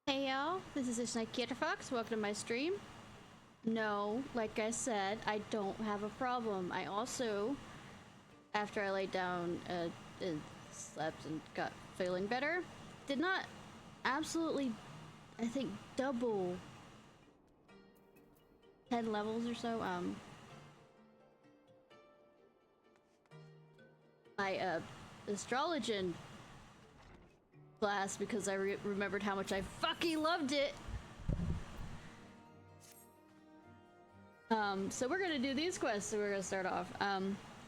Hey y'all, this is Ishnai Ciarfox. Welcome to my stream. No, like I said, I don't have a problem. I also, after I laid down and slept and got feeling better, did not absolutely, I think, double 10 levels or so. My astrologian class because I remembered how much I fucking loved it. So we're gonna do these quests, so we're gonna start off.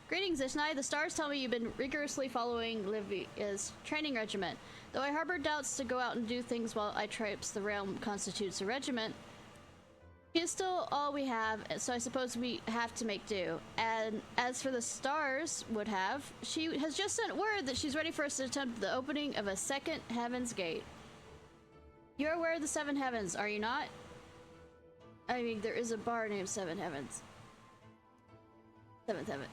Greetings, Ishnai. The stars tell me you've been rigorously following Livia's training regiment. Though I harbor doubts to go out and do things while I traipse the realm constitutes a regiment, she is still all we have, so I suppose we have to make do. And as for the stars would have, she has just sent word that she's ready for us to attempt the opening of a second Heaven's Gate. You're aware of the Seven Heavens, are you not? I mean, there is a bar named Seven Heavens. Seventh Heaven.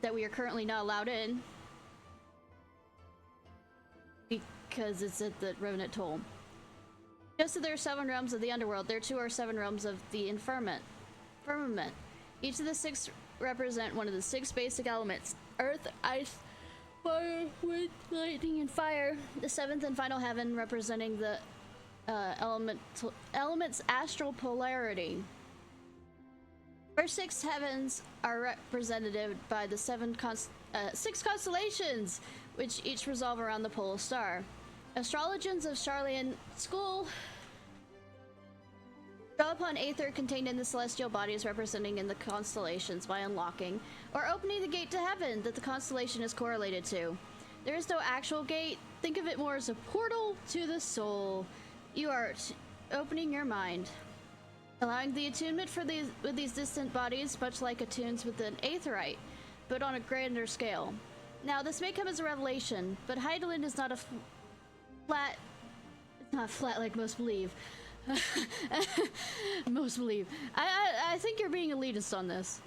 That we are currently not allowed in. Because it's at the Revenant Toll. Just as there are 7 realms of the underworld, there too are 7 realms of the firmament. Each of the 6 represent one of the 6 basic elements: earth, ice, fire, wind, lightning, and fire. The 7th and final heaven representing the element's astral polarity. First 6 heavens are represented by the 6 constellations, which each revolve around the polar star. Astrologians of Charlian school draw upon aether contained in the celestial bodies representing in the constellations by unlocking or opening the gate to heaven that the constellation is correlated to. There is no actual gate. Think of it more as a portal to the soul. You are opening your mind, allowing the attunement with these distant bodies, much like attunes with an aetherite, but on a grander scale. Now, this may come as a revelation, but Heidelin is not a flat. It's not flat like most believe. Most believe. I think you're being elitist on this.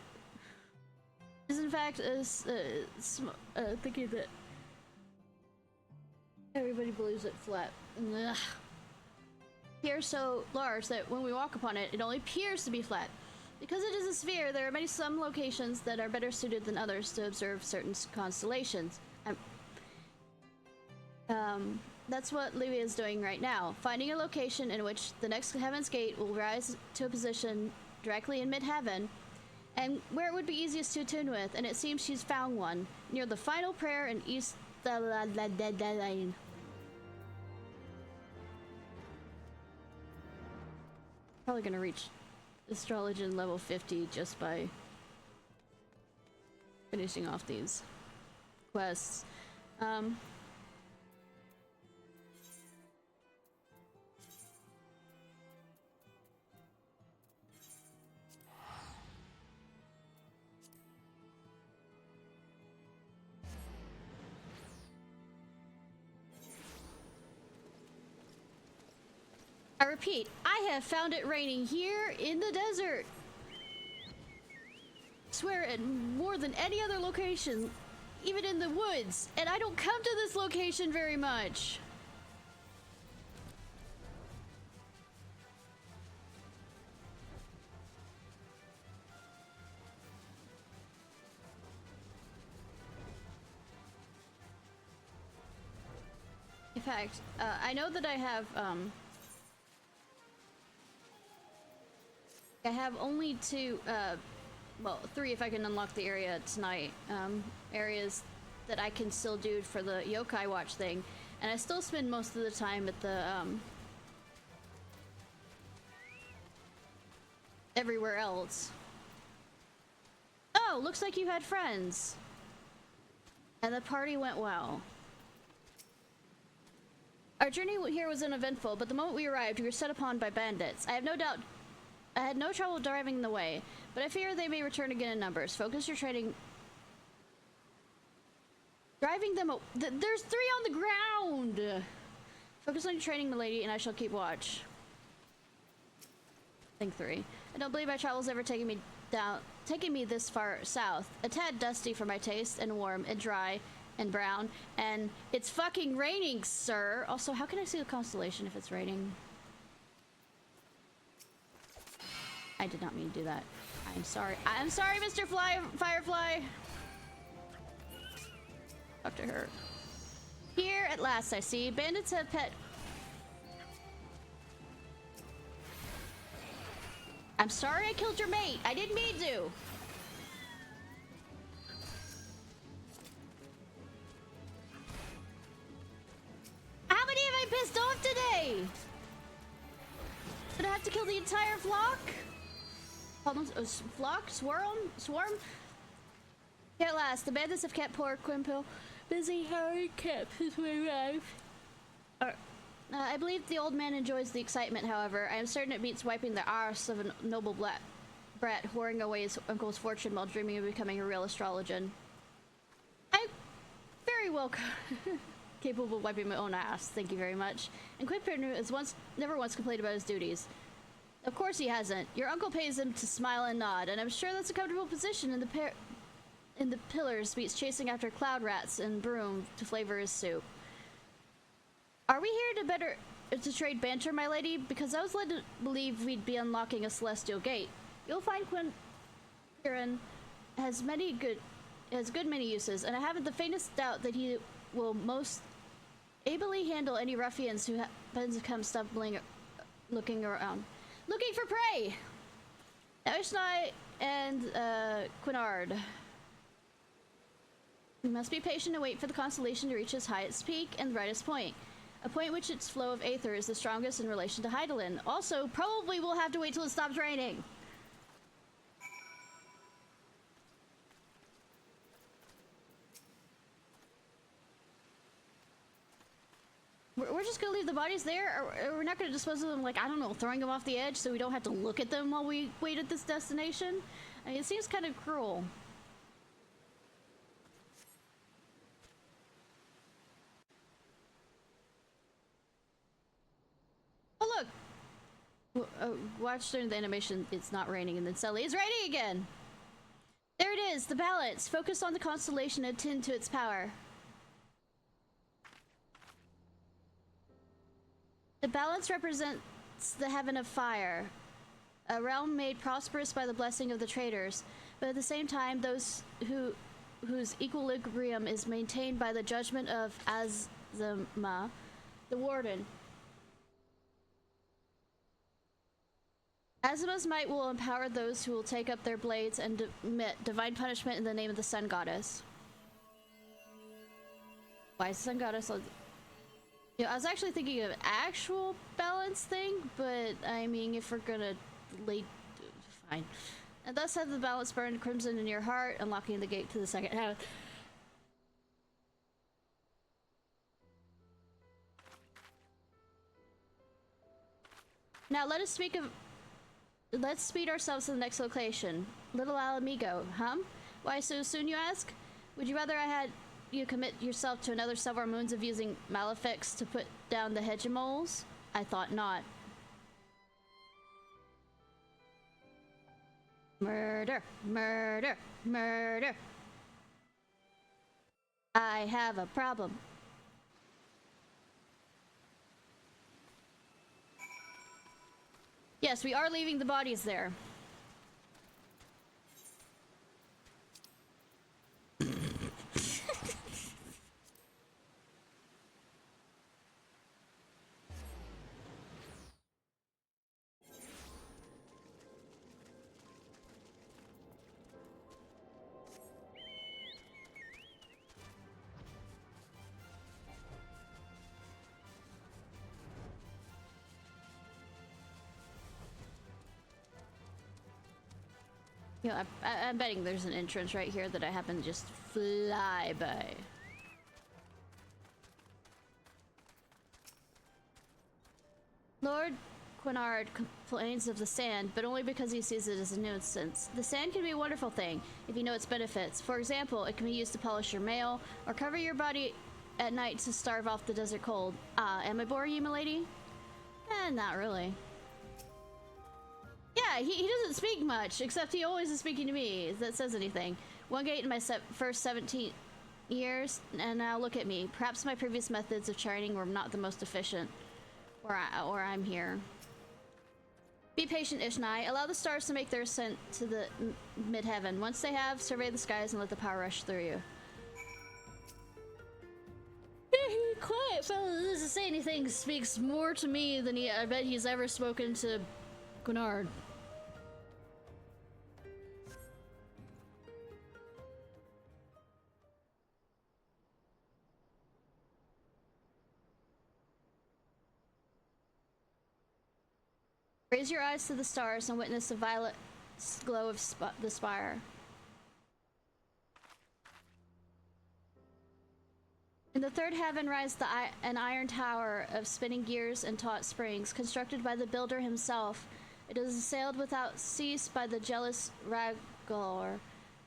Is in fact thinking that everybody believes it flat. Ugh. Appears so large that when we walk upon it, it only appears to be flat. Because it is a sphere, there are some locations that are better suited than others to observe certain constellations. That's what Livia is doing right now, finding a location in which the next Heaven's Gate will rise to a position directly in mid-heaven, and where it would be easiest to attune with, and it seems she's found one, near the final prayer in East Line. Probably gonna reach Astrologian level 50 just by finishing off these quests. I repeat, I have found it raining here in the desert. I swear, at more than any other location, even in the woods, and I don't come to this location very much. In fact, I know that I have only 2, well, 3 if I can unlock the area tonight, areas that I can still do for the yokai watch thing, and I still spend most of the time at the, everywhere else. Oh, looks like you had friends. And the party went well. Our journey here was uneventful, but the moment we arrived, we were set upon by bandits. I had no trouble driving the way, but I fear they may return again in numbers. Focus your training. Driving them. There's 3 on the ground. Focus on your training, milady, and I shall keep watch. I think 3. I don't believe my travels ever taking me this far south. A tad dusty for my taste, and warm, and dry, and brown, and it's fucking raining, sir. Also, how can I see the constellation if it's raining? I did not mean to do that. I'm sorry. I'm sorry, Mr. Firefly. Talk to her. Here at last, I see. Bandits have pet. I'm sorry I killed your mate. I didn't mean to. How many have I pissed off today? Did I have to kill the entire flock? Hold on, flock? Swarm? At last, the bandits have kept poor Quimpel busy. Harry kept his way alive. I believe the old man enjoys the excitement, however. I am certain it beats wiping the arse of a noble brat whoring away his uncle's fortune while dreaming of becoming a real astrologian. I'm very well capable of wiping my own ass, thank you very much. And Quimpel has never once complained about his duties. Of course he hasn't. Your uncle pays him to smile and nod, and I'm sure that's a comfortable position in the pillars beats chasing after cloud rats and broom to flavor his soup. Are we here to trade banter, my lady? Because I was led to believe we'd be unlocking a celestial gate. You'll find Quinn has good many uses, and I haven't the faintest doubt that he will most ably handle any ruffians who happen to come stumbling, looking around, looking for prey. Now Ishnai and Quinard. We must be patient and wait for the constellation to reach its highest peak and brightest point. A point which its flow of aether is the strongest in relation to Hydaelyn. Also, probably we'll have to wait till it stops raining. We're just gonna leave the bodies there? Or we're not gonna dispose of them, like, I don't know, throwing them off the edge so we don't have to look at them while we wait at this destination? I mean, it seems kind of cruel. Oh look! Watch during the animation, it's not raining, and then suddenly it's raining again! There it is, the balance! Focus on the constellation and attend to its power. The balance represents the heaven of fire, a realm made prosperous by the blessing of the traders, but at the same time those whose equilibrium is maintained by the judgment of Azima, the warden. Azima's might will empower those who will take up their blades and emit divine punishment in the name of the sun goddess. Why is the sun goddess? You know, I was actually thinking of actual balance thing, but I mean, if we're gonna fine. And thus have the balance burn crimson in your heart, unlocking the gate to the second house. Now let's speed ourselves to the next location. Little Alamigo, Why so soon, you ask? Would you rather I had you commit yourself to another several moons of using Malefics to put down the hegemoles? I thought not. Murder, murder, murder. I have a problem. Yes, we are leaving the bodies there. You know, I'm betting there's an entrance right here that I happen to just fly by. Lord Quinard complains of the sand, but only because he sees it as a nuisance. The sand can be a wonderful thing, if you know its benefits. For example, it can be used to polish your mail, or cover your body at night to starve off the desert cold. Am I boring you, milady? Not really. Yeah, he doesn't speak much, except he always is speaking to me, if that says anything. One gate in my first 17 years, and now look at me. Perhaps my previous methods of training were not the most efficient. Or I'm here. Be patient, Ishnai. Allow the stars to make their ascent to the mid-heaven. Once they have, survey the skies and let the power rush through you. Quiet, fellas. This doesn't say anything. Speaks more to me than I bet he's ever spoken to Gunnard. Raise your eyes to the stars and witness the violet glow of the spire. In the third heaven rises an iron tower of spinning gears and taut springs, constructed by the builder himself. It is assailed without cease by the jealous Ragor,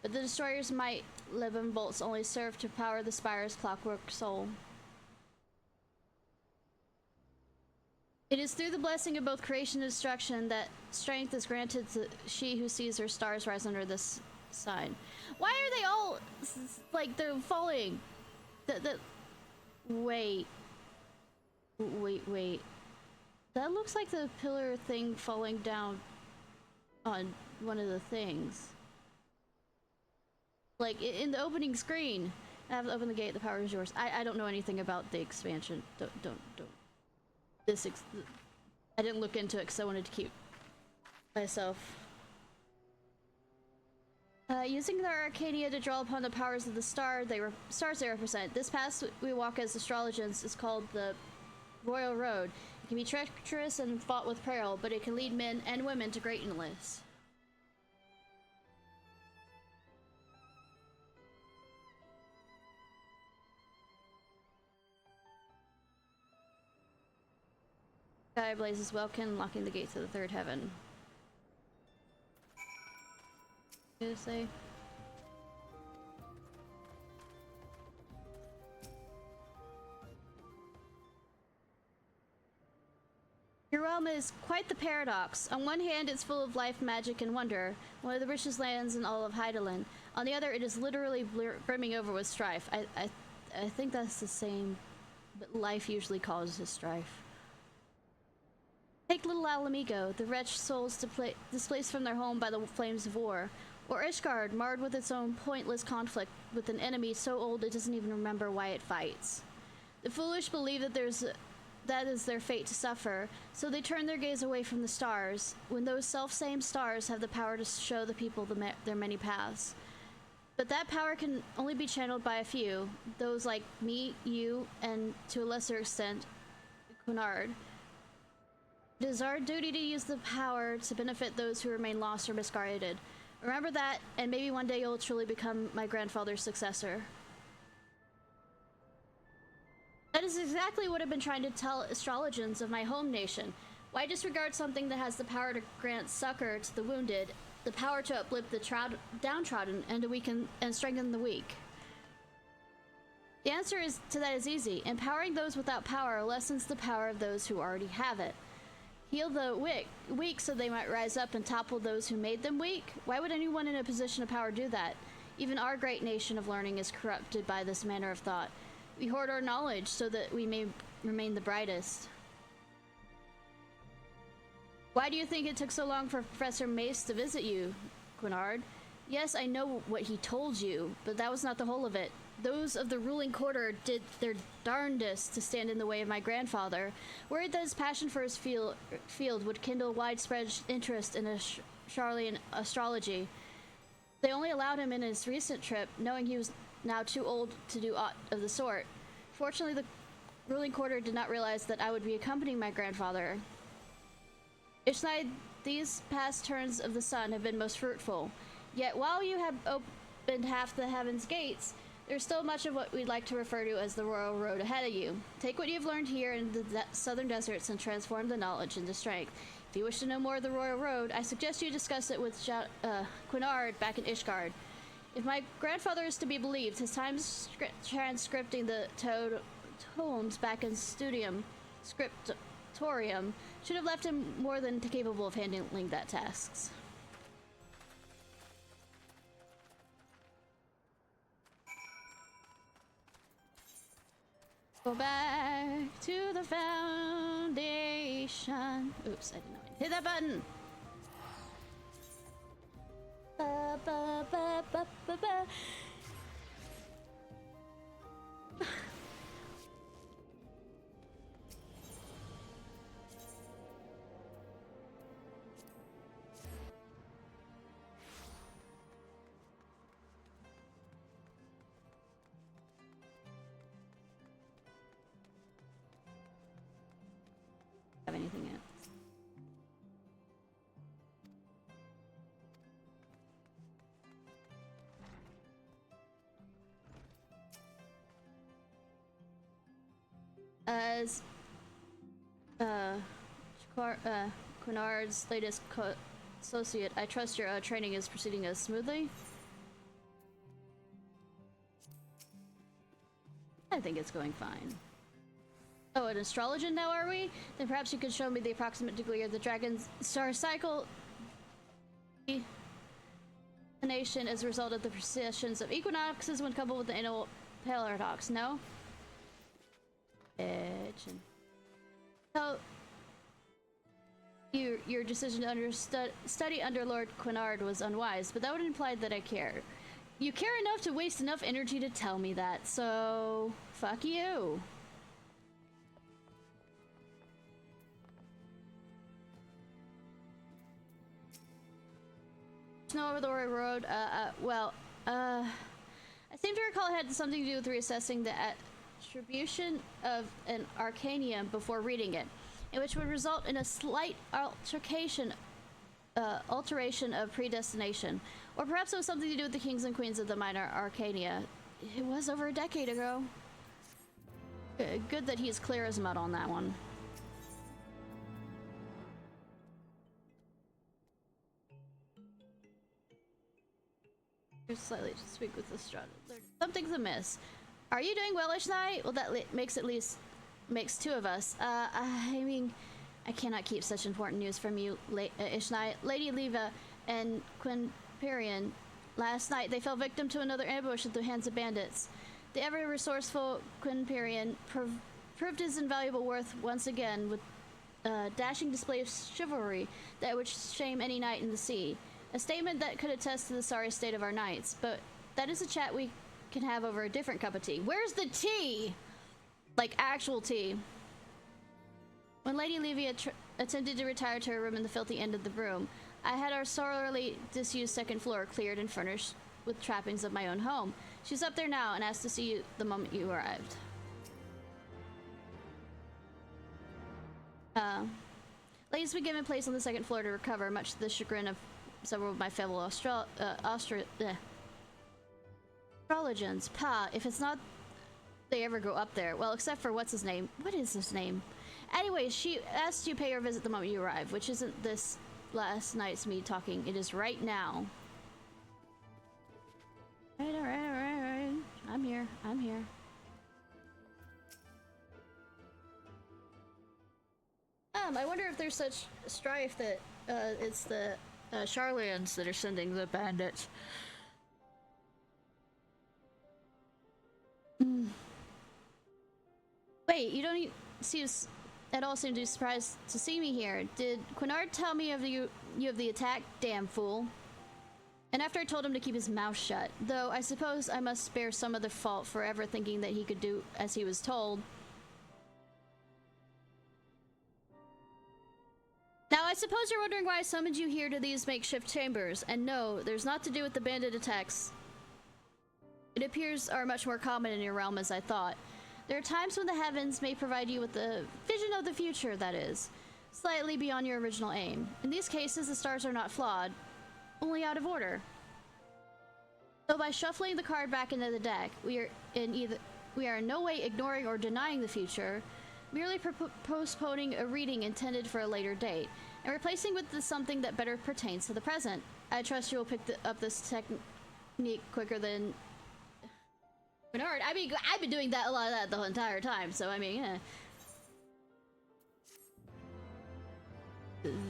but the destroyer's might, Libam bolts only serve to power the spire's clockwork soul. It is through the blessing of both creation and destruction that strength is granted to she who sees her stars rise under this sign. Why are they all like they're falling? Wait. That looks like the pillar thing falling down on one of the things. Like in the opening screen. I have to open the gate, the power is yours. I don't know anything about the expansion. Don't. I didn't look into it because I wanted to keep myself. Using the Arcania to draw upon the powers of the stars they represent. This path we walk as astrologers is called the Royal Road. It can be treacherous and fought with peril, but it can lead men and women to greatness. Sky blazes welkin, locking the gate to the third heaven. What did it say? Your realm is quite the paradox. On one hand, it's full of life, magic, and wonder, one of the richest lands in all of Hydaelyn. On the other, it is literally brimming over with strife. I think that's the same, but life usually causes strife. Take little Alamigo, the wretched souls displaced from their home by the flames of war. Or Ishgard, marred with its own pointless conflict with an enemy so old it doesn't even remember why it fights. The foolish believe that that is their fate to suffer, so they turn their gaze away from the stars, when those self-same stars have the power to show the people their many paths. But that power can only be channeled by a few, those like me, you, and to a lesser extent, Gunnard. It is our duty to use the power to benefit those who remain lost or misguided. Remember that, and maybe one day you'll truly become my grandfather's successor. That is exactly what I've been trying to tell astrologians of my home nation. Why disregard something that has the power to grant succor to the wounded, the power to uplift the downtrodden, and to weaken and strengthen the weak? The answer to that is easy. Empowering those without power lessens the power of those who already have it. Heal the weak so they might rise up and topple those who made them weak? Why would anyone in a position of power do that? Even our great nation of learning is corrupted by this manner of thought. We hoard our knowledge so that we may remain the brightest. Why do you think it took so long for Professor Mace to visit you, Gunnard? Yes, I know what he told you, but that was not the whole of it. Those of the ruling quarter did their darndest to stand in the way of my grandfather, worried that his passion for his field would kindle widespread interest in Charlian astrology. They only allowed him in his recent trip, knowing he was now too old to do aught of the sort. Fortunately, the ruling quarter did not realize that I would be accompanying my grandfather. Ishnai, these past turns of the sun have been most fruitful. Yet while you have opened half the heaven's gates, there's still much of what we'd like to refer to as the Royal Road ahead of you. Take what you've learned here in the southern deserts and transform the knowledge into strength. If you wish to know more of the Royal Road, I suggest you discuss it with Gunnard back in Ishgard. If my grandfather is to be believed, his time transcripting the tomes back in Studium Scriptorium should have left him more than capable of handling that tasks. Go back to the foundation. Oops, I didn't know I hit that button. Ba, ba, ba, ba, ba, ba. Have anything yet? As Quinard's latest associate, I trust your training is proceeding as smoothly. I think it's going fine. Oh, an astrologian now, are we? Then perhaps you could show me the approximate degree of the dragon's star cycle. The nation as a result of the precessions of equinoxes when coupled with the annual paradox, no? So, your decision to study under Lord Quinard was unwise, but that would imply that I care. You care enough to waste enough energy to tell me that, so fuck you. Snow over the road. I seem to recall it had something to do with reassessing the attribution of an arcanium before reading it, in which would result in a slight alteration of predestination. Or perhaps it was something to do with the kings and queens of the minor arcania. It was over a decade ago. Good that he's clear as mud on that one. You're slightly to speak with the strata. Something's amiss. Are you doing well, Ishnai? Well, that makes two of us. I mean, I cannot keep such important news from you, Ishnai. Lady Leva and Quinperian, last night they fell victim to another ambush at the hands of bandits. The ever-resourceful Quinperian proved his invaluable worth once again with a dashing display of chivalry that would shame any knight in the sea. A statement that could attest to the sorry state of our knights, but that is a chat we can have over a different cup of tea. Where's the tea? Like actual tea. When Lady Levy attempted to retire to her room in the filthy end of the room, I had our sorely disused second floor cleared and furnished with trappings of my own home. She's up there now and asked to see you the moment you arrived. Ladies been given place on the second floor to recover, much to the chagrin of several of my fellow astrologians. Pa, if it's not they ever go up there. Well, except for what's his name? What is his name? Anyways, she asked you to pay her a visit the moment you arrive, which isn't this last night's me talking. It is right now. Alright. I'm here. I wonder if there's such strife that it's the Charlians that are sending the bandits. Wait, you don't at all seem to be surprised to see me here. Did Quinard tell me of you of the attack? Damn fool. And after I told him to keep his mouth shut, though I suppose I must bear some of the fault for ever thinking that he could do as he was told. Now, I suppose you're wondering why I summoned you here to these makeshift chambers, and no, there's not to do with the bandit attacks. It appears are much more common in your realm as I thought. There are times when the heavens may provide you with the vision of the future, that is, slightly beyond your original aim. In these cases, the stars are not flawed, only out of order. So by shuffling the card back into the deck, we are in no way ignoring or denying the future, merely postponing a reading intended for a later date, and replacing with something that better pertains to the present. I trust you will pick up this technique quicker than Bernard. I mean, I've been doing a lot of that the whole entire time, so I mean, yeah.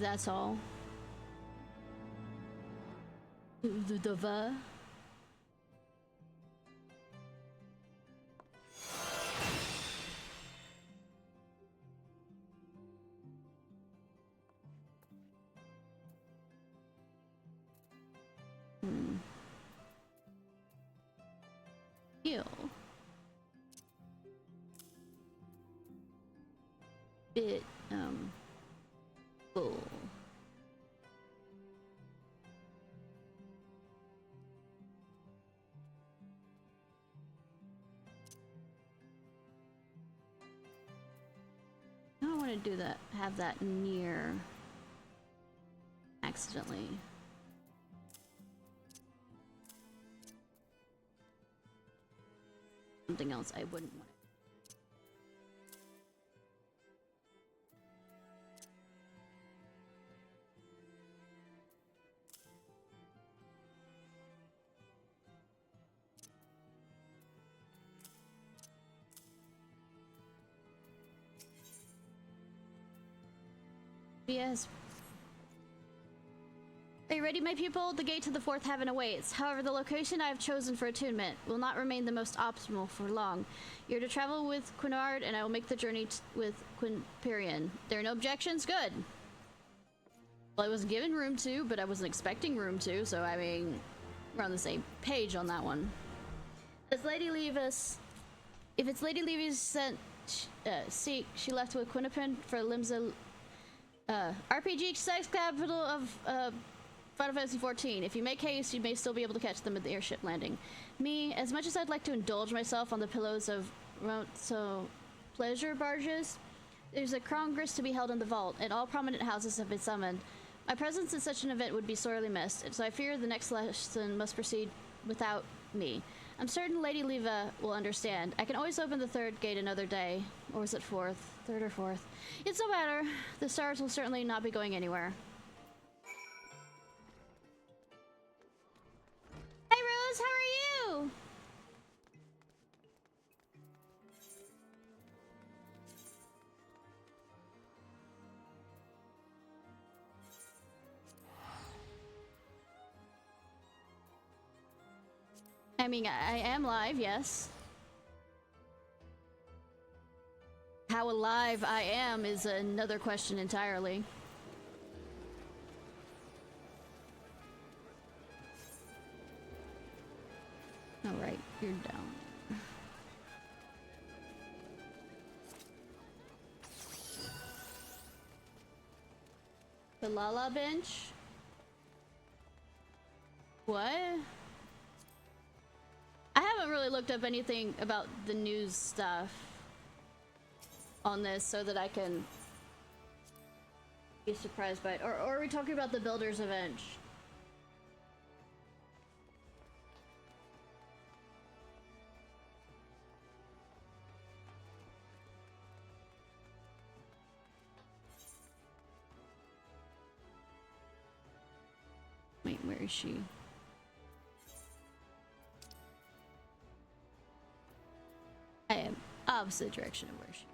That's all. The Ew. Bit, full. I don't want to do that, have that near accidentally. Something else I wouldn't want. Yes. Are you ready, my pupil? The gate to the fourth heaven awaits. However, the location I have chosen for attunement will not remain the most optimal for long. You're to travel with Quinard, and I will make the journey with Quinperion. There are no objections? Good. Well, I wasn't given room to, but I wasn't expecting room to, so I mean, we're on the same page on that one. Does Lady Levis... If it's Lady Levis sent... seek, she left with Quinnipian for Limsa... RPG sex capital of Final Fantasy XIV. If you make haste, you may still be able to catch them at the airship landing. Me, as much as I'd like to indulge myself on the pillows of pleasure barges, there's a congress to be held in the vault, and all prominent houses have been summoned. My presence in such an event would be sorely missed, so I fear the next lesson must proceed without me. I'm certain Lady Leva will understand. I can always open the third gate another day. Or is it fourth? Third or fourth? It's no matter. The stars will certainly not be going anywhere. Hey Rose, how are you? I mean, I am live, yes. How alive I am is another question entirely. Alright, you're down. The Lala bench? What? I haven't really looked up anything about the news stuff on this so that I can be surprised by it. Or are we talking about the Builders event? Wait, where is she? I am opposite direction of where she is.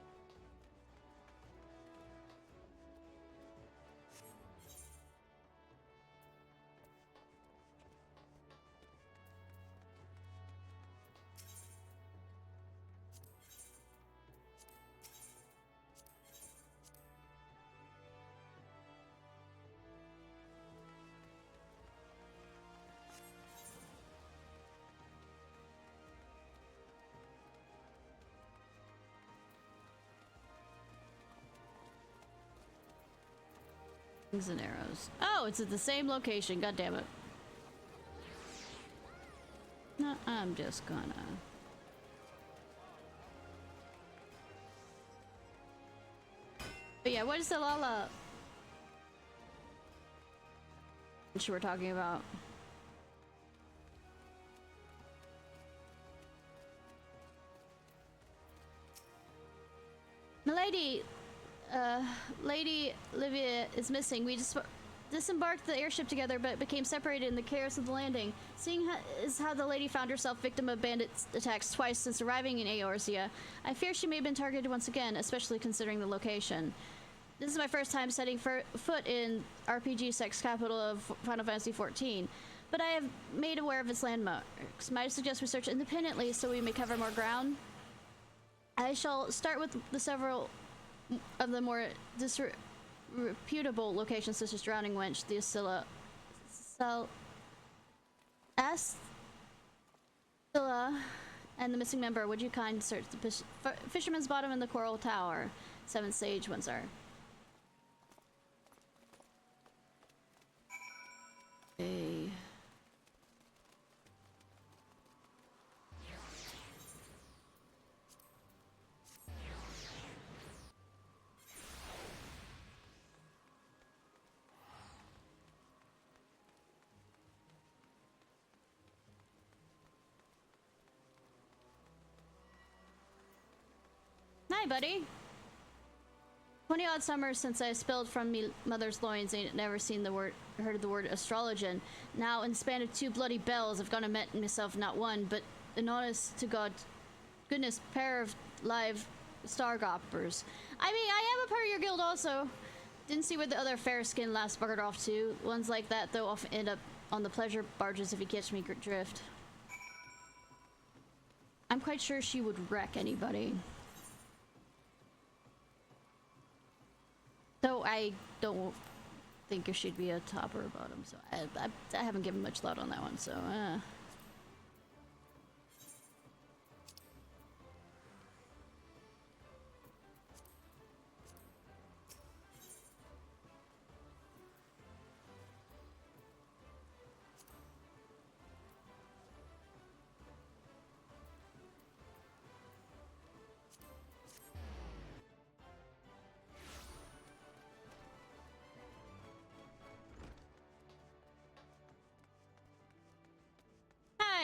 And arrows. Oh, it's at the same location. God damn it. No, I'm just gonna. But yeah, what is the Lala we're talking about? Milady, Lady Livia is missing. We just disembarked the airship together, but became separated in the chaos of the landing. Seeing is how the lady found herself victim of bandit attacks twice since arriving in Eorzea. I fear she may have been targeted once again, especially considering the location. This is my first time setting foot in RPG sex capital of Final Fantasy XIV, but I have made aware of its landmarks. Might I suggest we search independently so we may cover more ground? I shall start with the several of the more disreputable locations such as Drowning Wench, the Ascilla, and the missing member. Would you kind search the fisherman's bottom in the coral tower? 7th Sage, Windsor. Okay. Hi, buddy. 20-odd summers since I spilled from me mother's loins, ain't never seen the word, heard of the word astrologian. Now, in the span of 2 bloody bells, I've gone and met myself not one, but an honest to God, goodness, pair of live stargoppers. I mean, I am a part of your guild also. Didn't see where the other fair-skinned lass buggered off to. Ones like that, though, often end up on the pleasure barges if you catch me drift. I'm quite sure she would wreck anybody. Though I don't think if she'd be a top or a bottom, so I haven't given much thought on that one, so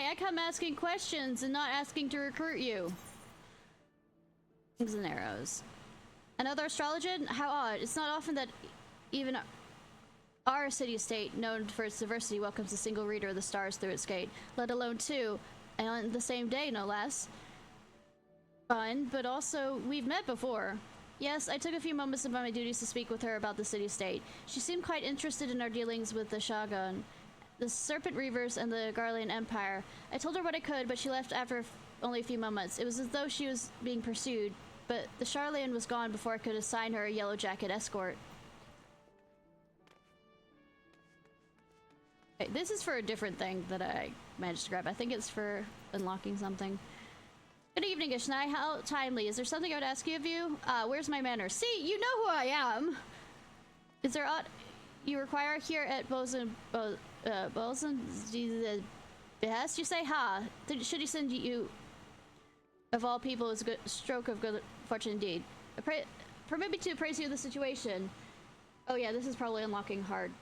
I come asking questions and not asking to recruit you. Wings and arrows. Another astrologian? How odd. It's not often that even our city-state, known for its diversity, welcomes a single reader of the stars through its gate, let alone 2, and on the same day, no less. Fun, but also, we've met before. Yes, I took a few moments of my duties to speak with her about the city-state. She seemed quite interested in our dealings with the Shogun, the Serpent Reavers, and the Garlean Empire. I told her what I could, but she left after only a few moments. It was as though she was being pursued, but the Charlatan was gone before I could assign her a yellow jacket escort. Okay, this is for a different thing that I managed to grab. I think it's for unlocking something. Good evening, Ishnai. How timely. Is there something I would ask you of you? Where's my manners? See, you know who I am! Is there aught you require here at Bosun's behest? You say, ha! Should he send you, of all people, is a good stroke of good fortune indeed. Permit me to appraise you of the situation. Oh yeah, this is probably unlocking hard.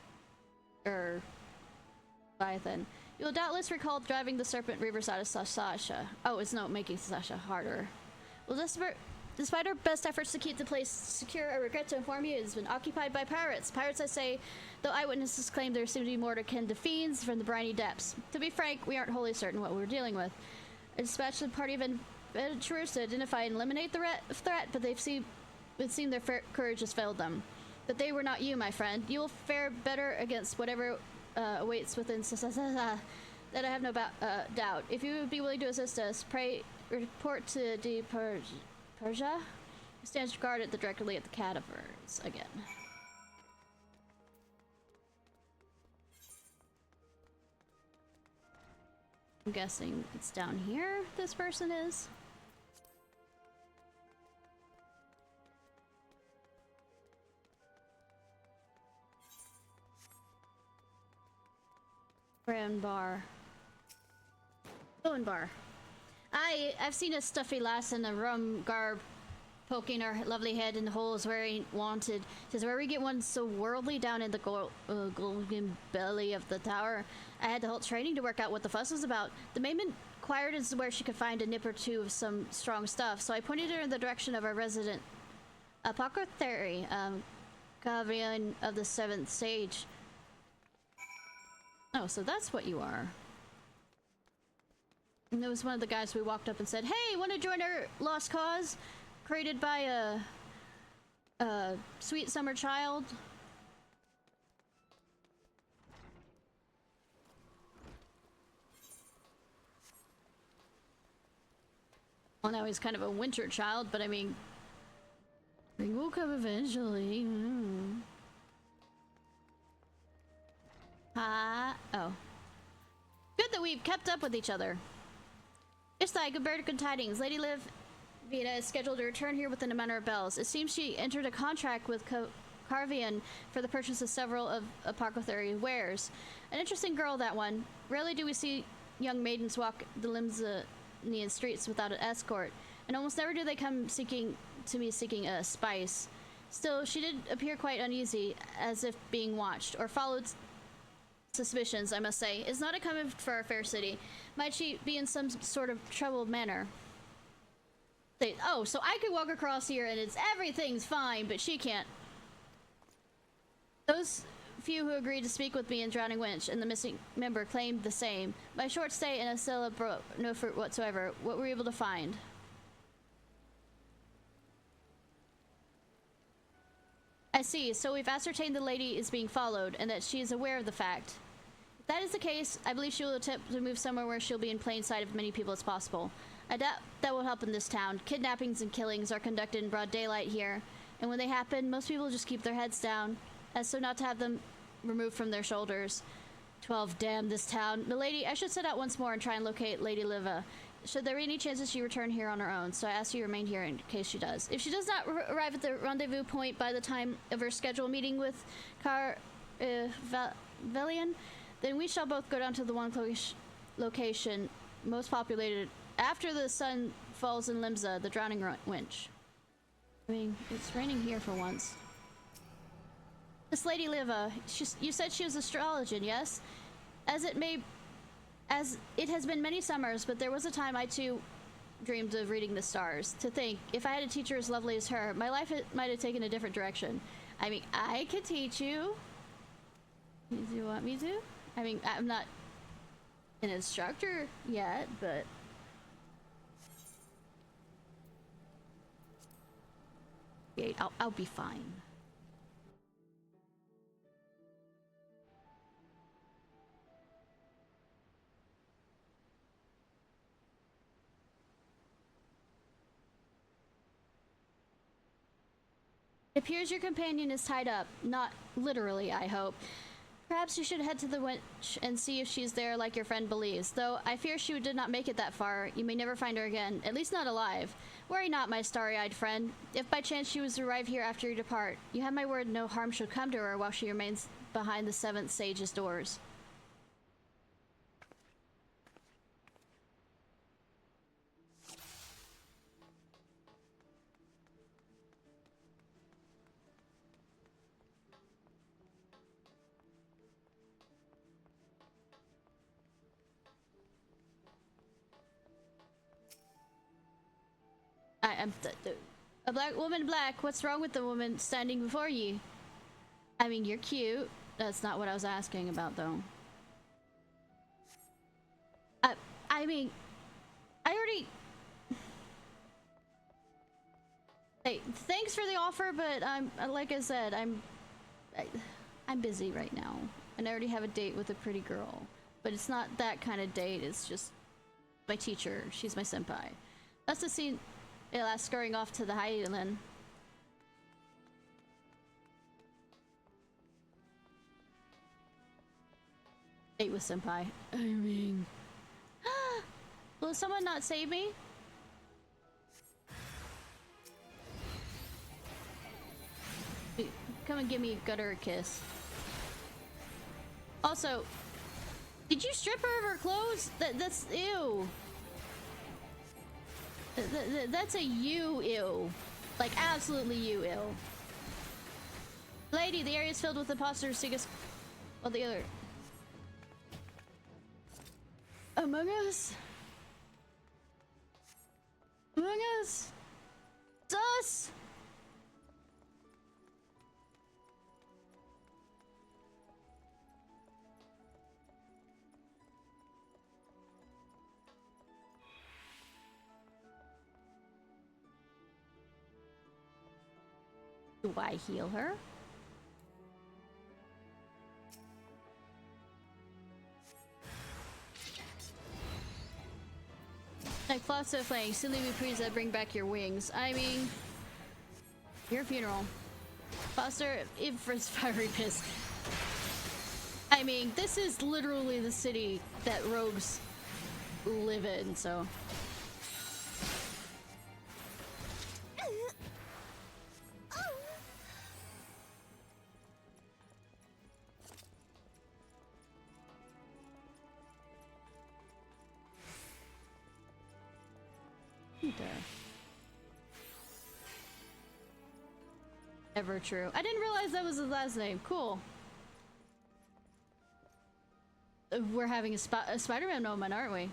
Leviathan. You will doubtless recall driving the Serpent Reavers out of Sasha. Oh, it's not making Sasha harder. Well, despite our best efforts to keep the place secure, I regret to inform you it has been occupied by pirates. Pirates, I say, though eyewitnesses claim there seem to be more akin to fiends from the briny depths. To be frank, we aren't wholly certain what we're dealing with. I dispatched a party of adventurers to identify and eliminate the threat, but it seemed their courage has failed them. But they were not you, my friend. You will fare better against whatever awaits within that I have no doubt. If you would be willing to assist us, pray report to the Persia, who stands guard directly at the cadavers again. I'm guessing it's down here this person is. Brown bar. Owen bar. I've seen a stuffy lass in a rum garb poking her lovely head in the holes where ain't wanted. Says where we get one so worldly down in the golden belly of the tower. I had to halt training to work out what the fuss was about. The maid inquired as to where she could find a nip or two of some strong stuff, so I pointed her in the direction of our resident apothecary, Guardian of the 7th Sage. Oh, so that's what you are. And it was one of the guys we walked up and said, hey, want to join our lost cause? Created by a sweet summer child. Well, now he's kind of a winter child, but I mean, he will come eventually. Oh. Good that we've kept up with each other. Ishnai, good bird, good tidings. Lady Liv Vita is scheduled to return here within a manner of bells. It seems she entered a contract with Carvian for the purchase of several of apothecary wares. An interesting girl, that one. Rarely do we see young maidens walk the Limsanian streets without an escort, and almost never do they come seeking a spice. Still, she did appear quite uneasy, as if being watched, or followed suspicions, I must say. Is not a common for our fair city. Might she be in some sort of troubled manner? Oh, so I could walk across here and everything's fine, but she can't. Those few who agreed to speak with me in Drowning Winch and the missing member claimed the same. My short stay in Asilla brought no fruit whatsoever. What were we able to find? I see, so we've ascertained the lady is being followed, and that she is aware of the fact. If that is the case, I believe she will attempt to move somewhere where she'll be in plain sight of as many people as possible. I doubt that will help in this town. Kidnappings and killings are conducted in broad daylight here, and when they happen, most people just keep their heads down, as so not to have them removed from their shoulders. 12, damn this town. Milady, I should set out once more and try and locate Lady Liva. Should there be any chances she return here on her own, so I ask you to remain here in case she does. If she does not arrive at the rendezvous point by the time of her scheduled meeting with Velian, then we shall both go down to the one location most populated after the sun falls in Limsa, the Drowning Winch. I mean, it's raining here for once. This Lady Liva, you said she was astrologian, yes? As it has been many summers, but there was a time I too dreamed of reading the stars. To think, if I had a teacher as lovely as her, my life might have taken a different direction. I mean, I could teach you. Do you want me to? I mean, I'm not an instructor yet, but... I'll be fine. It appears your companion is tied up. Not literally, I hope. Perhaps you should head to the winch and see if she's there like your friend believes. Though I fear she did not make it that far. You may never find her again. At least not alive. Worry not, my starry-eyed friend. If by chance she was to arrive here after you depart, you have my word no harm shall come to her while she remains behind the seventh sage's doors. A black woman in black. What's wrong with the woman standing before you? I mean, you're cute. That's not what I was asking about, though. I mean, I already... Hey, thanks for the offer, but like I said, I'm busy right now. And I already have a date with a pretty girl. But it's not that kind of date, it's just my teacher. She's my senpai. That's the scene... Last scurrying off to the Highland. Date with senpai. I mean... Will someone not save me? Come and give me a gutter kiss. Also, did you strip her of her clothes? That's ew. That's a you ew. Like, absolutely you ew. Lady, the area is filled with imposters. Seek us. Well, the other. Among Us? Among Us? It's us! Do I heal her? Like Flossa Flang, silly me please that bring back your wings. I mean, your funeral. Foster Ifris Fiery Piss. I mean, this is literally the city that rogues live in, so. Ever true. I didn't realize that was his last name. Cool. We're having a Spider-Man moment, aren't we?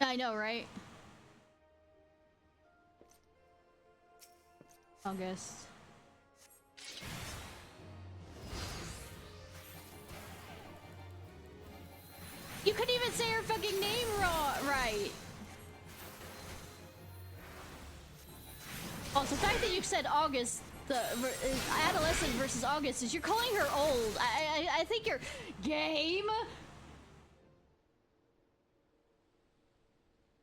I know, right? August. You couldn't even say her fucking name right. Also, the fact that you said August, the adolescent versus August, is you're calling her old. I think you're game.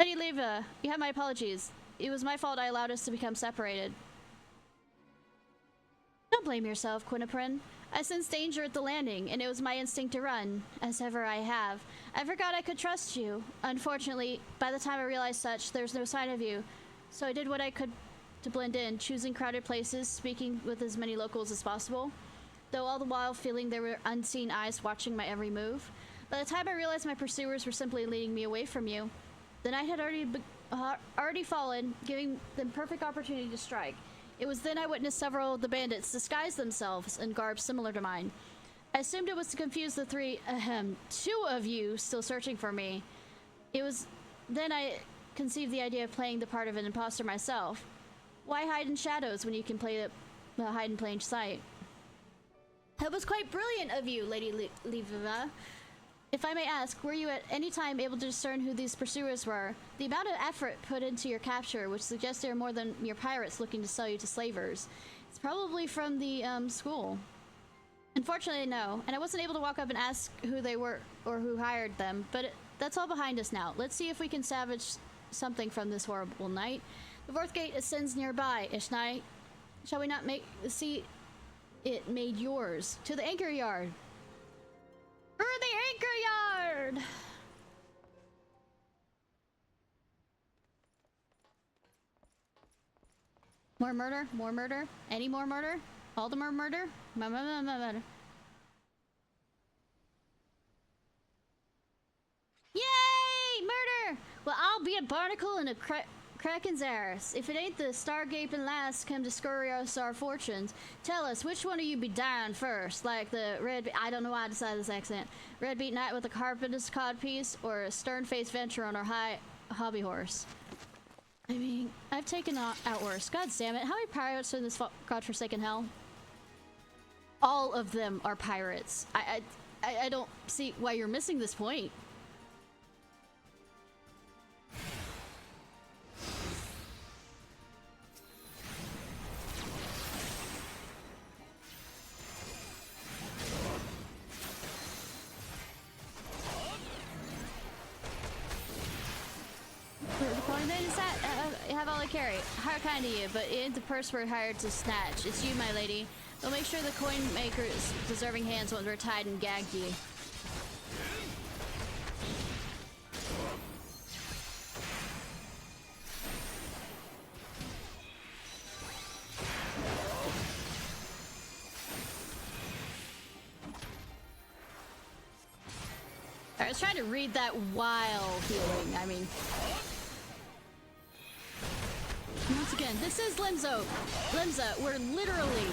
Lady Leva, you have my apologies. It was my fault I allowed us to become separated. Don't blame yourself, Quinaprin. I sensed danger at the landing, and it was my instinct to run, as ever I have. I forgot I could trust you. Unfortunately, by the time I realized such, there's no sign of you. So I did what I could to blend in, choosing crowded places, speaking with as many locals as possible, though all the while feeling there were unseen eyes watching my every move. By the time I realized my pursuers were simply leading me away from you, the night had already fallen, giving them perfect opportunity to strike. It was then I witnessed several of the bandits disguise themselves in garbs similar to mine. I assumed it was to confuse the two of you still searching for me. It was then I conceived the idea of playing the part of an imposter myself. Why hide in shadows when you can play the hide in plain sight? That was quite brilliant of you, Lady Leva. If I may ask, were you at any time able to discern who these pursuers were? The amount of effort put into your capture, which suggests they are more than mere pirates looking to sell you to slavers. It's probably from the school. Unfortunately, no. And I wasn't able to walk up and ask who they were or who hired them, but that's all behind us now. Let's see if we can salvage something from this horrible night. The fourth gate ascends nearby, Ishnai. Shall we not see it made yours? To the anchor yard. For the anchor yard! More murder? More murder? Any more murder? All the more murder? Murder. Yay! Murder! Well, I'll be a barnacle in a Kraken's arse. If it ain't the star-gaping lass come to scurry us our fortunes, tell us, which one of you be dying first? Like the I don't know why I decided this accent. Red-beat knight with a carpenter's codpiece, or a stern-faced venture on our hobby horse? I mean, I've taken out worse. God damn it. How many pirates are in this godforsaken hell? All of them are pirates. I don't see why you're missing this point. Have all I carry. How kind of you, but it ain't the purse we're hired to snatch. It's you, my lady. We'll make sure the coin maker's deserving hands won't we're tied and gagged ye. I was trying to read that while healing. I mean... Once again, this is Limza, we're literally...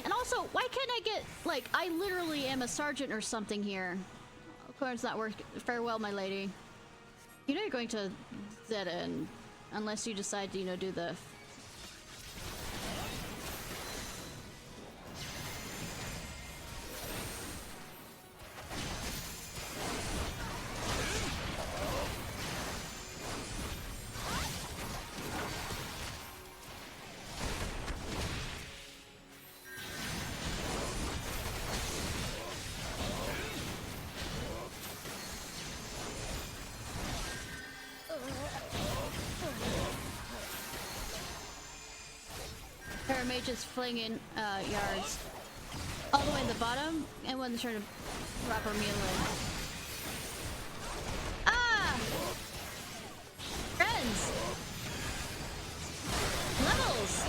And also, why can't I get, like, I literally am a sergeant or something here. Of course, not work. Farewell, my lady. You know you're going to dead end. Unless you decide to, you know, do the... Just flinging yards all the way in the bottom, and when they're trying to proper melee. Ah! Friends! Levels!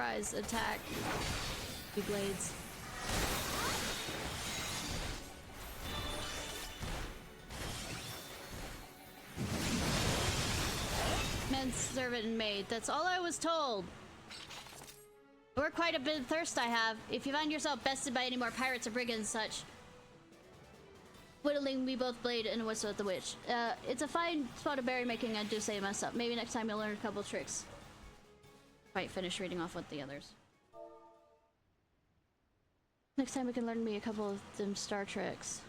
surprise attack. Two blades. Men, servant, and maid. That's all I was told. We're quite a bit of thirst I have. If you find yourself bested by any more pirates or brigands such, whittling me both blade and whistle at the witch. It's a fine spot of berry making, I do say to myself. Maybe next time you'll learn a couple tricks. Right, finish reading off with the others. Next time we can learn me a couple of them star tricks.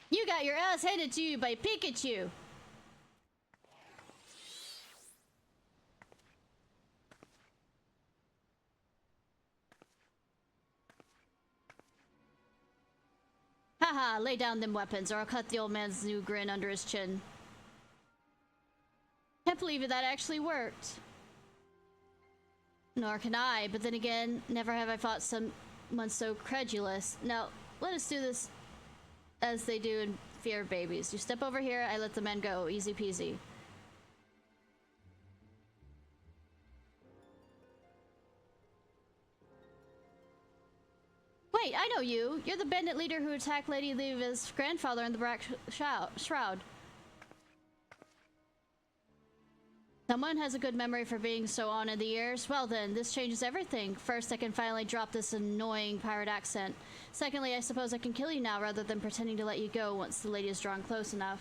You got your ass handed to you by Pikachu! Haha, lay down them weapons or I'll cut the old man's new grin under his chin. Can't believe that actually worked. Nor can I, but then again, never have I fought someone so credulous. Now, let us do this as they do in Fear of Babies. You step over here, I let the men go. Easy peasy. Wait, I know you. You're the bandit leader who attacked Lady Leva's grandfather in the Black Shroud. Someone has a good memory for being so on in the years. Well then, this changes everything. First, I can finally drop this annoying pirate accent. Secondly, I suppose I can kill you now rather than pretending to let you go once the lady is drawn close enough.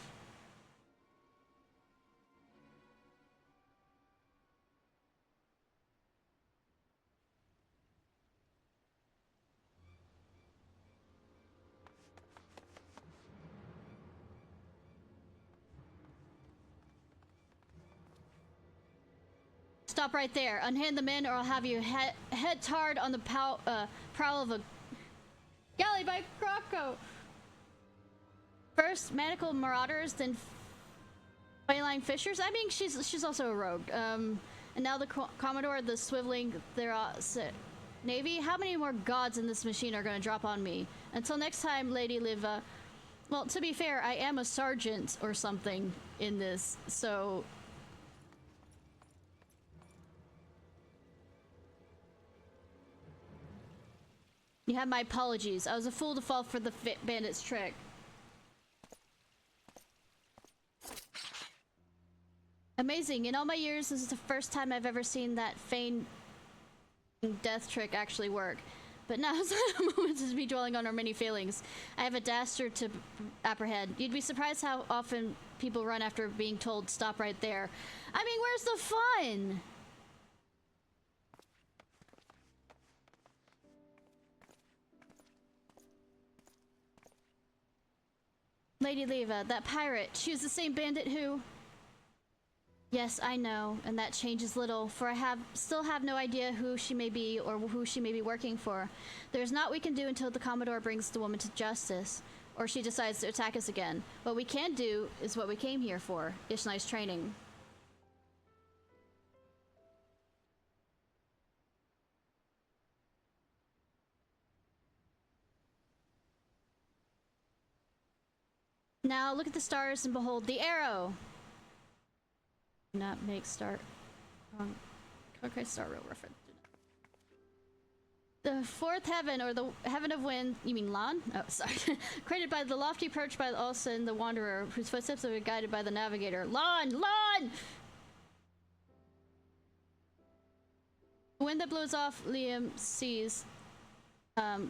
Stop right there. Unhand the men or I'll have you head tarred on the prow of a galley by Croco. First, manacle marauders, then feline fishers. I mean, she's also a rogue. And now the Commodore, the swiveling their navy. How many more gods in this machine are going to drop on me? Until next time, Lady Liva. Well, to be fair, I am a sergeant or something in this, so... You have my apologies. I was a fool to fall for the bandit's trick. Amazing. In all my years, this is the first time I've ever seen that feigned death trick actually work. But now is not a moment to be dwelling on our many failings. I have a dastard to apprehend. You'd be surprised how often people run after being told, stop right there. I mean, where's the fun? Lady Leva, that pirate, she was the same bandit who... Yes, I know, and that changes little, for I still have no idea who she may be or who she may be working for. There's naught we can do until the Commodore brings the woman to justice, or she decides to attack us again. What we can do is what we came here for, Ishnai's training. Now look at the stars and behold the arrow. Not make start. Okay, star real reference. The fourth heaven, or the heaven of wind. You mean Lan? Oh, sorry. Created by the lofty perch by Olsen, the wanderer, whose footsteps are guided by the navigator. Lan! Lan! The wind that blows off Liam sees.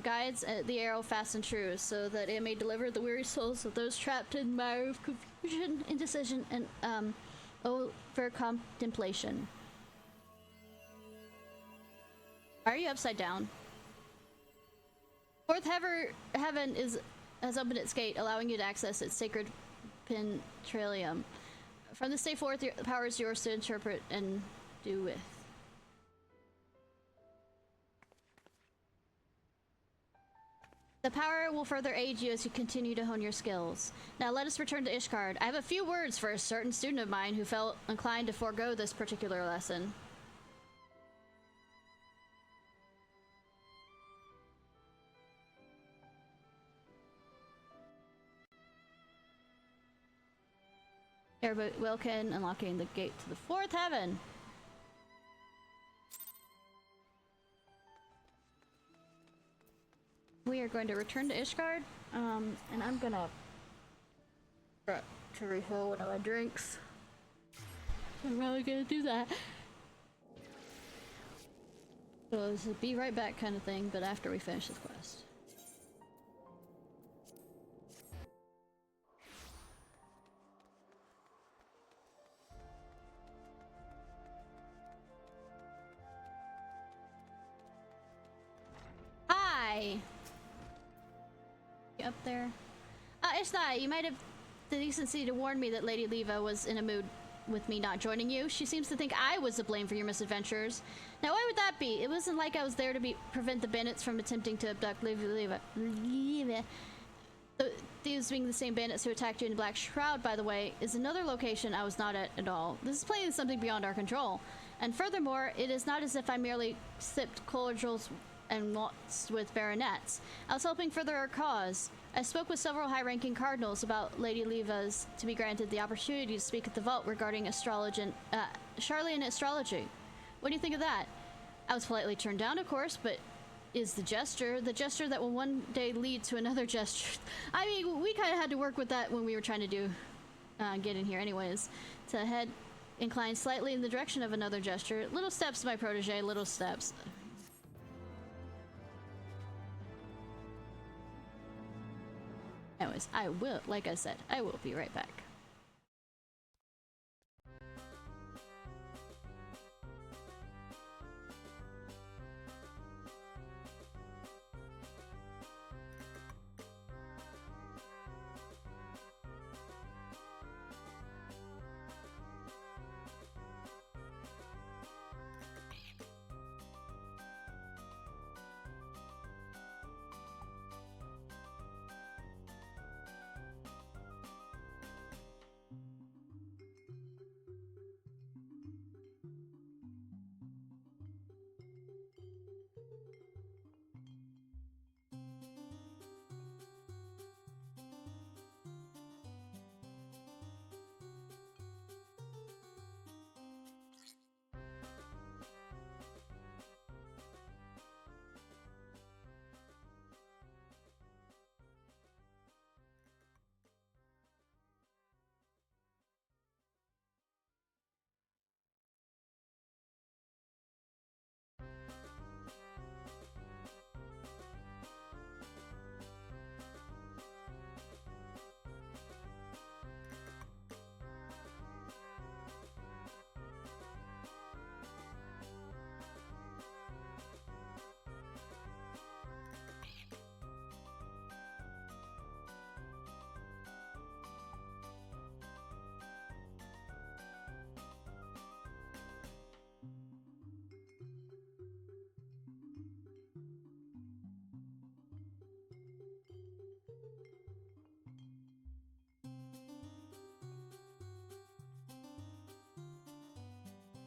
Guides the arrow fast and true, so that it may deliver the weary souls of those trapped in mire of confusion, indecision, and over contemplation. Why are you upside down? Fourth heaven has opened its gate, allowing you to access its sacred penetralium. From this day forth, the power is yours to interpret and do with. The power will further aid you as you continue to hone your skills. Now let us return to Ishgard. I have a few words for a certain student of mine who felt inclined to forego this particular lesson. Airboat Wilkin, unlocking the gate to the fourth heaven. We are going to return to Ishgard, and I'm gonna to refill one of my drinks. I'm really gonna do that. So this is a be right back kind of thing, but after we finish this quest. Hi! You up there? Ishnai, you might have the decency to warn me that Lady Leva was in a mood with me not joining you. She seems to think I was to blame for your misadventures. Now why would that be? It wasn't like I was there to prevent the bandits from attempting to abduct Leva. These being the same bandits who attacked you in the Black Shroud, by the way, is another location I was not at all. This is plainly something beyond our control. And furthermore, it is not as if I merely sipped cordials and lost with baronets. I was helping further our cause. I spoke with several high-ranking cardinals about Lady Leva's to be granted the opportunity to speak at the vault regarding Charlian astrology. What do you think of that? I was politely turned down, of course, but is the gesture that will one day lead to another gesture? I mean, we kind of had to work with that when we were trying to do get in here anyways. To head inclined slightly in the direction of another gesture. Little steps, my protege, little steps. Anyways, I will, like I said, I will be right back.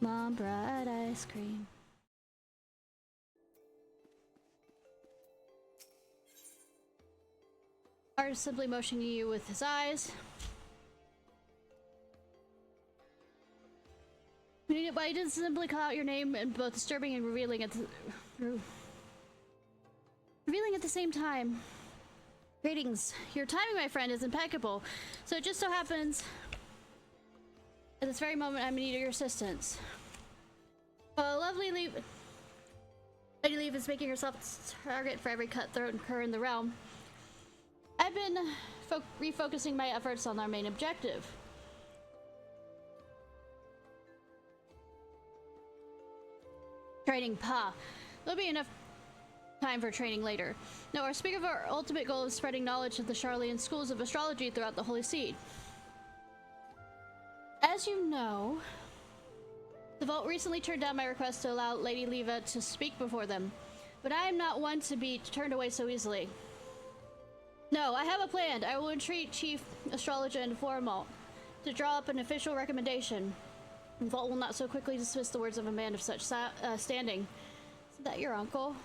Mom brought ice cream. Art is simply motioning you with his eyes. But he did simply call out your name, and both disturbing and revealing at the same time. Greetings. Your timing, my friend, is impeccable. So it just so happens at this very moment I'm in need of your assistance. Lovely Lady Leaf is making herself a target for every cutthroat and cur in the realm. I've been refocusing my efforts on our main objective. Training Pa. There'll be enough time for training later. Now, our speak of our ultimate goal is spreading knowledge of the Charlian schools of astrology throughout the Holy See. As you know, the Vault recently turned down my request to allow Lady Leva to speak before them, but I am not one to be turned away so easily. No, I have a plan. I will entreat Chief Astrologer and Formal to draw up an official recommendation. The Vault will not so quickly dismiss the words of a man of such standing. Is that your uncle?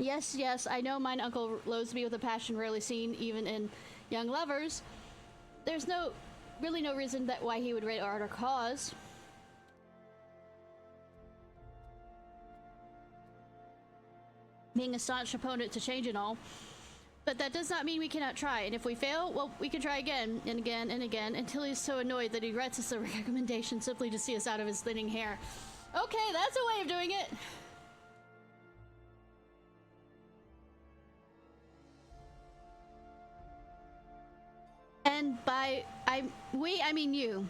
Yes, yes, I know mine uncle loathes me with a passion rarely seen even in young lovers. There's really no reason that why he would rate art or cause. Being a staunch opponent to change and all. But that does not mean we cannot try, and if we fail, well, we can try again and again and again until he's so annoyed that he writes us a recommendation simply to see us out of his thinning hair. Okay, that's a way of doing it! And by I mean you.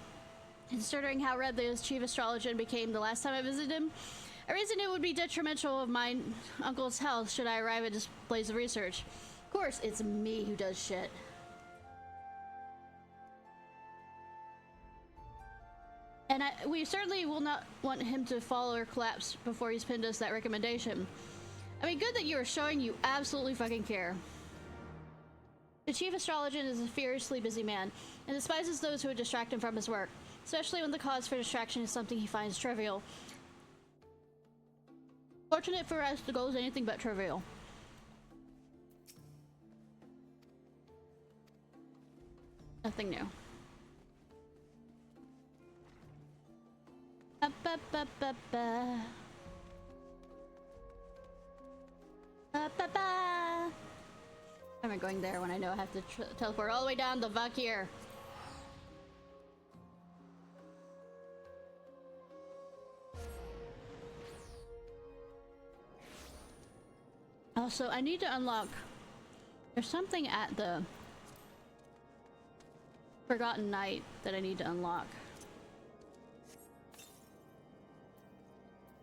Considering how red the chief astrologer became the last time I visited him, I reason it would be detrimental of my uncle's health should I arrive at his place of research. Of course, it's me who does shit. And we certainly will not want him to fall or collapse before he's pinned us that recommendation. I mean, good that you are showing you absolutely fucking care. The chief astrologer is a furiously busy man, and despises those who would distract him from his work, especially when the cause for distraction is something he finds trivial. Fortunate for us, the goal is anything but trivial. Nothing new. I'm not going there when I know I have to teleport all the way down the Vakir. Also, I need to unlock... There's something at the Forgotten Night that I need to unlock.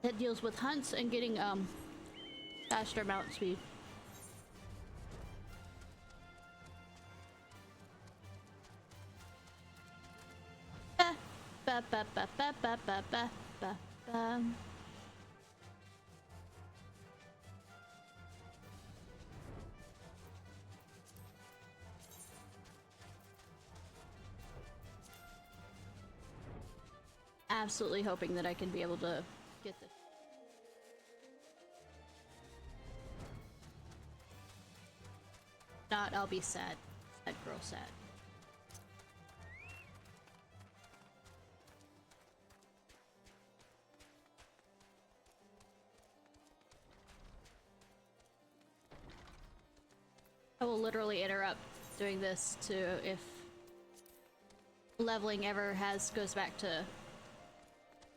That deals with hunts and getting faster mount speed. Absolutely hoping that I can be able to get this. Not, I'll be sad. Sad girl sad. I will literally interrupt doing this to if leveling ever goes back to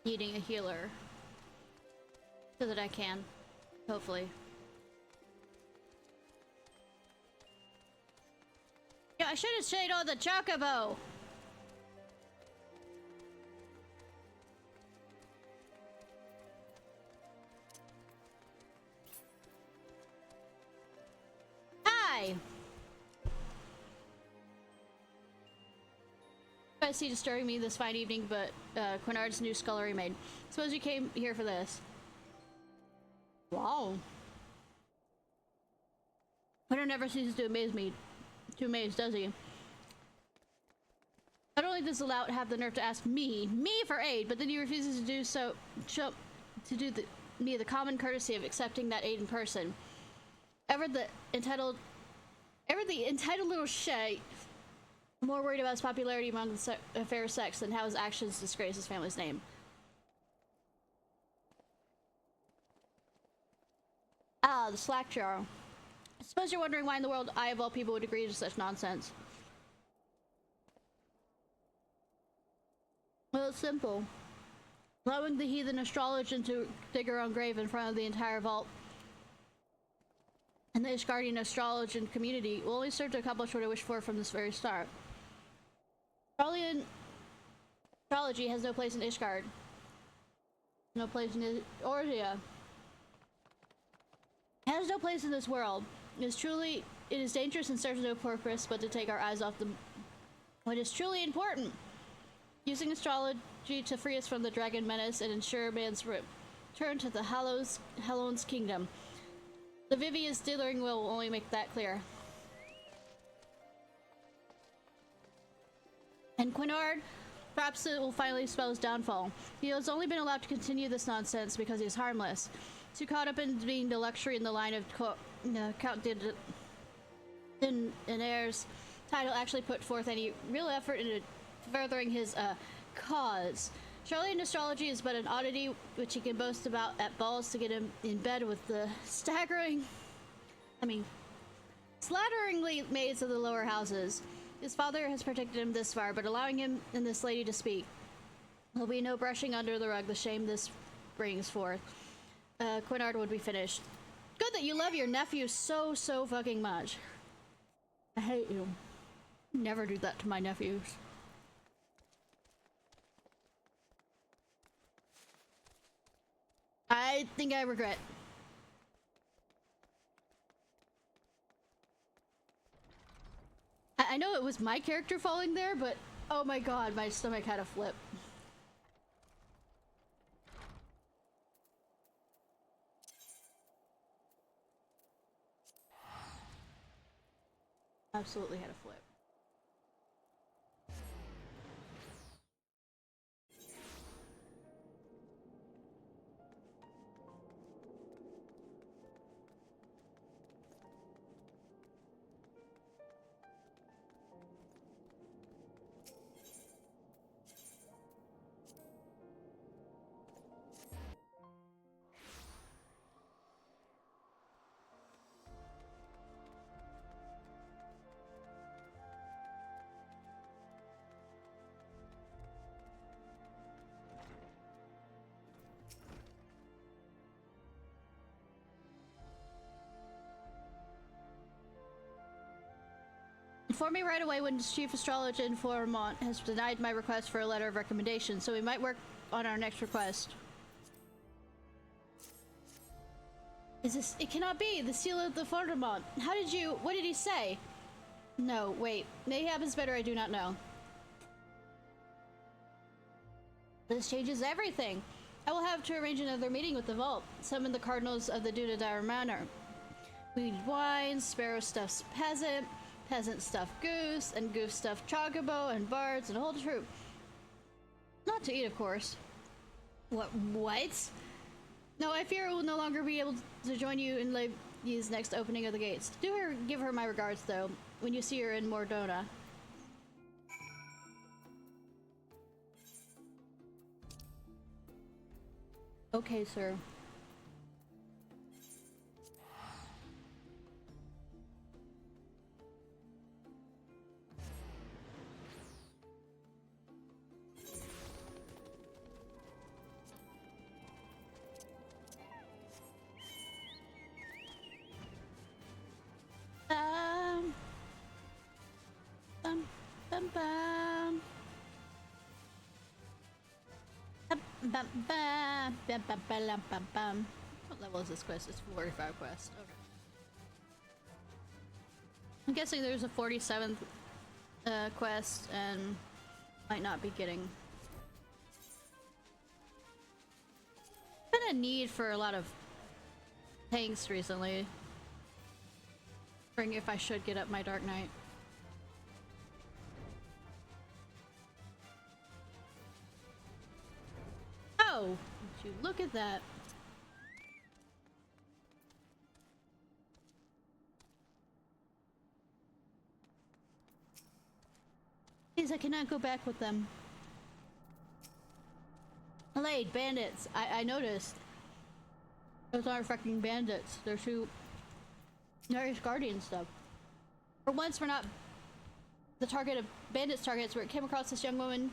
needing a healer so that I can, hopefully. Yeah, I should have stayed on the chocobo. Hi. I see disturbing me this fine evening, but Quinard's new scullery maid. Suppose you came here for this. Wow. Quinard never ceases to amaze me. Too amazed, does he? Not only does the lout have the nerve to ask me for aid, but then he refuses to do so, to do me the common courtesy of accepting that aid in person. Ever the entitled little shit, more worried about his popularity among the fair sex than how his actions disgrace his family's name. Ah, the slack jar. I suppose you're wondering why in the world I, of all people, would agree to such nonsense. Well, it's simple. Allowing the heathen astrologer to dig her own grave in front of the entire vault and the Ishgardian astrologian community will only serve to accomplish what I wish for from this very start. Astrology has no place in Ishgard. No place in Ordia. It has no place in this world. It is dangerous and serves no purpose but to take our eyes off what is truly important. Using astrology to free us from the dragon menace and ensure man's return to the Halloween's kingdom. The Vivia's dithering will only make that clear. And Quinard, perhaps it will finally spell his downfall. He has only been allowed to continue this nonsense because he is harmless. Too caught up in being the luxury in the line of Count Daenerys' title actually put forth any real effort into furthering his cause. Charlatan astrology is but an oddity which he can boast about at balls to get him in bed with the slatteringly maids of the lower houses. His father has protected him this far, but allowing him and this lady to speak. There'll be no brushing under the rug the shame this brings forth. Quinard would be finished. Good that you love your nephew so fucking much. I hate you. Never do that to my nephews. I think I regret. I know it was my character falling there, but oh my god, my stomach had a flip. Absolutely had a flip. Inform me right away when Chief Astrologer in Formont has denied my request for a letter of recommendation, so we might work on our next request. Is this— it cannot be! The seal of the Formont! How did you— what did he say? No, wait. May happens better, I do not know. This changes everything! I will have to arrange another meeting with the Vault. Summon the Cardinals of the Dunedain Manor. We need wine, Sparrow stuffed peasant, peasant stuffed goose, and goose stuffed chocobo, and bards, and a whole troop. Not to eat, of course. What? No, I fear I will no longer be able to join you in Levy's next opening of the gates. Give her my regards, though, when you see her in Mordona. Okay, sir. What level is this quest? It's 45 quest. Okay. I'm guessing there's a 47th quest and might not be getting. Been a need for a lot of tanks recently. If I should get up my Dark Knight. Oh, would you look at that. Please, I cannot go back with them. Allayed, bandits. I noticed. Those aren't fucking bandits. They're two Narish Guardian stuff. For once, we're not the target of bandits' targets, where it came across this young woman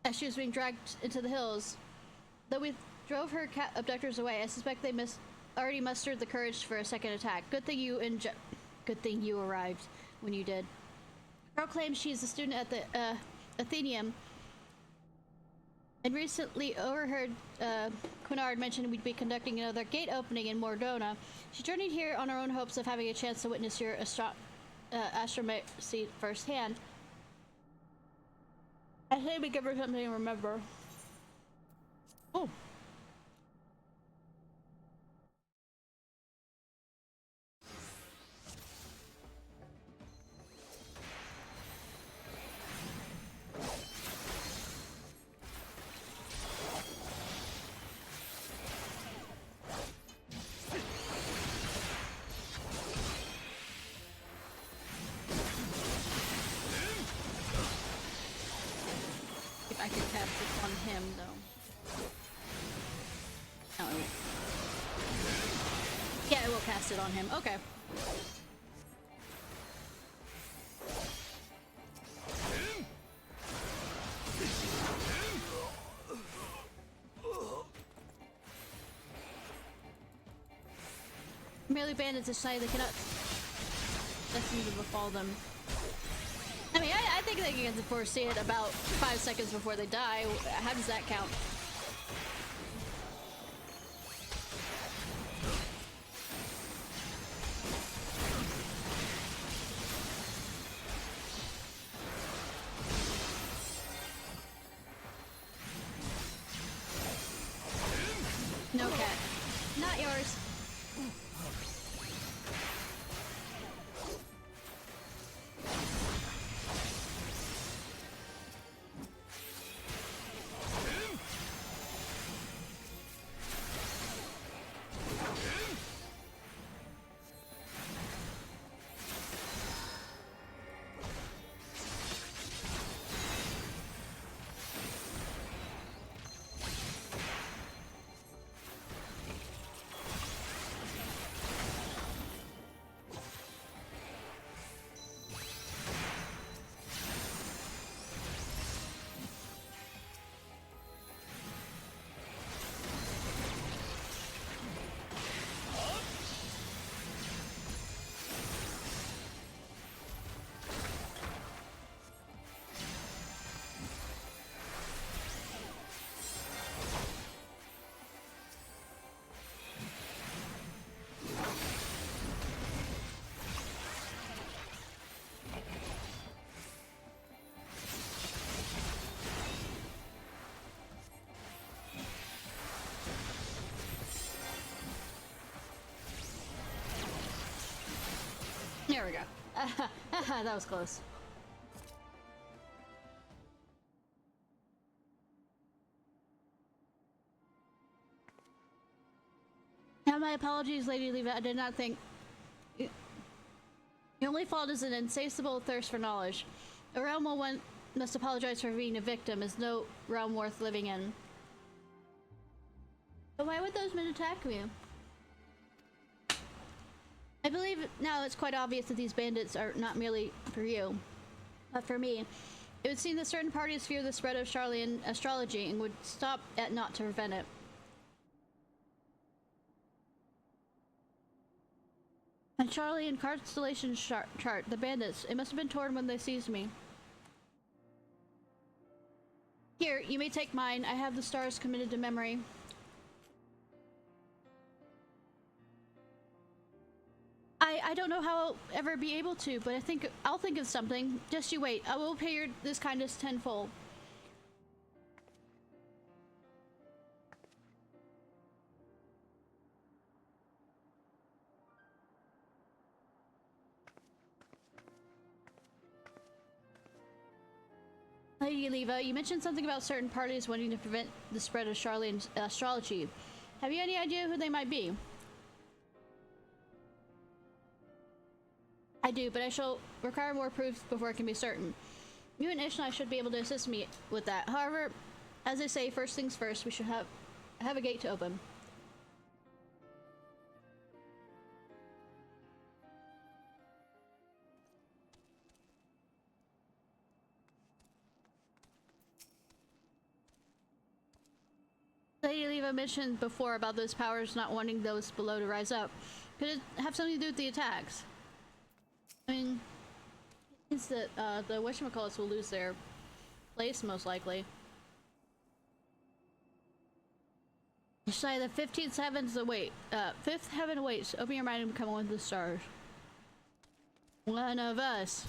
as she was being dragged into the hills. Though we drove her abductors away, I suspect they already mustered the courage for a second attack. Good thing you arrived when you did. The girl claims she's a student at the Athenaeum, and recently overheard Quinard mention we'd be conducting another gate opening in Mordona. She journeyed here on her own hopes of having a chance to witness your astromancy firsthand. I say we give her something to remember. Oh. cast this on him, though. Oh, it won't. Yeah, it will cast it on him. Okay. Merely bandits aside, they cannot destined to befall them. I mean, I think they can foresee it about 5 seconds before they die. How does that count? No cat. Not yours. There we go. That was close. Now my apologies, Lady Leva. I did not think... The only fault is an insatiable thirst for knowledge. A realm where one must apologize for being a victim is no realm worth living in. But why would those men attack me? I believe now it's quite obvious that these bandits are not merely for you, but for me. It would seem that certain parties fear the spread of Charlian astrology and would stop at naught to prevent it. A Charlian constellation chart, the bandits. It must have been torn when they seized me. Here, you may take mine. I have the stars committed to memory. I don't know how I'll ever be able to, but I'll think of something. Just you wait. I will pay your this kindness tenfold. Lady Leva, you mentioned something about certain parties wanting to prevent the spread of Charlian astrology. Have you any idea who they might be? I do, but I shall require more proof before I can be certain. You and Ishnai should be able to assist me with that. However, as they say, first things first, we should have a gate to open. Lady Leva mentioned before about those powers not wanting those below to rise up. Could it have something to do with the attacks? I mean, it's that the whatchamacallits will lose their place most likely. Say the 15th heavens await. 5th heaven awaits. Open your mind and become one with the stars. One of us.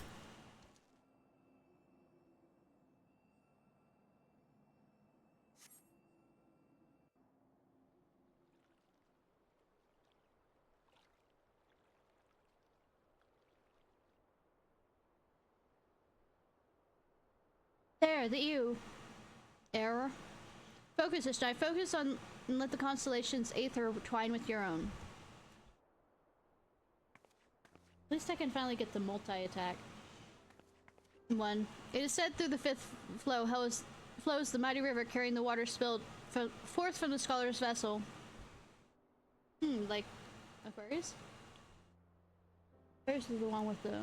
There, the EU. Error. Focus, Ishnai. Focus on and let the constellation's aether twine with your own. At least I can finally get the multi-attack. 1. It is said through the 5th flow, hell is flows the mighty river, carrying the water spilled forth from the scholar's vessel. Like Aquarius? Aquarius is the one with the...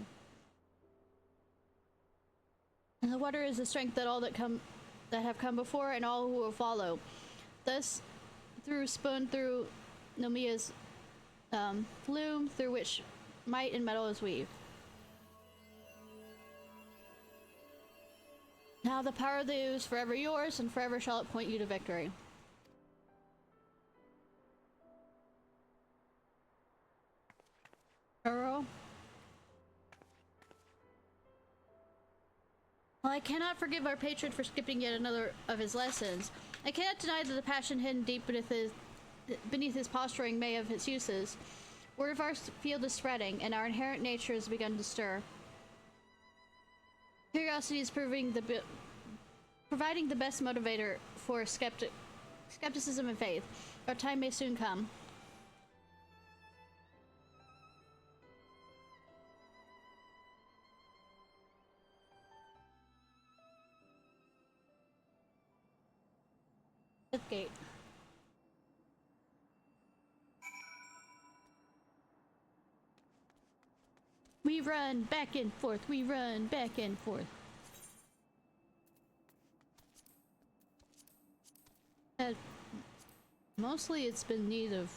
And the water is the strength that all that have come before and all who will follow. Thus, spun through Nomia's loom, through which might and metal is weaved. Now the power of the ooze forever yours, and forever shall it point you to victory. Earl? Well, I cannot forgive our patron for skipping yet another of his lessons. I cannot deny that the passion hidden deep beneath his posturing may have its uses. Word of our field is spreading, and our inherent nature has begun to stir. Curiosity is providing the best motivator for skepticism and faith. Our time may soon come. Fifth gate. We run back and forth. We run back and forth. Mostly it's been need of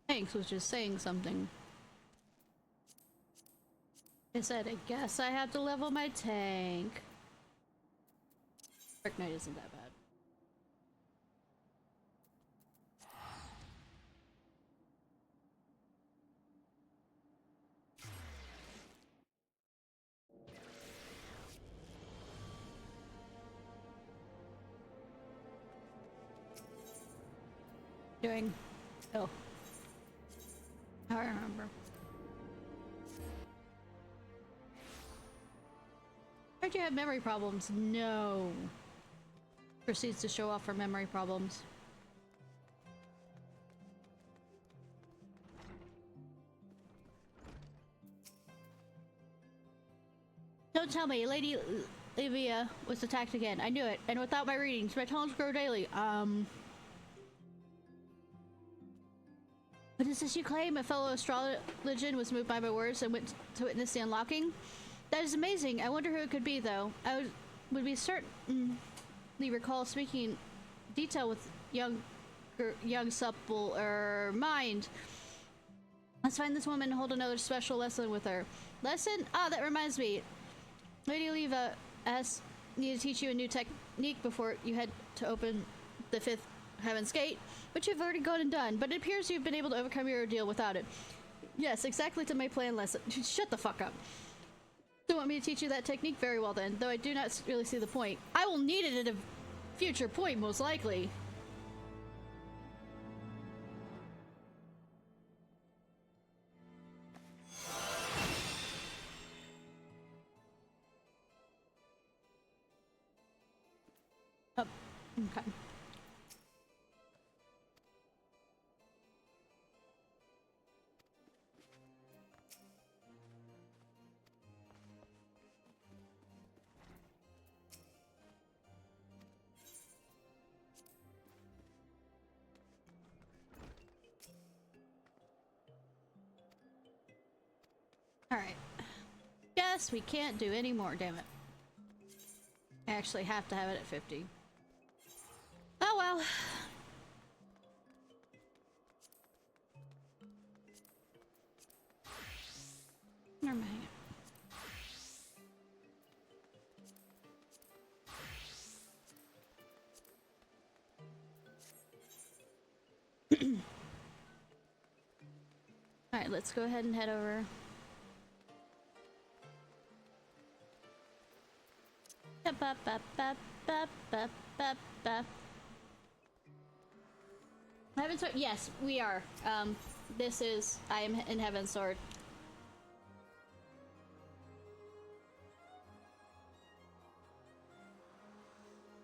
tanks, which is saying something. I said, I guess I have to level my tank. Dark Knight isn't that bad. Doing? Oh. I remember. Heard you have memory problems. No. Proceeds to show off her memory problems. Don't tell me, Lady Livia was attacked again. I knew it, and without my readings, my tones grow daily. What is this you claim? A fellow astrologian was moved by my words and went to witness the unlocking? That is amazing. I wonder who it could be, though. I would be certainly recall speaking in detail with young supple mind. Let's find this woman and hold another special lesson with her. Lesson? Ah, that reminds me. Lady Oliva asked me to teach you a new technique before you head to open the fifth Heaven's Gate, which you've already gone and done, but it appears you've been able to overcome your ordeal without it. Yes, exactly to my plan lesson. Shut the fuck up. Don't want me to teach you that technique? Very well then, though I do not really see the point. I will need it at a future point, most likely. Oh, okay. Alright. Guess we can't do any more, damn it. I actually have to have it at 50. Oh well. Never mind. Alright, let's go ahead and head over. Heaven's Sword? Yes, we are. This is... I am in Heaven's Sword.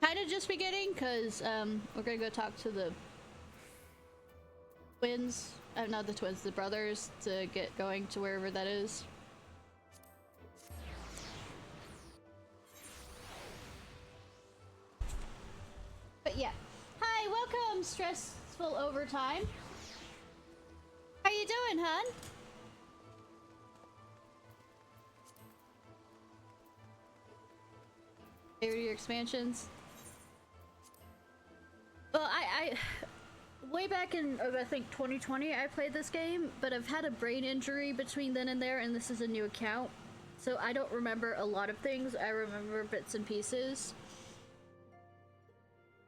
Kinda just beginning, because, we're gonna go talk to the twins. Not the twins, the brothers, to get going to wherever that is. some stressful overtime. How you doing, hun? Your expansions. Well, I way back in I think 2020 I played this game, but I've had a brain injury between then and there, and this is a new account, so I don't remember a lot of things. I remember bits and pieces.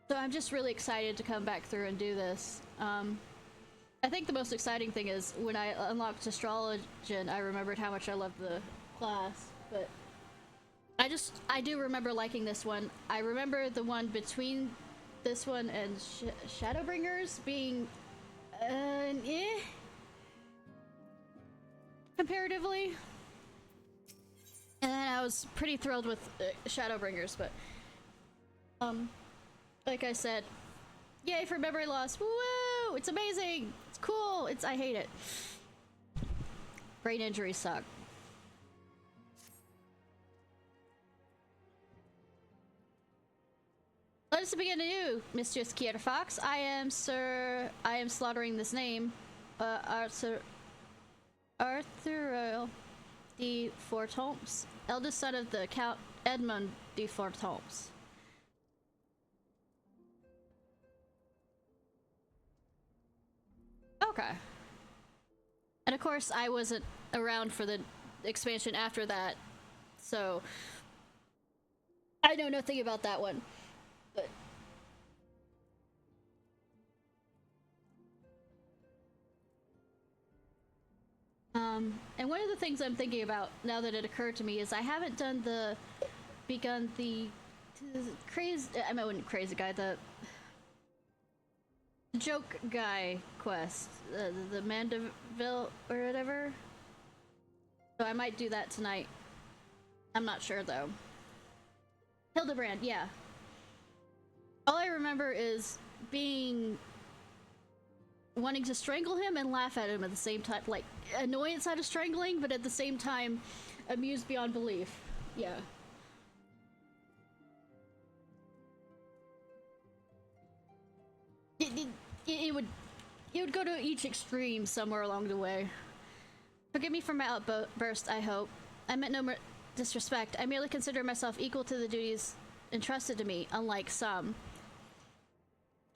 So I'm just really excited to come back through and do this. I think the most exciting thing is when I unlocked Astrologian, I remembered how much I loved the class, but I do remember liking this one. I remember the one between this one and Shadowbringers being comparatively, and then I was pretty thrilled with Shadowbringers, but like I said, yay for memory loss. Woo! It's amazing. It's cool. I hate it. Brain injuries suck. Let us begin anew, Mistress Ciarfox. I am slaughtering this name. Arthur de Fortompes, eldest son of the Count Edmond de Fortompes. Okay. And of course, I wasn't around for the expansion after that, so I know nothing about that one. But and one of the things I'm thinking about now that it occurred to me is I haven't begun the crazy. I mean, crazy guy, the joke guy quest, the Mandeville or whatever. So I might do that tonight. I'm not sure though. Hildebrand, yeah. All I remember is wanting to strangle him and laugh at him at the same time, like annoyance out of strangling, but at the same time amused beyond belief. Yeah. It would go to each extreme somewhere along the way. Forgive me for my outburst, I hope. I meant no disrespect. I merely consider myself equal to the duties entrusted to me, unlike some.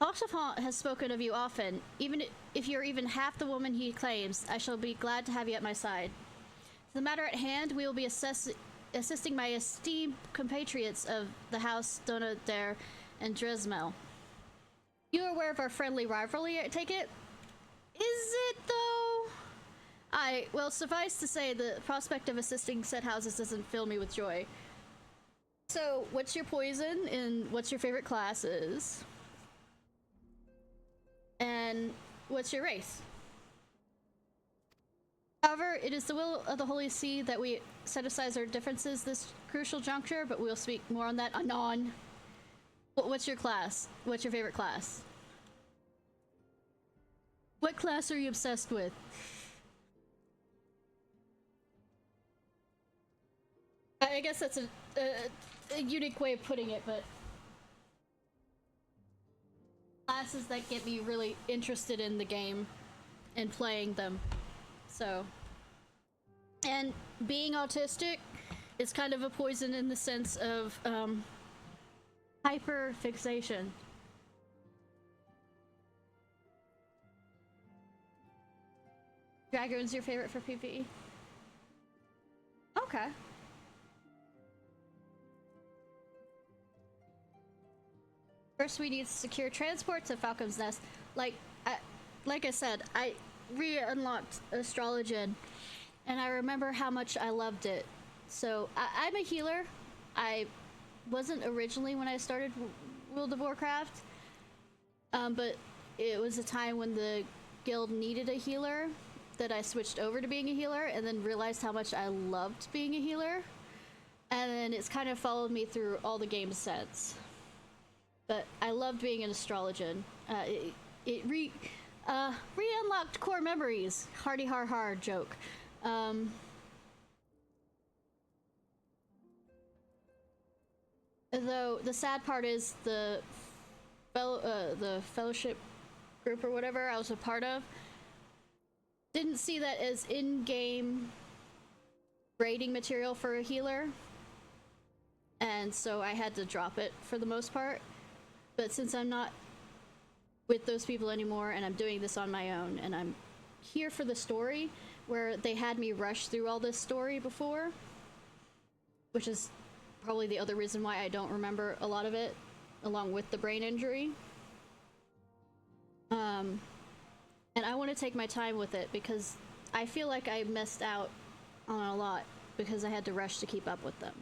Foxafont has spoken of you often. Even if you're even half the woman he claims, I shall be glad to have you at my side. For the matter at hand, we will be assisting my esteemed compatriots of the House Donader and Dresmel. You are aware of our friendly rivalry, I take it? Is it, though? Well, suffice to say, the prospect of assisting said houses doesn't fill me with joy. So, what's your poison, and what's your favorite classes? And what's your race? However, it is the will of the Holy See that we set aside our differences this crucial juncture, but we'll speak more on that anon. What's your class? What's your favorite class? What class are you obsessed with? I guess that's a unique way of putting it, but classes that get me really interested in the game and playing them. So, and being autistic is kind of a poison in the sense of hyper fixation. Dragoon's your favorite for PvE? Okay. First, we need secure transport to Falcon's Nest. Like I said, I re-unlocked Astrologian, and I remember how much I loved it. So, I'm a healer. I wasn't originally when I started World of Warcraft, but it was a time when the guild needed a healer that I switched over to being a healer, and then realized how much I loved being a healer. And then it's kind of followed me through all the games since. But I loved being an Astrologian. It re-unlocked core memories. Hardy har har joke. Though the sad part is the the fellowship group or whatever I was a part of didn't see that as in-game raiding material for a healer, and so I had to drop it for the most part. But since I'm not with those people anymore and I'm doing this on my own and I'm here for the story, where they had me rush through all this story before, which is probably the other reason why I don't remember a lot of it, along with the brain injury. And I want to take my time with it because I feel like I missed out on a lot because I had to rush to keep up with them.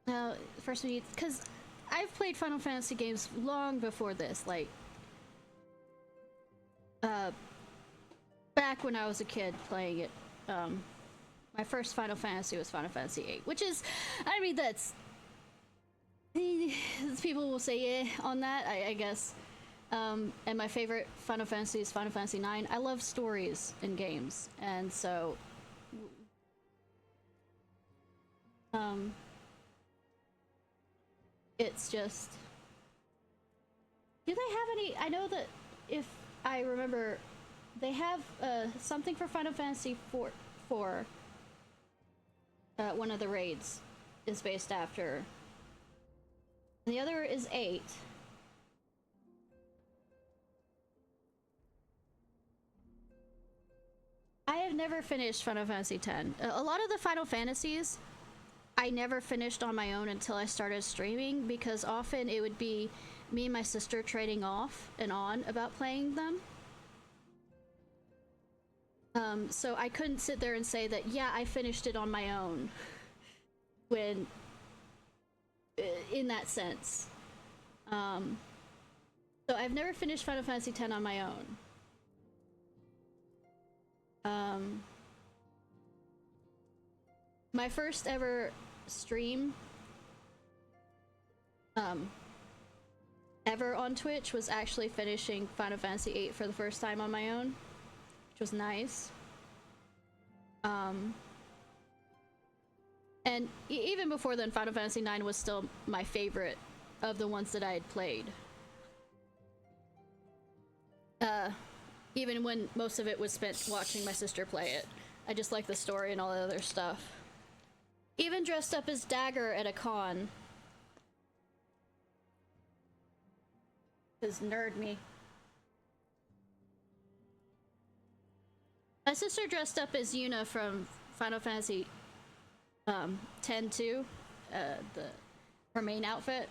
Now, first we need, because I've played Final Fantasy games long before this, like, back when I was a kid playing it. My first Final Fantasy was Final Fantasy VIII, which is, I mean, that's, people will say eh on that, I guess. And my favorite Final Fantasy is Final Fantasy IX. I love stories in games, and so it's just, do they have any, I know that if I remember, they have something for Final Fantasy 4, one of the raids is based after. And the other is 8. I have never finished Final Fantasy X. A lot of the Final Fantasies I never finished on my own until I started streaming, because often it would be me and my sister trading off and on about playing them. So I couldn't sit there and say that, yeah, I finished it on my own, when, in that sense. So I've never finished Final Fantasy X on my own. My first ever stream ever on Twitch was actually finishing Final Fantasy VIII for the first time on my own, which was nice. And even before then, Final Fantasy IX was still my favorite of the ones that I had played. Even when most of it was spent watching my sister play it. I just like the story and all the other stuff. Even dressed up as Dagger at a con. 'Cause nerd me. My sister dressed up as Yuna from Final Fantasy X too. Her main outfit.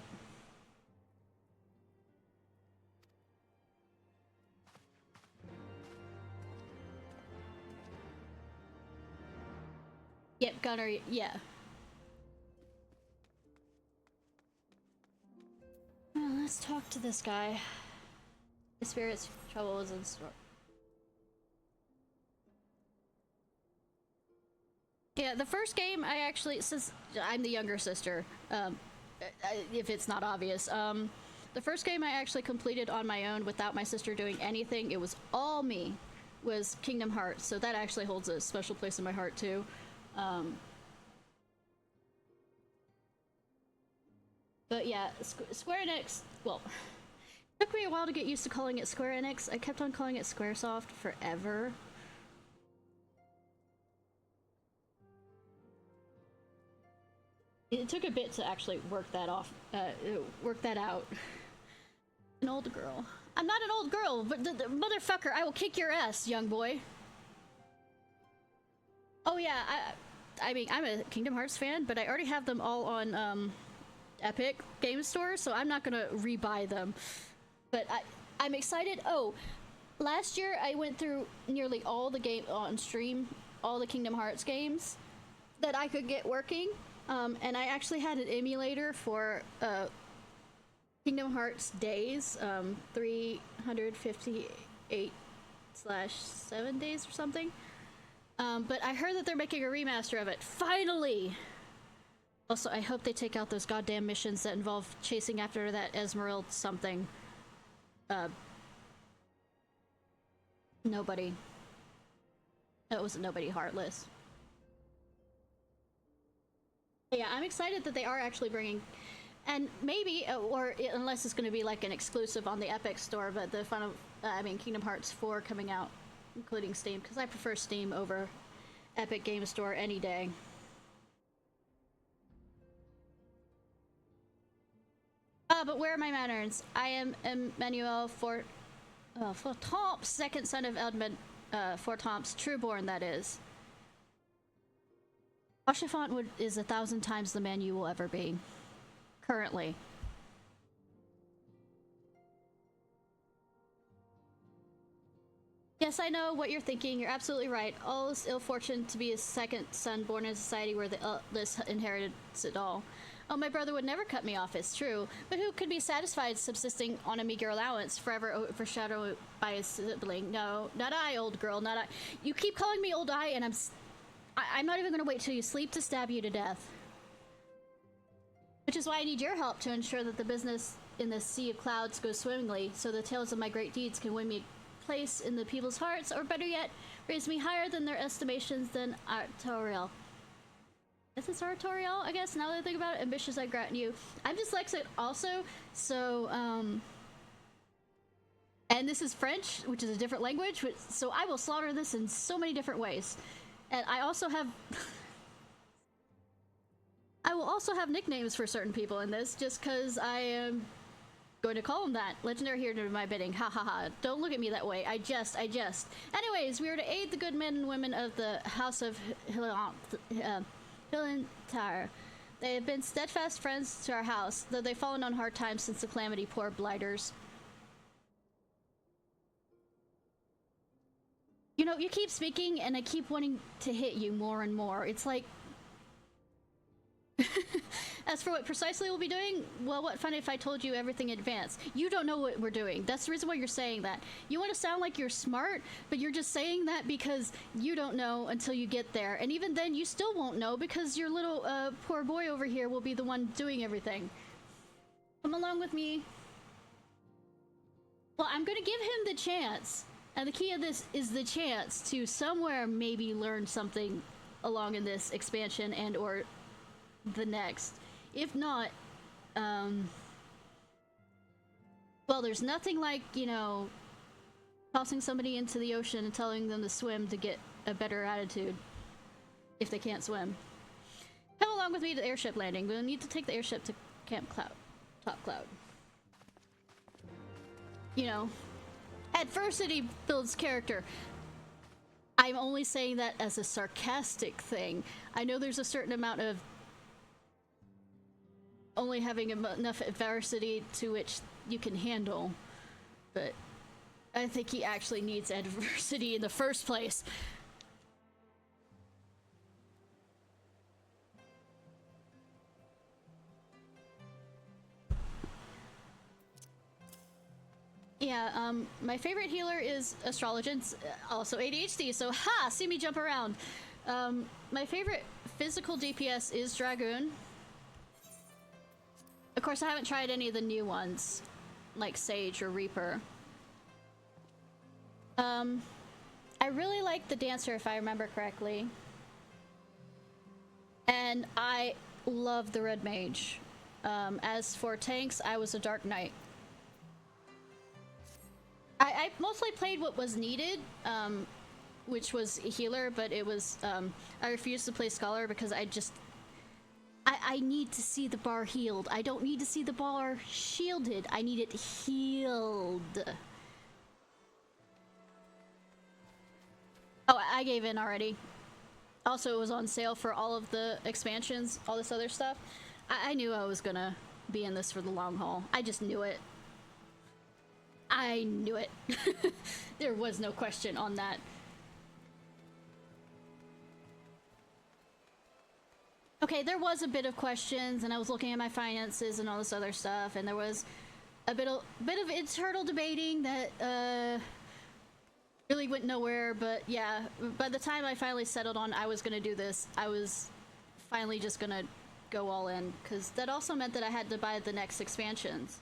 Yep, Gunner, yeah. Well, let's talk to this guy. The spirit's trouble is in store. Yeah, the first game I actually, since I'm the younger sister, if it's not obvious, the first game I actually completed on my own without my sister doing anything, it was all me, was Kingdom Hearts, so that actually holds a special place in my heart too. But yeah, Square Enix, well, it took me a while to get used to calling it Square Enix. I kept on calling it Squaresoft forever. It took a bit to actually work that out. An old girl. I'm not an old girl, but the motherfucker, I will kick your ass, young boy. Oh yeah, I mean, I'm a Kingdom Hearts fan, but I already have them all on Epic Game Store, so I'm not gonna rebuy them. But I'm excited. Oh, last year I went through nearly all the game on stream, all the Kingdom Hearts games that I could get working. And I actually had an emulator for Kingdom Hearts Days, 358/7 days or something. But I heard that they're making a remaster of it. Finally! Also, I hope they take out those goddamn missions that involve chasing after that Esmeralda something. Nobody. That was nobody heartless. Yeah, I'm excited that they are actually bringing, and maybe, unless it's going to be like an exclusive on the Epic Store, but the Final, I mean, Kingdom Hearts 4 coming out, including Steam, because I prefer Steam over Epic Game Store any day. But where are my manners? I am Emmanuel Fortomps, second son of Edmund Fortomps, trueborn, that is. Rochefort is 1,000 times the man you will ever be. Currently. Yes, I know what you're thinking. You're absolutely right. All is ill fortune to be a second son born in a society where the eldest inherits it all. Oh, my brother would never cut me off, it's true. But who could be satisfied subsisting on a meager allowance, forever overshadowed by his sibling? No, not I, old girl, not I. You keep calling me old I, and I'm not even gonna wait till you sleep to stab you to death. Which is why I need your help to ensure that the business in the sea of clouds goes swimmingly, so the tales of my great deeds can win me a place in the people's hearts, or better yet, raise me higher than their estimations than Artorial. Is this Artorial, I guess, now that I think about it? Ambitious I grant you. I'm dyslexic also, so, and this is French, which is a different language, so I will slaughter this in so many different ways. And I also have... I will also have nicknames for certain people in this, just because I am going to call them that. Legendary hero to my bidding. Ha ha ha. Don't look at me that way. I jest. Anyways, we are to aid the good men and women of the House of Hilantar. They have been steadfast friends to our house, though they've fallen on hard times since the calamity. Poor blighters. You know, you keep speaking, and I keep wanting to hit you more and more. It's like... As for what precisely we'll be doing, well, what fun if I told you everything in advance. You don't know what we're doing. That's the reason why you're saying that. You want to sound like you're smart, but you're just saying that because you don't know until you get there. And even then, you still won't know because your little poor boy over here will be the one doing everything. Come along with me. Well, I'm going to give him the chance. And the key of this is the chance to somewhere maybe learn something along in this expansion and or the next. If not, well, there's nothing like, you know, tossing somebody into the ocean and telling them to swim to get a better attitude if they can't swim. Come along with me to the airship landing. We'll need to take the airship to Camp Cloud. Top Cloud. You know, adversity builds character. I'm only saying that as a sarcastic thing. I know there's a certain amount of only having enough adversity to which you can handle, but I think he actually needs adversity in the first place. Yeah, my favorite healer is Astrologence, also ADHD, so ha! See me jump around. My favorite physical DPS is Dragoon. Of course, I haven't tried any of the new ones, like Sage or Reaper. I really like the Dancer, if I remember correctly. And I love the Red Mage. As for tanks, I was a Dark Knight. I mostly played what was needed, which was a healer, but it was, I refused to play Scholar because I need to see the bar healed. I don't need to see the bar shielded. I need it healed. Oh, I gave in already. Also, it was on sale for all of the expansions, all this other stuff. I knew I was gonna be in this for the long haul. I just knew it. I knew it. There was no question on that. Okay, there was a bit of questions, and I was looking at my finances and all this other stuff, and there was a bit of internal debating that really went nowhere. But yeah, by the time I finally settled on I was gonna do this, I was finally just gonna go all in, because that also meant that I had to buy the next expansions.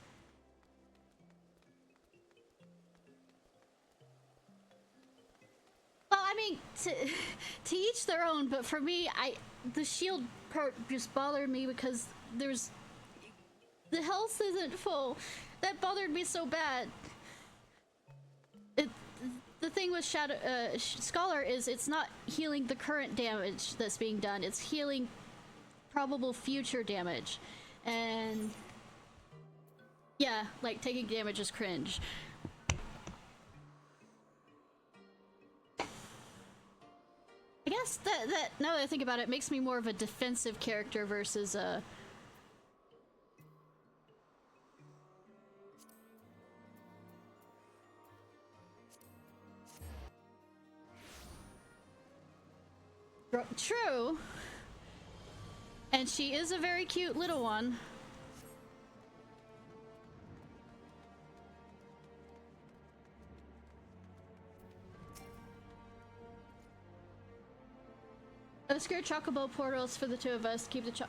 Well, I mean, to each their own, but for me, the shield part just bothered me because there's... The health isn't full. That bothered me so bad. The thing with Shadow Scholar is it's not healing the current damage that's being done. It's healing probable future damage. And yeah, like taking damage is cringe. I guess that now that I think about it, makes me more of a defensive character versus a... True. And she is a very cute little one. Obscure chocobo portals for the two of us. Keep the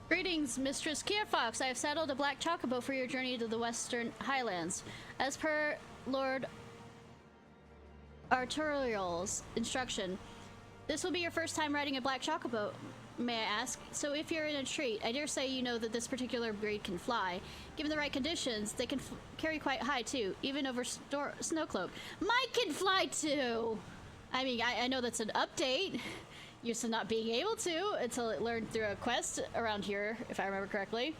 Greetings, Mistress Ciarfox. I have saddled a black chocobo for your journey to the Western Highlands. As per Lord Arturiel's instruction, this will be your first time riding a black chocobo, may I ask? So if you're in a treat, I dare say you know that this particular breed can fly. Given the right conditions, they can carry quite high too, even over snowcloak. Mine can fly too! I mean, I know that's an update. Used to not being able to until it learned through a quest around here, if I remember correctly.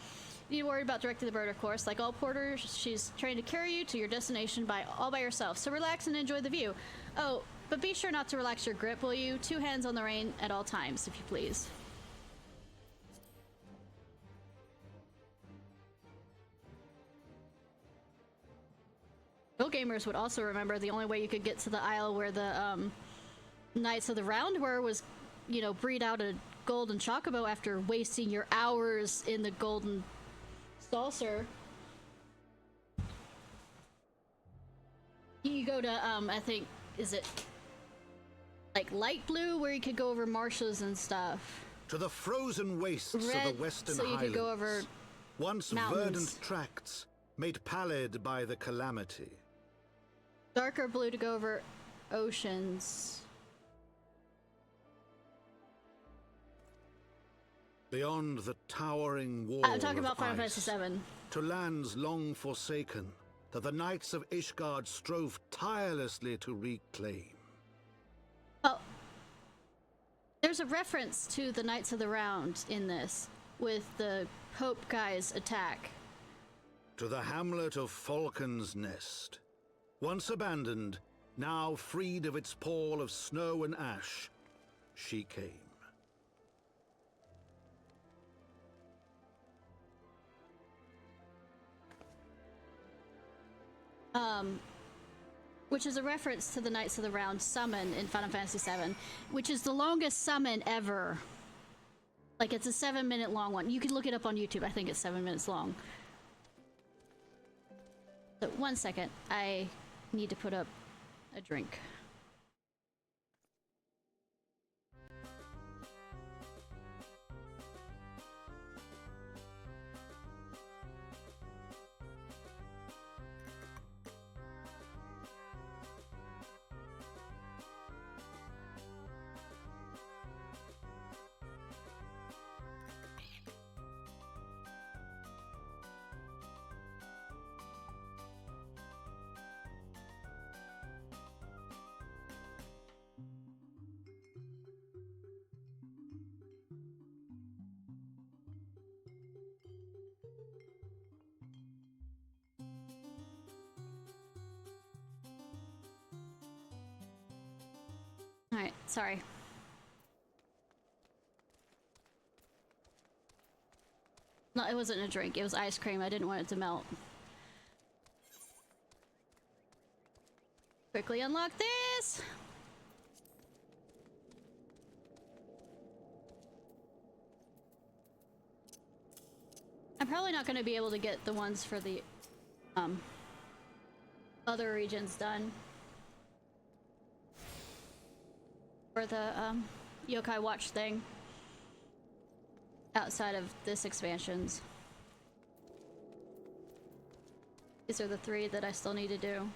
You need to worry about directing the bird, of course. Like all porters, she's trained to carry you to your destination all by herself. So relax and enjoy the view. Oh, but be sure not to relax your grip, will you? 2 hands on the rein at all times, if you please. Real gamers would also remember the only way you could get to the isle where the Knights of the Round were was, you know, breed out a golden chocobo after wasting your hours in the golden saucer. You go to, I think, is it like light blue, where you could go over marshes and stuff. To the frozen wastes Red, of the Western so you Highlands. could go over once mountains. verdant tracts, made pallid by the calamity. Darker blue to go over oceans. Beyond the towering wall I'm talking about Final ice, Fantasy VII. to lands long forsaken, that the Knights of Ishgard strove tirelessly to reclaim. Well, there's a reference to the Knights of the Round in this, with the Pope guy's attack. To the hamlet of Falcon's Nest. Once abandoned, now freed of its pall of snow and ash, she came. Which is a reference to the Knights of the Round summon in Final Fantasy VII, which is the longest summon ever. Like, it's a 7-minute long one. You can look it up on YouTube. I think it's 7 minutes long. So, 1 second. I need to put up a drink. Alright, sorry. No, it wasn't a drink. It was ice cream. I didn't want it to melt. Quickly unlock this! I'm probably not going to be able to get the ones for the other regions done. For the Yokai Watch thing. Outside of this expansions. These are the 3 that I still need to do.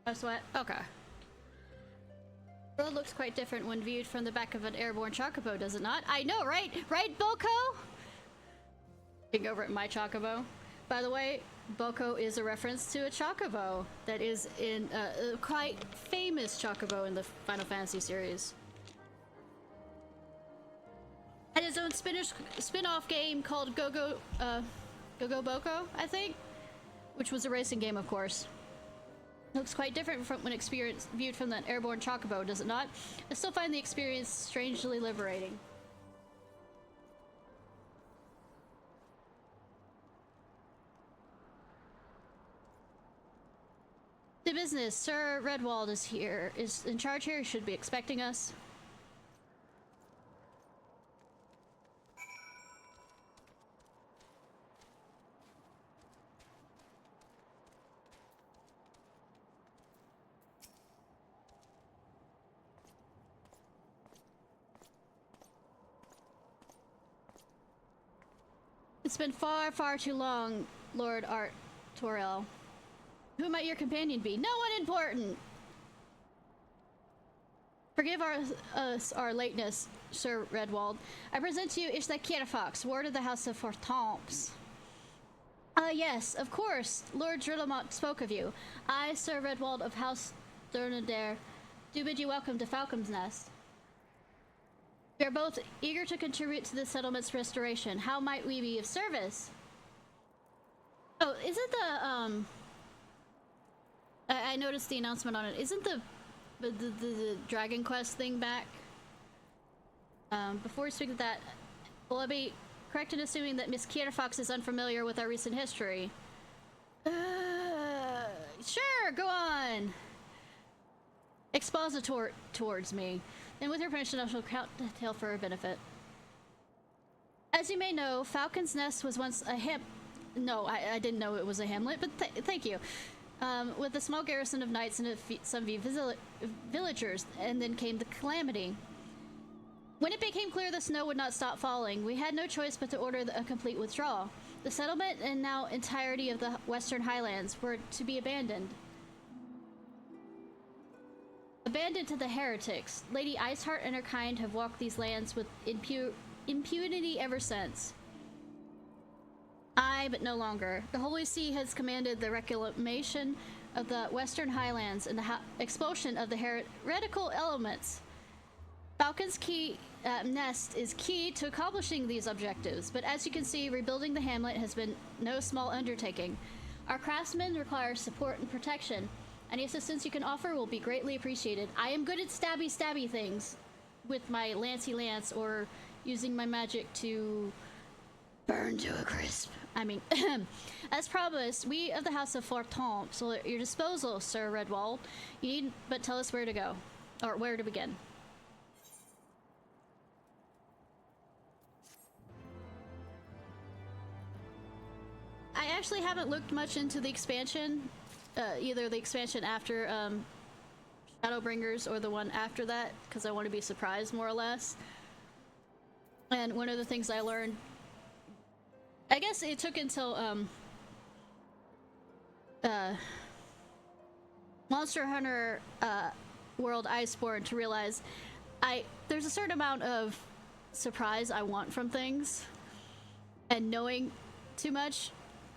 That's what? Okay. The world looks quite different when viewed from the back of an airborne chocobo, does it not? I know, right? Right, Boko? Looking over at my chocobo. By the way, Boko is a reference to a chocobo that is in a quite famous chocobo in the Final Fantasy series. Had his own spin-off game called Go-Go Boko, I think, which was a racing game, of course. Looks quite different from when viewed from the airborne chocobo, does it not? I still find the experience strangely liberating. The business, Sir Redwald is here. Is in charge here. He should be expecting us. It's been far, far too long, Lord Art Torel. Who might your companion be? No one important! Forgive us our lateness, Sir Redwald. I present to you Ishnai Ciarfox, ward of the House of Fortemps. Yes, of course. Lord Drillamont spoke of you. I, Sir Redwald of House Dernader, do bid you welcome to Falcon's Nest. We are both eager to contribute to the settlement's restoration. How might we be of service? Oh, isn't the, I noticed the announcement on it. Isn't the Dragon Quest thing back? Before we speak of that, will I be correct in assuming that Miss Ciarfox is unfamiliar with our recent history? Sure, go on! Expositor towards me. And with your permission, I shall count the tale for her benefit. As you may know, Falcon's Nest was once a No, I didn't know it was a hamlet, but thank you. With a small garrison of knights and some villagers, and then came the calamity. When it became clear the snow would not stop falling, we had no choice but to order a complete withdrawal. The settlement and now entirety of the Western Highlands were to be abandoned. Abandoned to the heretics. Lady Iceheart and her kind have walked these lands with impunity ever since. Aye, but no longer. The Holy See has commanded the reclamation of the Western Highlands and the expulsion of the heretical elements. Falcon's Nest is key to accomplishing these objectives, but as you can see, rebuilding the hamlet has been no small undertaking. Our craftsmen require support and protection. Any assistance you can offer will be greatly appreciated. I am good at stabby things with my Lancey Lance or using my magic to burn to a crisp. I mean, as promised, we of the House of Fortemps are at your disposal, Sir Redwald. You need but tell us where to go, or where to begin. I actually haven't looked much into the expansion. Either the expansion after Shadowbringers or the one after that, because I want to be surprised more or less. And one of the things I learned, I guess it took until Monster Hunter World Iceborne to realize there's a certain amount of surprise I want from things, and knowing too much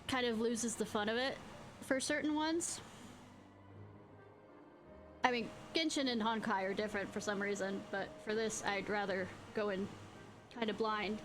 kind of loses the fun of it for certain ones. I mean, Genshin and Honkai are different for some reason, but for this I'd rather go in kind of blind.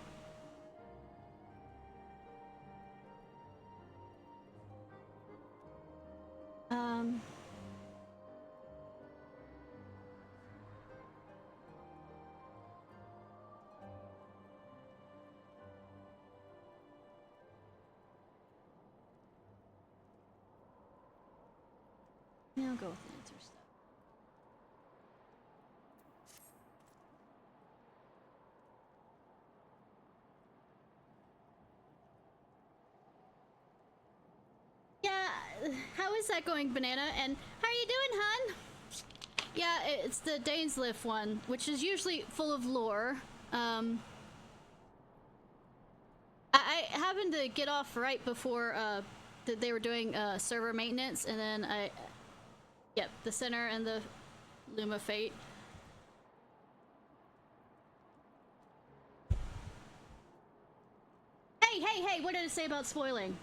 Yeah, I'll go with the answer stuff. Yeah, how is that going, Banana? And how are you doing, hun? Yeah, it's the Dainsliff one, which is usually full of lore. I happened to get off right before they were doing server maintenance, and then Yep, the center and the Loom of Fate. Hey, hey, hey, what did it say about spoiling?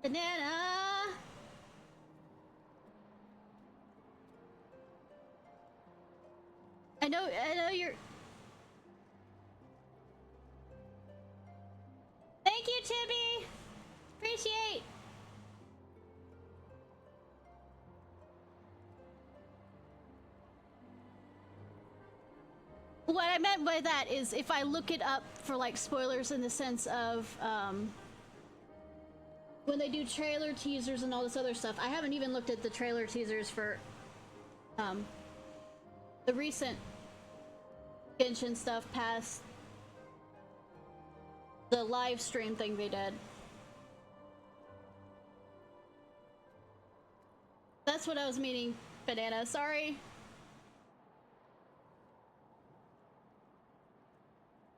Banana! I know you're... Thank you, Chibi! Appreciate! What I meant by that is if I look it up for like spoilers in the sense of when they do trailer teasers and all this other stuff. I haven't even looked at the trailer teasers for the recent Genshin stuff past the live stream thing they did. That's what I was meaning, Banana. Sorry.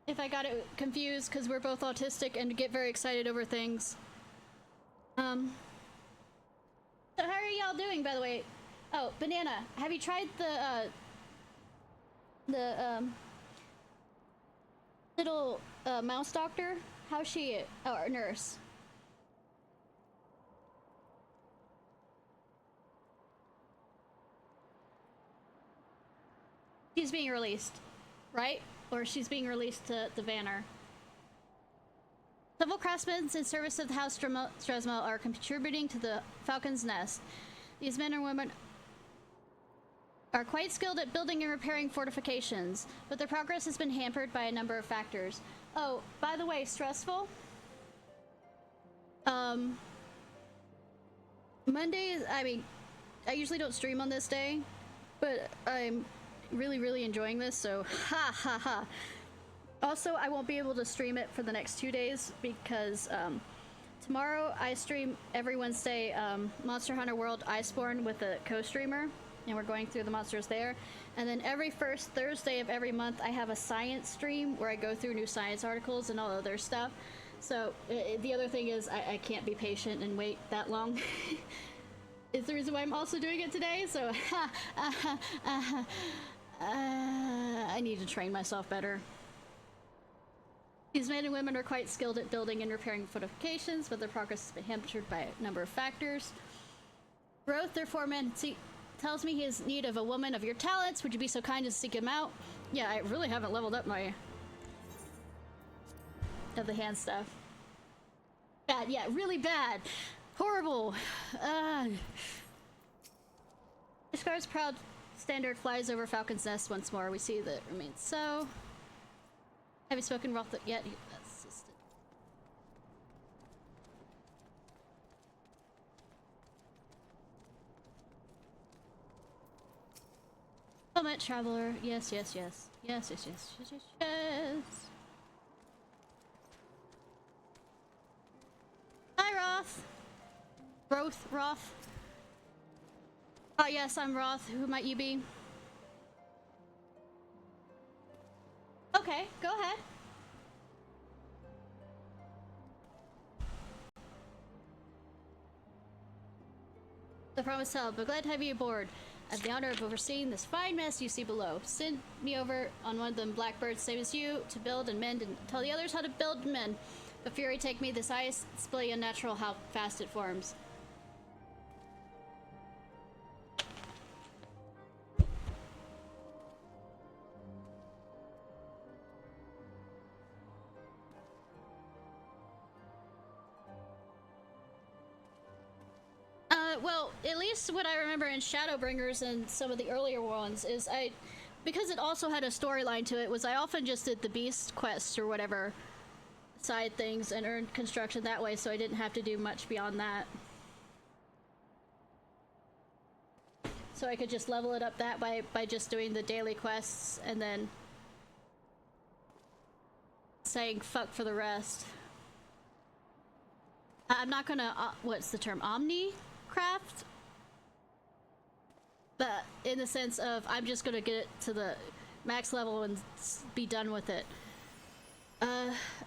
If I got it confused, because we're both autistic and get very excited over things. So how are y'all doing, by the way? Oh, Banana, have you tried the little mouse doctor? How's she? Oh, or nurse. She's being released, right? Or she's being released to the Vanner. Several craftsmen in service of the House Dresmo are contributing to the Falcon's Nest. These men and women are quite skilled at building and repairing fortifications, but their progress has been hampered by a number of factors. Oh, by the way, stressful? Mondays, I mean, I usually don't stream on this day, but I'm really enjoying this, so ha ha ha. Also, I won't be able to stream it for the next 2 days because tomorrow I stream every Wednesday Monster Hunter World Iceborne with a co-streamer, and we're going through the monsters there. And then every first Thursday of every month I have a science stream where I go through new science articles and all other stuff. So the other thing is I can't be patient and wait that long. It's the reason why I'm also doing it today, so I need to train myself better. These men and women are quite skilled at building and repairing fortifications, but their progress has been hampered by a number of factors. Growth, their foreman, tells me he is in need of a woman of your talents. Would you be so kind as to seek him out? Yeah, I really haven't leveled up my... of the hand stuff. Bad, yeah, really bad. Horrible. Ishkar's proud standard flies over Falcon's Nest once more. We see that it remains so. Have you spoken Roth yet? That's just it. Moment, traveler. Yes, yes, yes. Yes, yes, yes, yes, yes, yes. Hi, Roth. Roth. Ah, yes, I'm Roth. Who might you be? Okay, go ahead. The promise held, but glad to have you aboard. I have the honor of overseeing this fine mess you see below. Send me over on one of them blackbirds, same as you, to build and mend and tell the others how to build and mend. But Fury, take me, this ice display unnatural how fast it forms. Well, at least what I remember in Shadowbringers and some of the earlier ones is because it also had a storyline to it, was I often just did the beast quests or whatever side things and earned construction that way, so I didn't have to do much beyond that. So I could just level it up that by just doing the daily quests and then saying fuck for the rest. I'm not gonna, what's the term, omni-craft? But in the sense of, I'm just gonna get it to the max level and be done with it.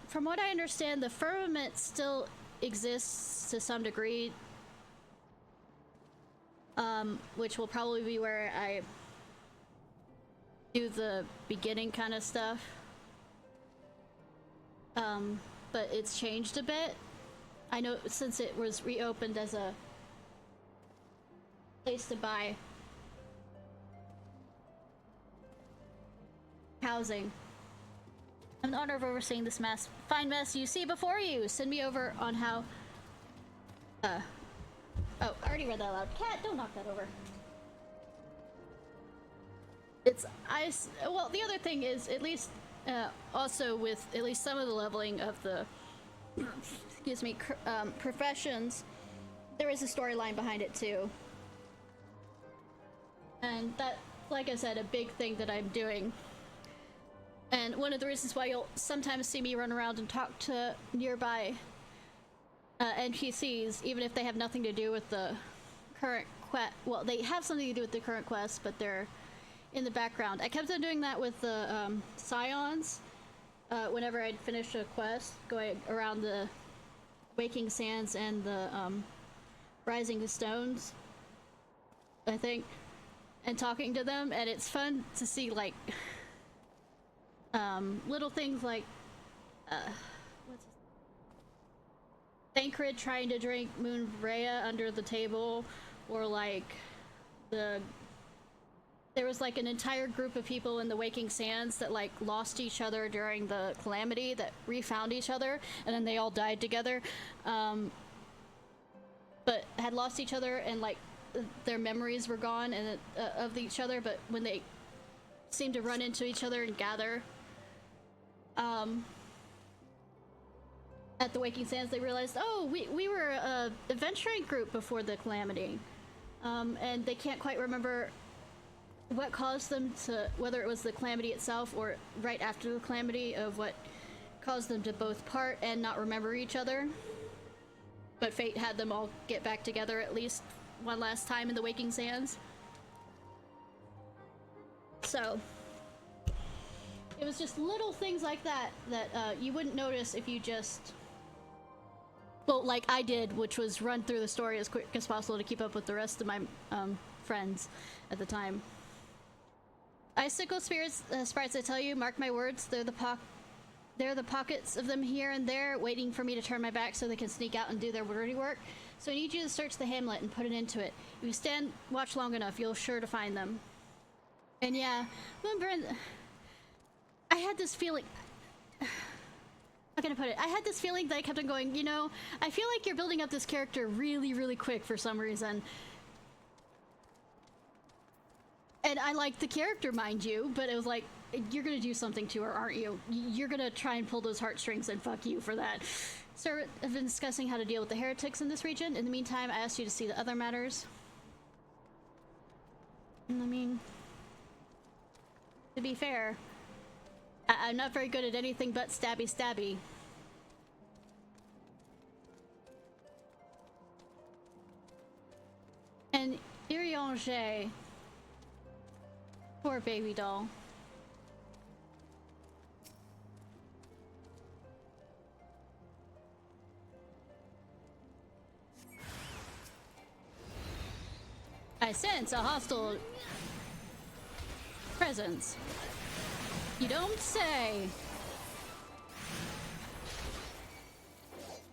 From what I understand, the firmament still exists to some degree, which will probably be where I do the beginning kind of stuff. But it's changed a bit. I know since it was reopened as a place to buy housing. I'm in honor of overseeing this fine mess you see before you. Send me over on how. Oh, I already read that aloud. Cat, don't knock that over. Well, the other thing is, at least, also with at least some of the leveling of the, excuse me, professions, there is a storyline behind it too. And that, like I said, a big thing that I'm doing. And one of the reasons why you'll sometimes see me run around and talk to nearby NPCs, even if they have nothing to do with the current quest. Well, they have something to do with the current quest, but they're in the background. I kept on doing that with the Scions. Whenever I'd finish a quest, going around the Waking Sands and the Rising Stones, I think, and talking to them, and it's fun to see, like, little things like, what's his... Thancred trying to drink Moon Rhea under the table, or like, there was like an entire group of people in the Waking Sands that like lost each other during the calamity, that refound each other, and then they all died together, but had lost each other, and like their memories were gone and of each other, but when they seemed to run into each other and gather at the Waking Sands, they realized, oh, we were a adventuring group before the calamity, and they can't quite remember what caused them to, whether it was the calamity itself or right after the calamity, of what caused them to both part and not remember each other. But fate had them all get back together at least one last time in the Waking Sands. So it was just little things like that that you wouldn't notice if you just, well, like I did, which was run through the story as quick as possible to keep up with the rest of my friends at the time. Icicle spirits, sprites, I tell you, mark my words, they're the pockets of them here and there, waiting for me to turn my back so they can sneak out and do their dirty work. So I need you to search the hamlet and put it into it. If you stand watch long enough, you'll sure to find them. And yeah, I had this feeling. How can I put it? I had this feeling that I kept on going, you know, I feel like you're building up this character really, really quick for some reason. And I liked the character, mind you, but it was like, you're gonna do something to her, aren't you? You're gonna try and pull those heartstrings, and fuck you for that. Sir, I've been discussing how to deal with the heretics in this region. In the meantime, I asked you to see the other matters. I mean, to be fair, I'm not very good at anything but stabby stabby. And Iriange, poor baby doll. I sense a hostile presence. You don't say.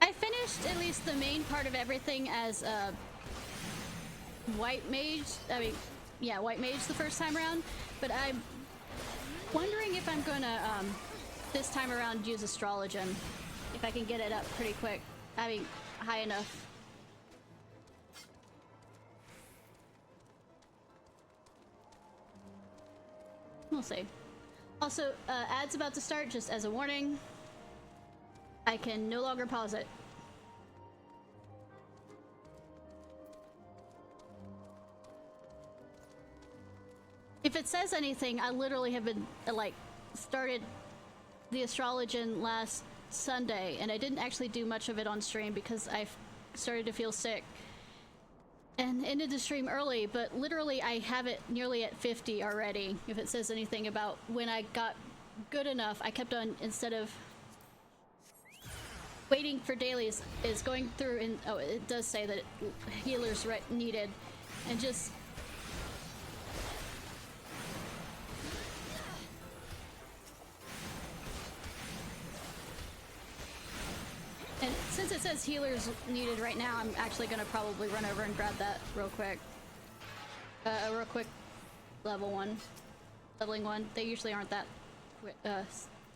I finished at least the main part of everything as a white mage. I mean, yeah, white mage the first time around, but I'm wondering if I'm gonna this time around use astrologian, if I can get it up pretty quick. I mean, high enough. We'll see. Also, ads about to start, just as a warning. I can no longer pause it. If it says anything, I literally have been, like, started the astrologian last Sunday, and I didn't actually do much of it on stream because I started to feel sick. And ended the stream early, but literally I have it nearly at 50 already. If it says anything about when I got good enough, I kept on, instead of waiting for dailies is going through and oh, it does say that healers needed, and just and since it says healers needed right now, I'm actually gonna probably run over and grab that real quick. A real quick leveling one. They usually aren't that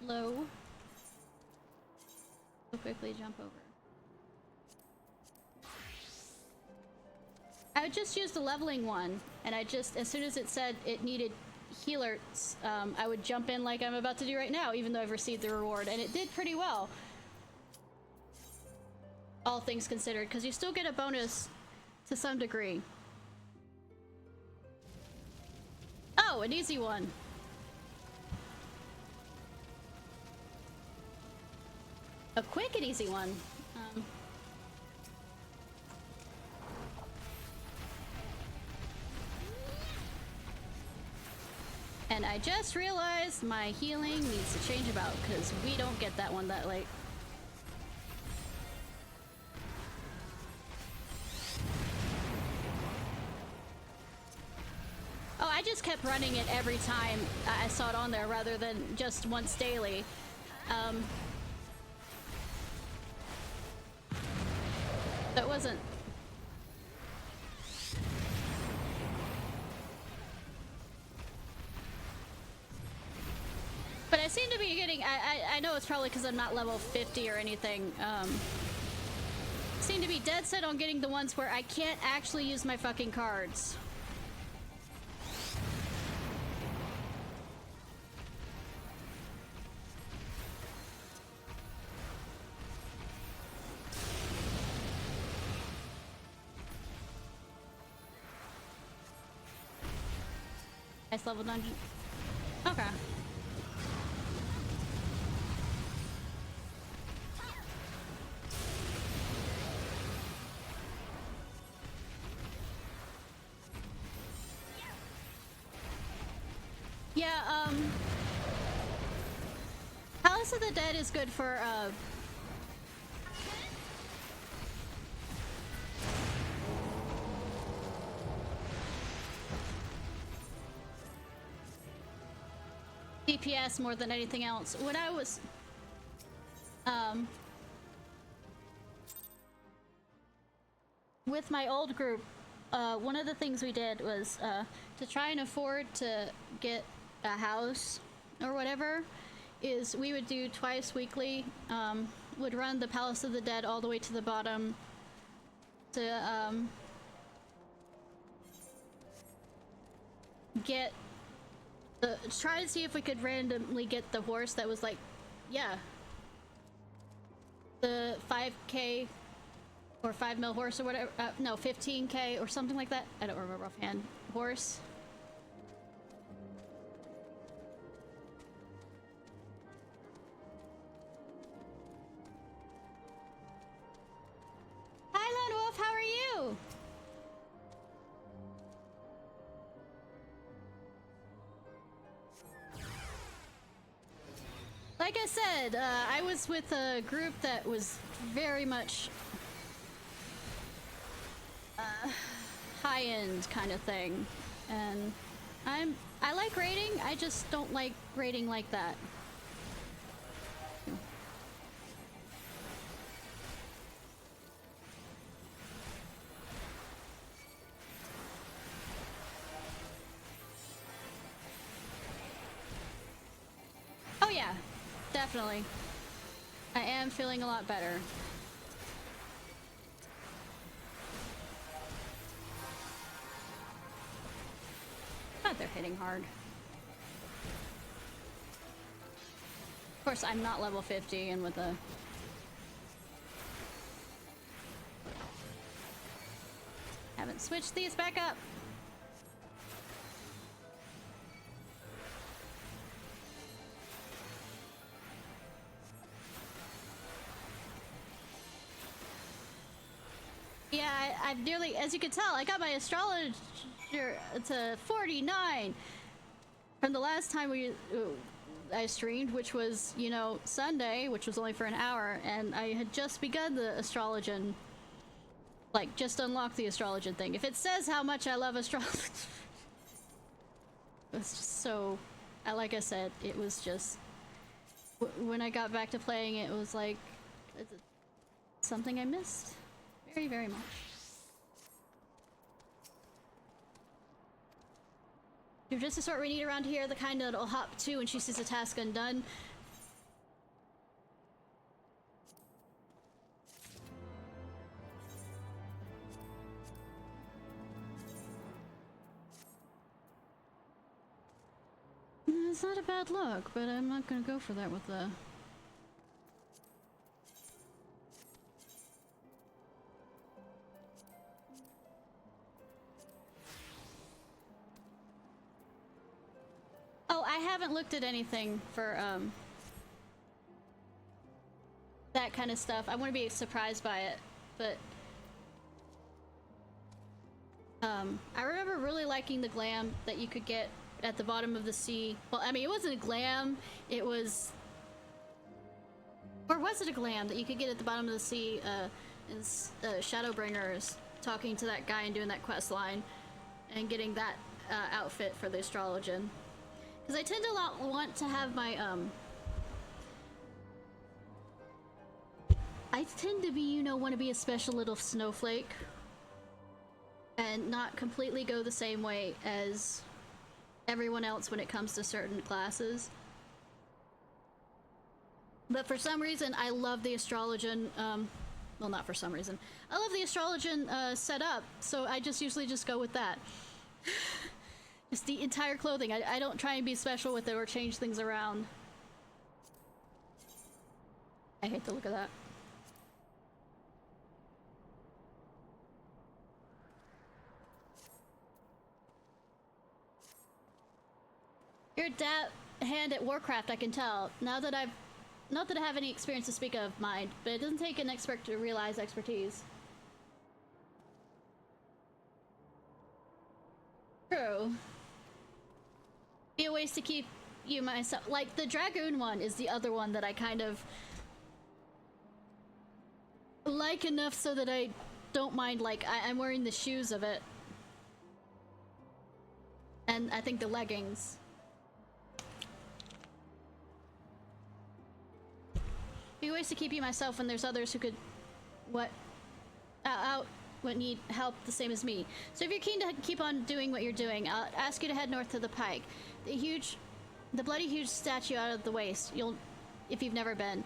slow. So quickly jump over. I would just use the leveling one, and I just, as soon as it said it needed healers, I would jump in like I'm about to do right now, even though I've received the reward, and it did pretty well. All things considered, because you still get a bonus to some degree. Oh, an easy one. A quick and easy one. And I just realized my healing needs to change about, because we don't get that one that late. Oh, I just kept running it every time I saw it on there rather than just once daily. That wasn't... But I seem to be getting... I know it's probably because I'm not level 50 or anything. Seem to be dead set on getting the ones where I can't actually use my fucking cards. Nice level dungeon. Okay. Yeah, Palace of the Dead is good for, DPS more than anything else. When I was with my old group, one of the things we did was to try and afford to get a house or whatever, is we would do twice weekly, would run the Palace of the Dead all the way to the bottom to get try to see if we could randomly get the horse that was like, yeah, the 5k or 5 mil horse or whatever, no, 15k or something like that. I don't remember offhand. Horse. Hi, Lone Wolf, how are you? Like I said, I was with a group that was very much high-end kind of thing, and I like raiding. I just don't like raiding like that. Oh yeah, definitely. I am feeling a lot better. God, they're hitting hard. Of course, I'm not level 50, and with a... Haven't switched these back up. Yeah, I've nearly, as you can tell, I got my astrologer to 49 from the last time I streamed, which was, you know, Sunday, which was only for an hour, and I had just begun the astrologian, like, just unlocked the astrologian thing. If it says how much I love astrology, it's just so, like I said, it was just, when I got back to playing it, it was like, it's something I missed very, very much. You're just the sort we need around here, the kind that'll hop to when she sees a task undone. It's not a bad look, but I'm not gonna go for that with the... Oh, I haven't looked at anything for, that kind of stuff. I want to be surprised by it, but... I remember really liking the glam that you could get at the bottom of the sea. Well, I mean, it wasn't a glam, it was... Or was it a glam that you could get at the bottom of the sea, in Shadowbringers, talking to that guy and doing that quest line, and getting that, outfit for the astrologian. Because I tend to want to have my, I tend to be, you know, want to be a special little snowflake. And not completely go the same way as everyone else when it comes to certain classes. But for some reason, I love the astrologian, well, not for some reason. I love the astrologian, setup, so I just usually just go with that. Just the entire clothing. I don't try and be special with it or change things around. I hate the look of that. You're a dab hand at Warcraft, I can tell. Not that I have any experience to speak of, mind, but it doesn't take an expert to realize expertise. True. Be a ways to keep you myself. Like, the Dragoon one is the other one that I kind of like enough so that I don't mind, like, I'm wearing the shoes of it. And I think the leggings. Be ways to keep you myself when there's others who could would need help the same as me. So if you're keen to keep on doing what you're doing, I'll ask you to head north to the pike. The bloody huge statue out of the waste. If you've never been.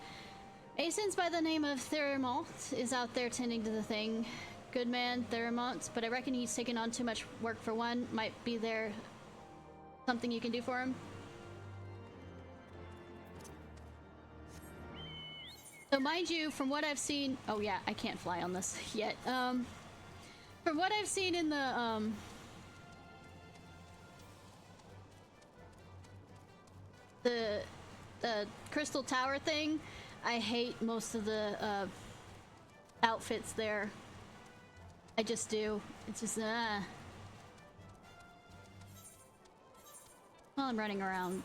Asins by the name of Theramont is out there tending to the thing. Good man, Theramont, but I reckon he's taken on too much work for one. Might be there something you can do for him? So mind you, from what I've seen... Oh yeah, I can't fly on this yet. From what I've seen in the Crystal Tower thing, I hate most of the outfits there. I just do. It's just, Well, I'm running around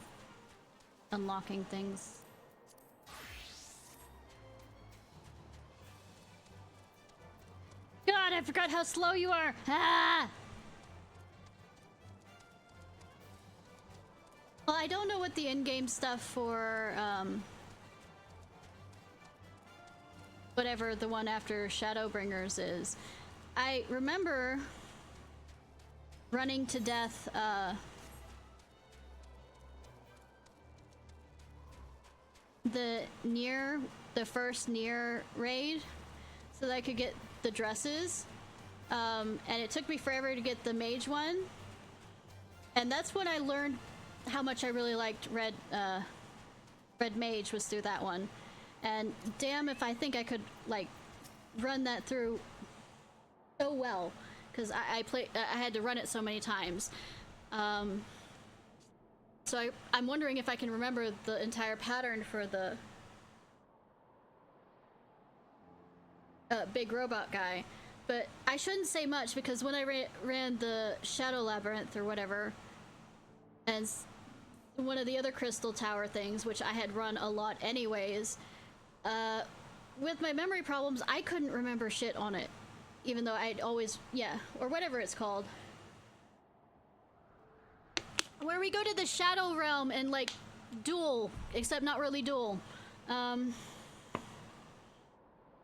unlocking things. God, I forgot how slow you are! Ah! Well, I don't know what the in-game stuff for, whatever the one after Shadowbringers is. I remember running to death, the first Nier raid, so that I could get the dresses, and it took me forever to get the mage one, and that's when I learned how much I really liked Red Mage, was through that one. And damn if I think I could, like, run that through so well, because I had to run it so many times. So I'm wondering if I can remember the entire pattern for the big robot guy. But I shouldn't say much, because when I ran the Shadow Labyrinth or whatever, and one of the other crystal tower things, which I had run a lot anyways, with my memory problems, I couldn't remember shit on it. Even though I'd always, yeah, or whatever it's called. Where we go to the Shadow Realm and, like, duel, except not really duel.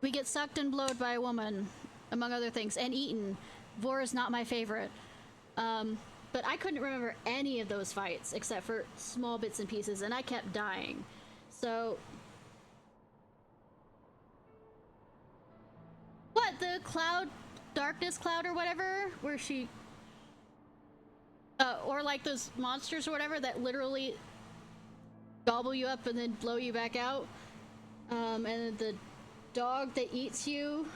We get sucked and blowed by a woman, among other things, and eaten. Vor is not my favorite. But I couldn't remember any of those fights, except for small bits and pieces, and I kept dying. So... What, the cloud, darkness cloud or whatever, where she... or like those monsters or whatever that literally gobble you up and then blow you back out. And the dog that eats you.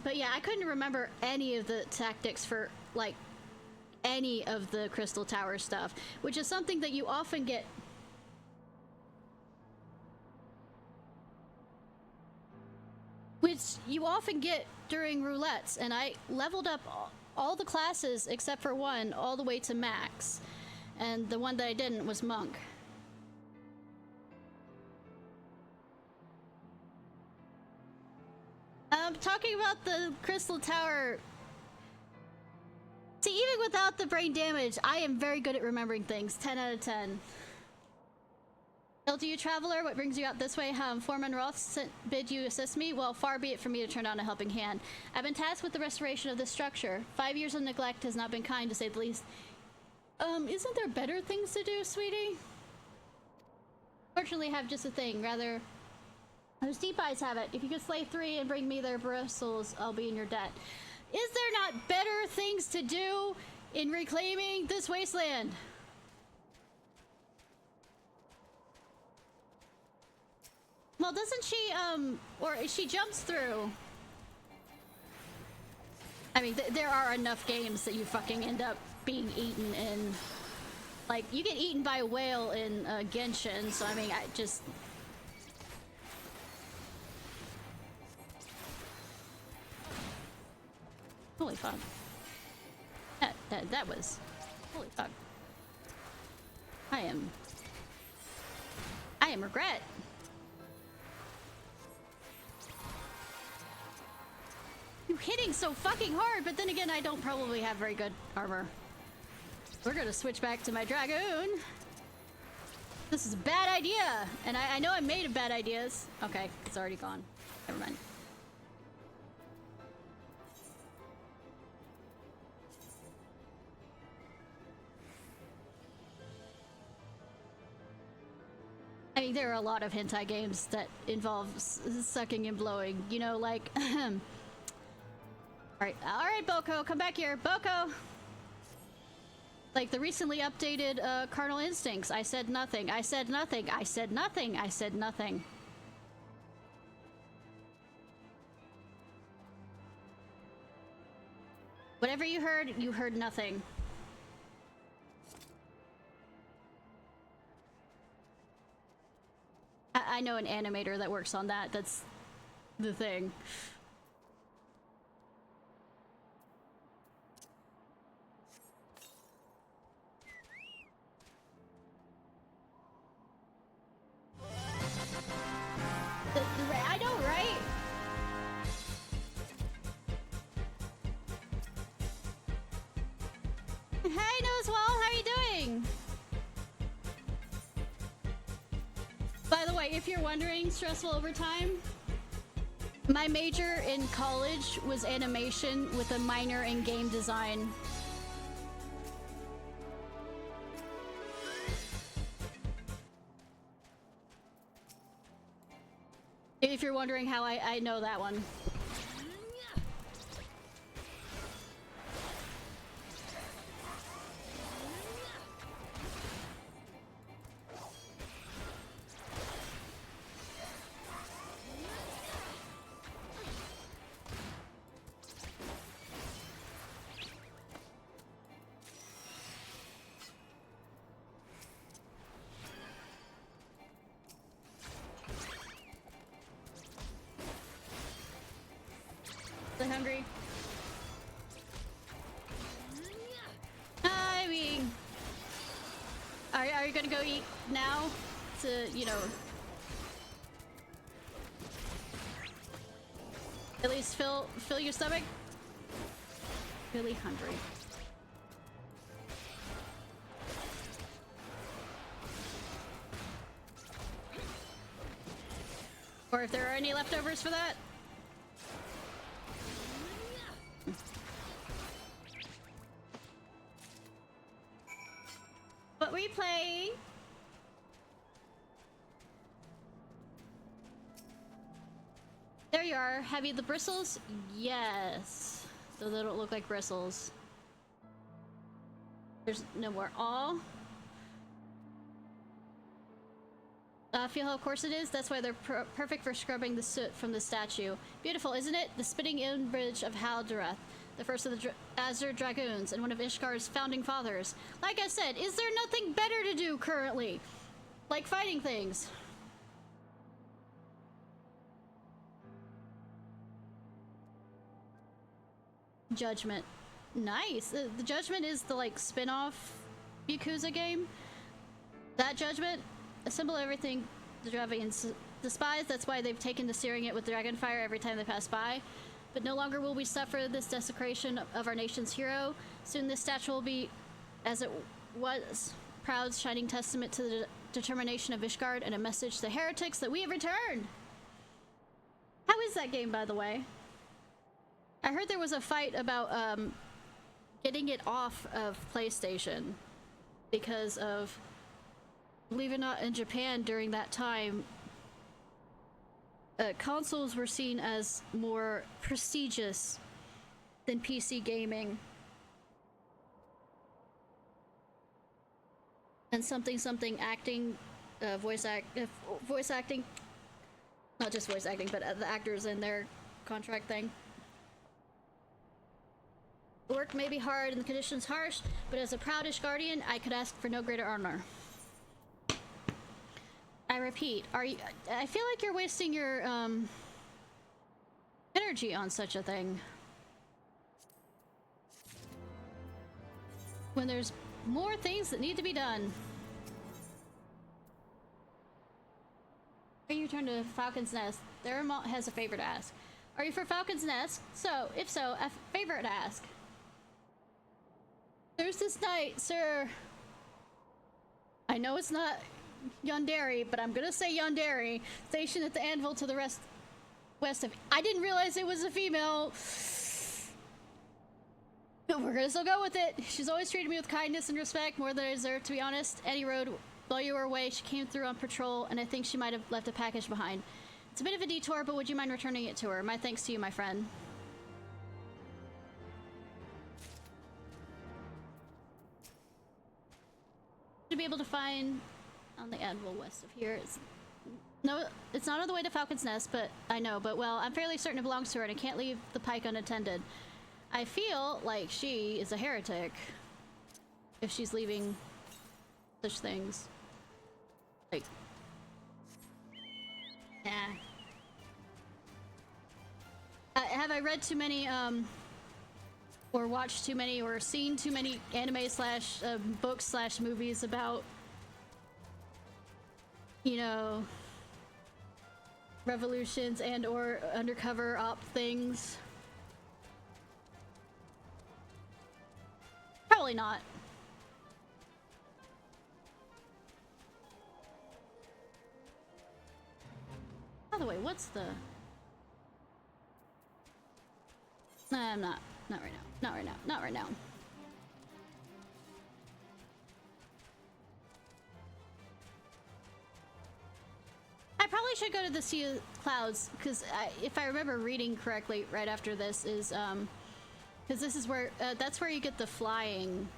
But yeah, I couldn't remember any of the tactics for, like, any of the Crystal Tower stuff, which is something that you often get... during roulettes, and I leveled up all the classes except for one all the way to max, and the one that I didn't was monk. Talking about the Crystal Tower, see, even without the brain damage, I am very good at remembering things. 10 out of 10. To you, traveler, what brings you out this way? Foreman Roth bid you assist me? Well, far be it from me to turn down a helping hand. I've been tasked with the restoration of this structure. 5 years of neglect has not been kind, to say the least. Isn't there better things to do, sweetie? Fortunately, I have just a thing, rather... Those deep eyes have it. If you could slay 3 and bring me their bristles, I'll be in your debt. Is there not better things to do in reclaiming this wasteland? Well, doesn't she, or she jumps through. I mean, there are enough games that you fucking end up being eaten in. Like, you get eaten by a whale in Genshin, so I mean, I just... Holy fuck. That was... Holy fuck. I am regret. You're hitting so fucking hard, but then again, I don't probably have very good armor. We're gonna switch back to my dragoon. This is a bad idea, and I know I'm made of bad ideas. Okay, it's already gone. Never mind. I mean, there are a lot of hentai games that involve sucking and blowing. You know, like... Alright, Boko, come back here. Boko! Like the recently updated Carnal Instincts. I said nothing. I said nothing. I said nothing. I said nothing. Whatever you heard nothing. I know an animator that works on that. That's the thing. I know, right? Hi, Noswell. How are you doing? By the way, if you're wondering, stressful overtime, my major in college was animation with a minor in game design. If you're wondering how I know that one. you're gonna go eat now to, you know, at least fill your stomach? Really hungry. Or if there are any leftovers for that. What were you playing? There you are. Have you the bristles? Yes. Though they don't look like bristles. There's no more. All. Feel how coarse it is? That's why they're perfect for scrubbing the soot from the statue. Beautiful, isn't it? The spitting image of Haldrath, the first of the Azure Dragoons, and one of Ishgar's founding fathers. Like I said, is there nothing better to do currently? Like fighting things. Judgment. Nice. The Judgment is the, like, spin-off Yakuza game. That Judgment, assemble everything the Dravians despise. That's why they've taken to searing it with dragonfire every time they pass by. But no longer will we suffer this desecration of our nation's hero. Soon this statue will be, as it was, proud, shining testament to the determination of Ishgard and a message to heretics that we have returned. How is that game, by the way? I heard there was a fight about getting it off of PlayStation because of, believe it or not, in Japan during that time, consoles were seen as more prestigious than PC gaming. And something acting, voice acting, not just voice acting, but the actors in their contract thing. Work may be hard and the conditions harsh, but as a proudish guardian, I could ask for no greater honor. I repeat, I feel like you're wasting your energy on such a thing. When there's more things that need to be done. Are you turn to Falcon's Nest? There has a favor to ask. Are you for Falcon's Nest? So, if so, a favor to ask. There's this knight, sir. I know it's not Yandere, but I'm gonna say Yandere, stationed at the anvil to the west of. I didn't realize it was a female. We're gonna still go with it. She's always treated me with kindness and respect, more than I deserve, to be honest. Any road, while you were away, she came through on patrol, and I think she might have left a package behind. It's a bit of a detour, but would you mind returning it to her? My thanks to you, my friend. To be able to find on the anvil west of here. No, it's not on the way to Falcon's Nest, but I know, but well, I'm fairly certain it belongs to her and I can't leave the pike unattended. I feel like she is a heretic if she's leaving such things. Like, nah. Have I read too many, or watched too many, or seen too many anime slash books slash movies about, you know, revolutions and or undercover op things? Probably not. By the way, what's the... Nah, I'm not. Not right now. Not right now. Not right now. I probably should go to the Sea of Clouds, because if I remember reading correctly right after this is, because this is where, that's where you get the flying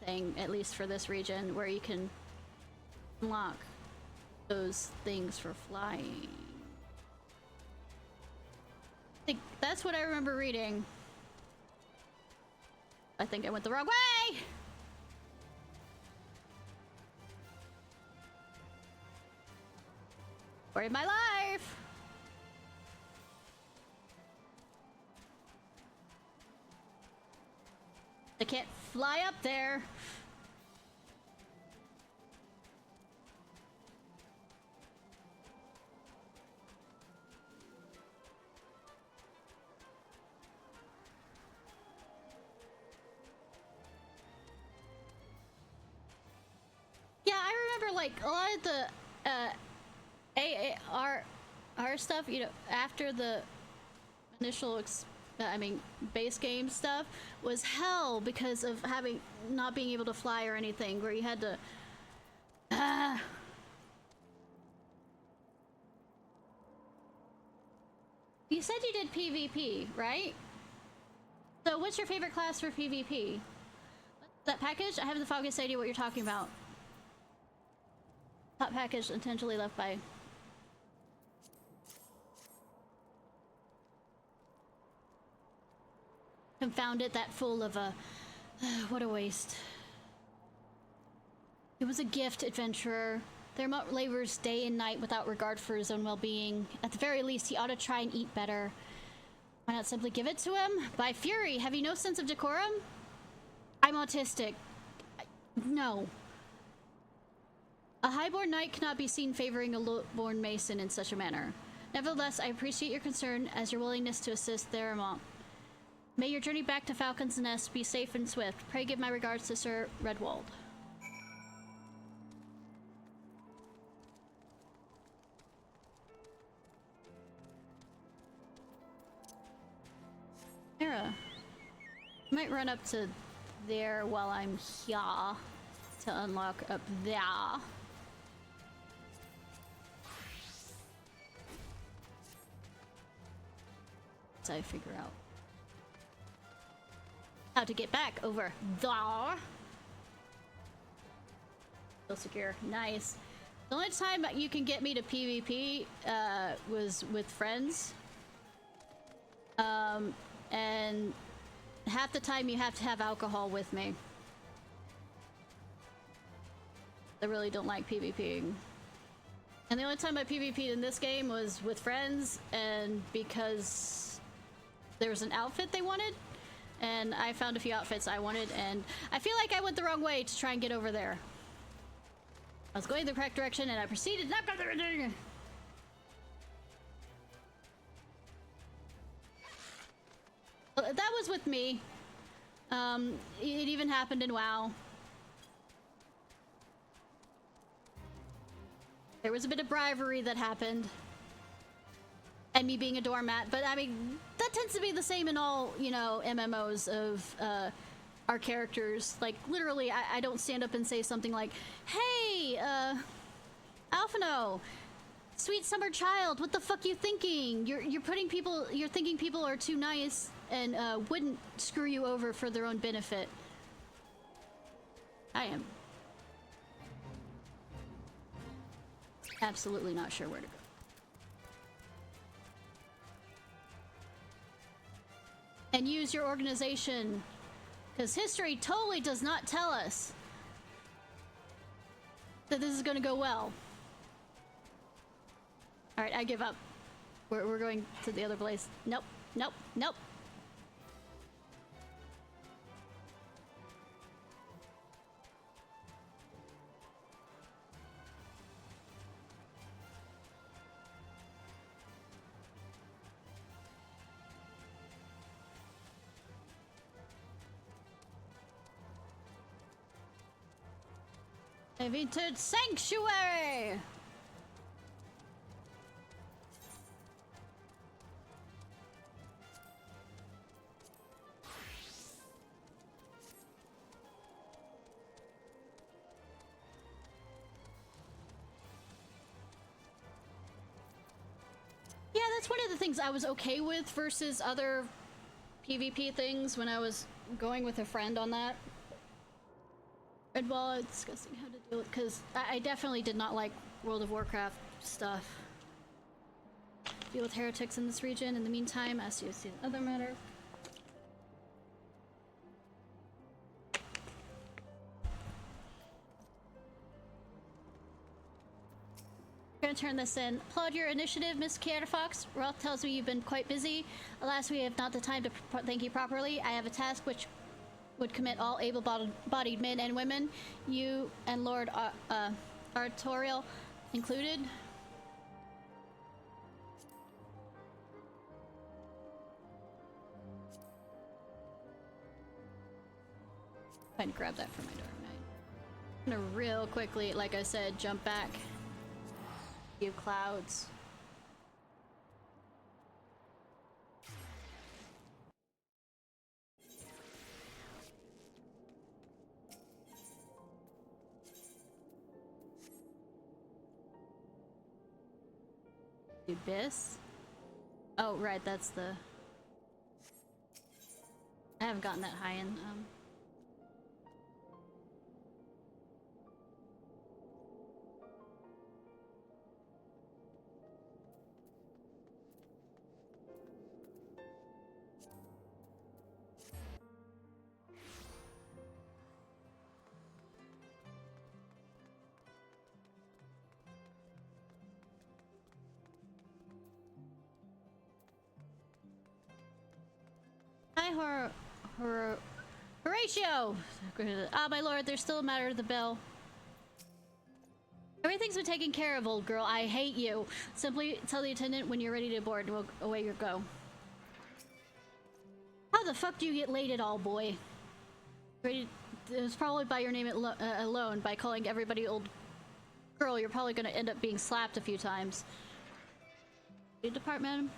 thing, at least for this region, where you can unlock those things for flying. I think that's what I remember reading. I think I went the wrong way! Story of my life! I can't fly up there. remember, like, a lot of the AAR stuff, you know, after the initial, base game stuff, was hell because of not being able to fly or anything, where you had to... You said you did PvP, right? So what's your favorite class for PvP? That package? I have the foggiest idea what you're talking about. Top package intentionally left by... Confound it, that fool of a... what a waste. It was a gift, adventurer. Thermot labors day and night without regard for his own well-being. At the very least, he ought to try and eat better. Why not simply give it to him? By fury, have you no sense of decorum? I'm autistic. No. A highborn knight cannot be seen favoring a low-born mason in such a manner. Nevertheless, I appreciate your concern as your willingness to assist Theramont. May your journey back to Falcon's Nest be safe and swift. Pray give my regards to Sir Redwald. Hera. Might run up to there while I'm here to unlock up there. So I figure out how to get back over there. Still secure. Nice. The only time you can get me to PvP was with friends. And half the time you have to have alcohol with me. I really don't like PvPing. And the only time I PvP'd in this game was with friends, and because there was an outfit they wanted, and I found a few outfits I wanted, and I feel like I went the wrong way to try and get over there. I was going the correct direction, and I proceeded not go there. That was with me. It even happened in WoW. There was a bit of bribery that happened. And me being a doormat, but I mean, that tends to be the same in all, you know, MMOs of our characters. Like, literally, I don't stand up and say something like, hey, Alphino, sweet summer child, what the fuck you thinking? You're thinking people are too nice and wouldn't screw you over for their own benefit. I am absolutely not sure where to go. And use your organization, because history totally does not tell us that this is going to go well. All right, I give up. We're going to the other place. Nope, nope, nope. I've entered Sanctuary! Yeah, that's one of the things I was okay with versus other PvP things when I was going with a friend on that. And while I was discussing how to deal with, because I definitely did not like World of Warcraft stuff. Deal with heretics in this region. In the meantime, as you see the other matter. I'm gonna turn this in. Applaud your initiative, Miss Ciarfox. Roth tells me you've been quite busy. Alas, we have not the time to thank you properly. I have a task which would commit all able-bodied men and women, you and Lord Artorial included. Trying to grab that from my door, right? I'm gonna real quickly, like I said, jump back. Few clouds. The abyss? Oh, right, that's the... I haven't gotten that high in, Hi, Horatio! Ah, my lord, there's still a matter of the bell. Everything's been taken care of, old girl. I hate you. Simply tell the attendant when you're ready to board, and away you go. How the fuck do you get late at all, boy? It was probably by your name alone. By calling everybody old girl, you're probably gonna end up being slapped a few times. Depart, madam?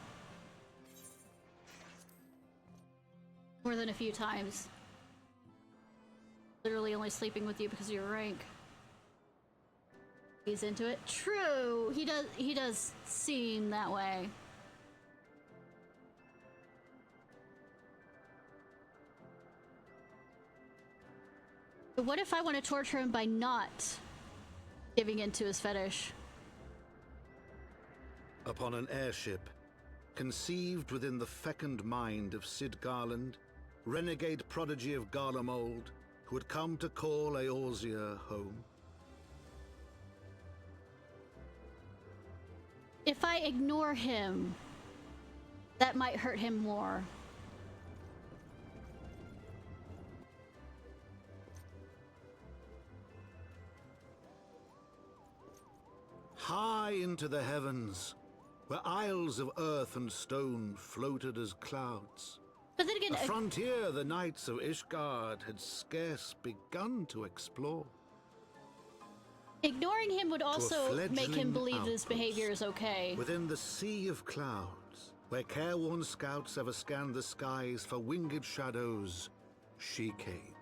More than a few times. Literally only sleeping with you because of your rank. He's into it. True! He does seem that way. But what if I want to torture him by not giving in to his fetish? Upon an airship, conceived within the fecund mind of Sid Garland, renegade prodigy of Garlemald, who had come to call Eorzea home. If I ignore him, that might hurt him more. High into the heavens, where isles of earth and stone floated as clouds. But then again, a frontier the knights of Ishgard had scarce begun to explore. Ignoring him would also make him believe this behavior is okay. Within the sea of clouds, where careworn scouts ever scanned the skies for winged shadows, she came.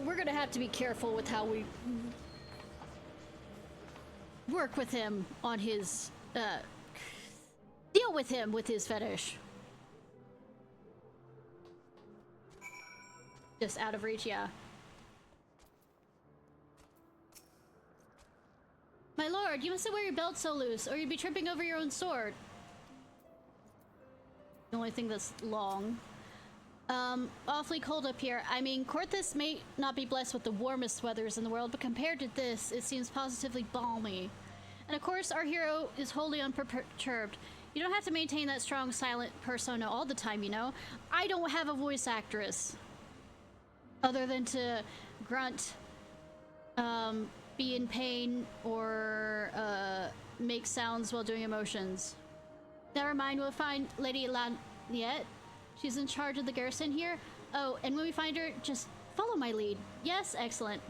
We're gonna have to be careful with how we work with him on his, deal with him with his fetish. Just out of reach, yeah. My lord, you mustn't wear your belt so loose, or you'd be tripping over your own sword. The only thing that's long. Awfully cold up here. I mean, Korthus may not be blessed with the warmest weathers in the world, but compared to this, it seems positively balmy. And of course, our hero is wholly unperturbed. You don't have to maintain that strong, silent persona all the time, you know? I don't have a voice actress. Other than to grunt, be in pain, or, make sounds while doing emotions. Never mind, we'll find Lady Laniette. She's in charge of the garrison here. Oh, and when we find her, just follow my lead. Yes, excellent.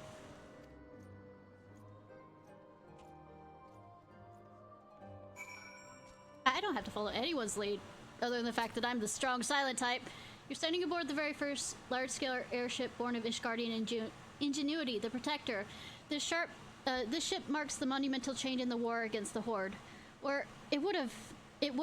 I don't have to follow anyone's lead, other than the fact that I'm the strong, silent type. You're standing aboard the very first large-scale airship born of Ishgardian ingenuity, the Protector. This ship marks the monumental change in the war against the Horde. Or it would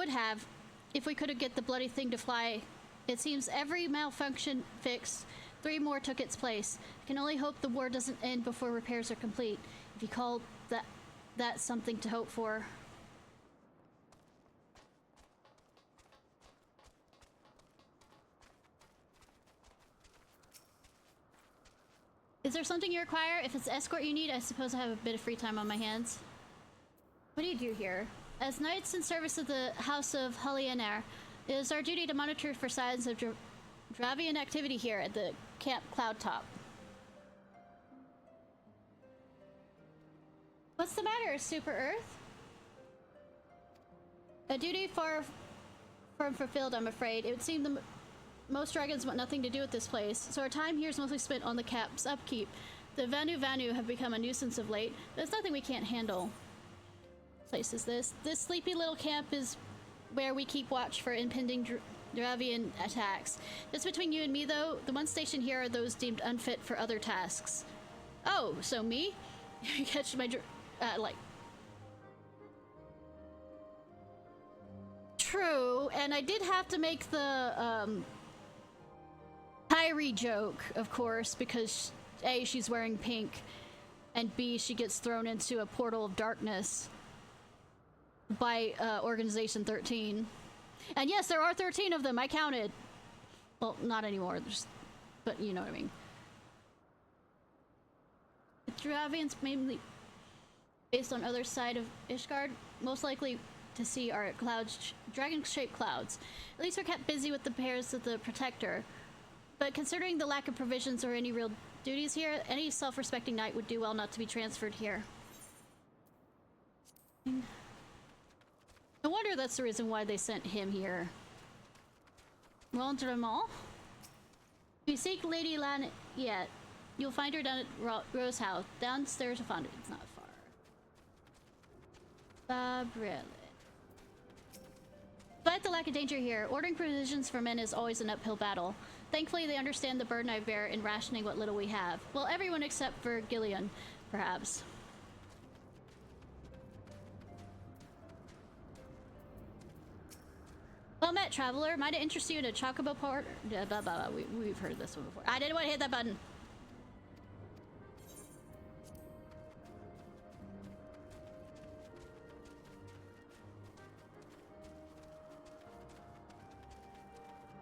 have, if we could get the bloody thing to fly. It seems every malfunction fixed. 3 more took its place. I can only hope the war doesn't end before repairs are complete. If you call that something to hope for. Is there something you require? If it's escort you need, I suppose I have a bit of free time on my hands. What do you do here? As knights in service of the House of Hulienar, It is our duty to monitor for signs of Dravian activity here at the Camp Cloud Top. What's the matter, Super Earth? A duty far from fulfilled, I'm afraid. It would seem most dragons want nothing to do with this place, so our time here is mostly spent on the camp's upkeep. The Vanu have become a nuisance of late, but it's nothing we can't handle. Place is this? This sleepy little camp is where we keep watch for impending Dravian attacks. Just between you and me, though, the ones stationed here are those deemed unfit for other tasks. Oh, so me? You catch my like... True, and I did have to make the, Kyrie joke, of course, because A, she's wearing pink, and B, she gets thrown into a portal of darkness by Organization 13. And yes, there are 13 of them, I counted. Well, not anymore, but you know what I mean. The Dravians mainly based on other side of Ishgard, most likely to see are clouds, dragon-shaped clouds. At least we're kept busy with the pairs of the Protector. But considering the lack of provisions or any real duties here, any self-respecting knight would do well not to be transferred here. No wonder that's the reason why they sent him here. Rendrement? If you seek Lady Lan yet, you'll find her down at Rose House. Downstairs to find it. It's not far. Fabrille. Despite the lack of danger here, ordering provisions for men is always an uphill battle. Thankfully, they understand the burden I bear in rationing what little we have. Well, everyone except for Gillian, perhaps. Well met, traveler. Might it interest you in a chocobo part? Blah, blah, blah. We've heard this one before. I didn't want to hit that button.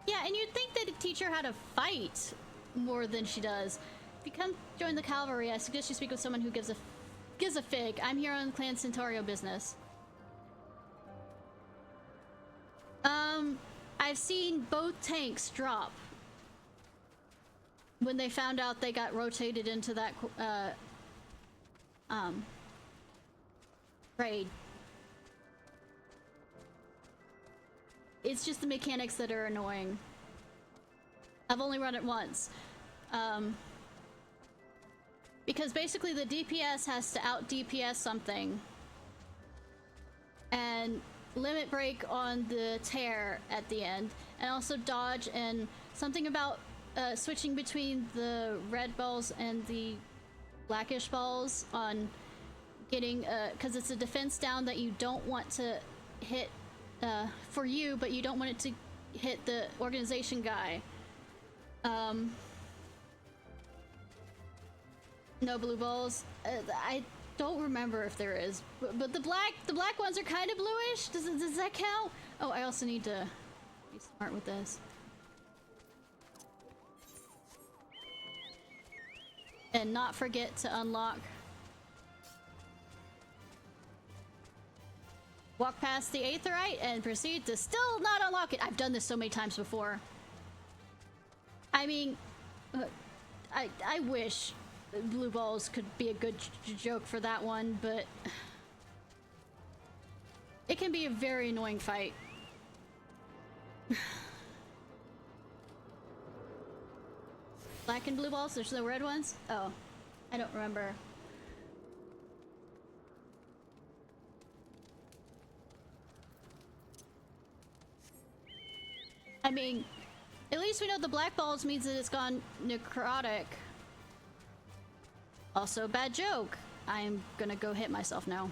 Yeah, and you'd think they'd teach her how to fight more than she does. If you come join the cavalry, I suggest you speak with someone who gives a fig. I'm here on Clan Centaurio business. I've seen both tanks drop when they found out they got rotated into that raid. It's just the mechanics that are annoying. I've only run it once. Because basically the DPS has to out DPS something and limit break on the tear at the end, and also dodge, and something about switching between the red balls and the blackish balls on getting because it's a defense down that you don't want to hit for you, but you don't want it to hit the organization guy. No blue balls. I don't remember if there is, but the black ones are kind of bluish. Does that count? Oh, I also need to be smart with this. And not forget to unlock. Walk past the Aetherite and proceed to still not unlock it. I've done this so many times before. I mean, I wish blue balls could be a good joke for that one, but it can be a very annoying fight. Black and blue balls? There's no red ones? Oh, I don't remember. I mean, at least we know the black balls means that it's gone necrotic. Also, bad joke. I am gonna go hit myself now.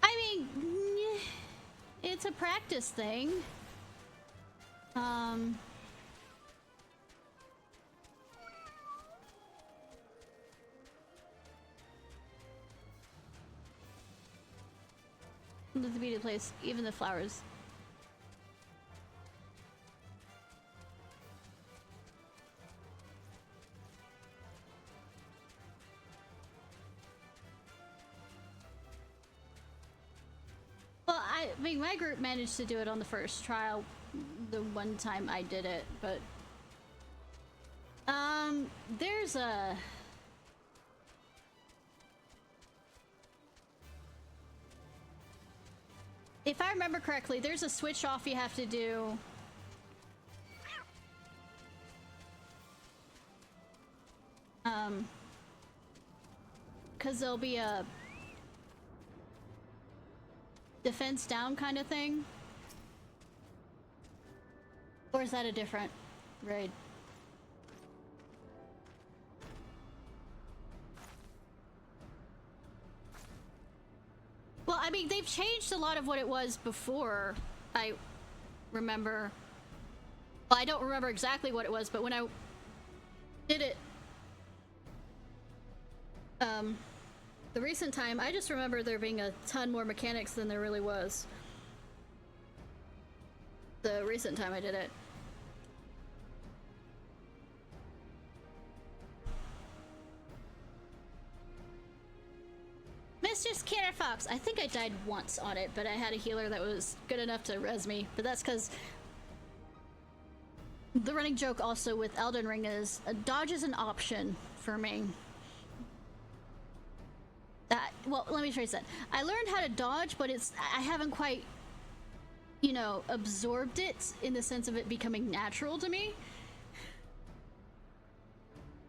I mean, it's a practice thing. The beauty place, even the flowers. I mean, my group managed to do it on the first trial, the one time I did it, but there's a if I remember correctly, there's a switch off you have to do. Because there'll be a defense down kind of thing. Or is that a different raid? Well, I mean, they've changed a lot of what it was before, I remember. Well, I don't remember exactly what it was, but when I did it the recent time, I just remember there being a ton more mechanics than there really was. The recent time I did it. Mr. Ciarfox, I think I died once on it, but I had a healer that was good enough to res me. But that's because the running joke also with Elden Ring is a dodge is an option for me. Well, let me phrase that. I learned how to dodge, but I haven't quite, you know, absorbed it in the sense of it becoming natural to me.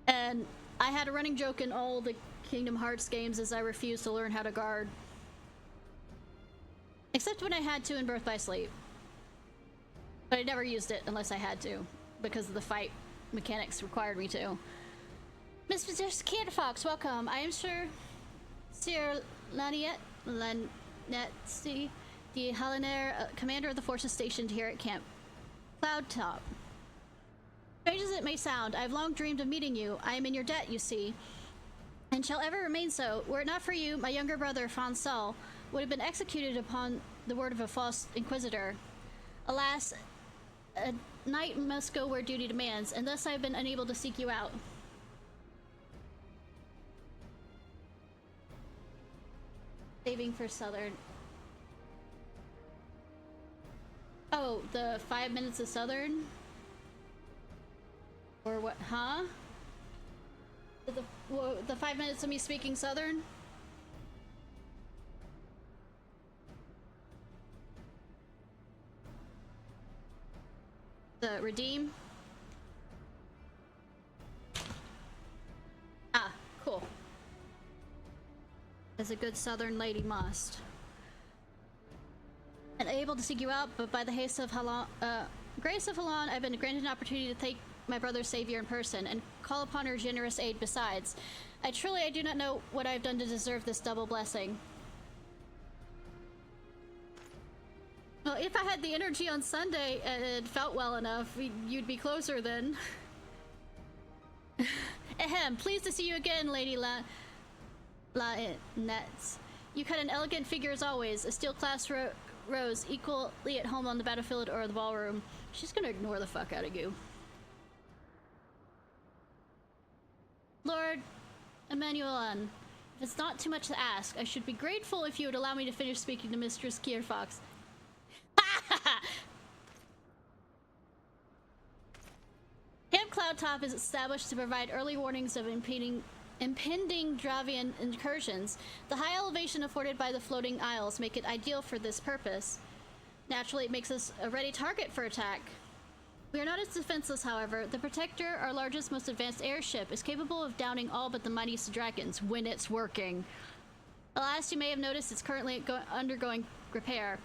And I had a running joke in all the Kingdom Hearts games as I refused to learn how to guard. Except when I had to in Birth by Sleep. But I never used it unless I had to, because the fight mechanics required me to. Mr. Ciarfox, welcome. I am sure Sir Laniet Lanetsi, the Halinair, commander of the forces stationed here at Camp Cloudtop. Strange as it may sound, I've long dreamed of meeting you. I am in your debt, you see, and shall ever remain so. Were it not for you, my younger brother, Fansal, would have been executed upon the word of a false inquisitor. Alas, a knight must go where duty demands, and thus I have been unable to seek you out. Saving for Southern. Oh, the 5 minutes of Southern? Or what, huh? The 5 minutes of me speaking Southern? The redeem? Ah, cool. As a good Southern lady must. Unable to seek you out, but by the haste of grace of Halan, I've been granted an opportunity to thank my brother's savior in person, and call upon her generous aid besides. I do not know what I have done to deserve this double blessing. Well, if I had the energy on Sunday and it felt well enough, you'd be closer then. Ahem, pleased to see you again, Lady Nets. You cut an elegant figure as always, a steel class rose, equally at home on the battlefield or the ballroom. She's gonna ignore the fuck out of you. Lord Emmanuelan, if it's not too much to ask, I should be grateful if you would allow me to finish speaking to Mistress Ciarfox. Camp Cloudtop is established to provide early warnings of impending Dravian incursions. The high elevation afforded by the floating isles make it ideal for this purpose. Naturally, it makes us a ready target for attack. We are not as defenseless, however. The Protector, our largest, most advanced airship, is capable of downing all but the mightiest dragons when it's working. Alas, you may have noticed it's currently undergoing repair.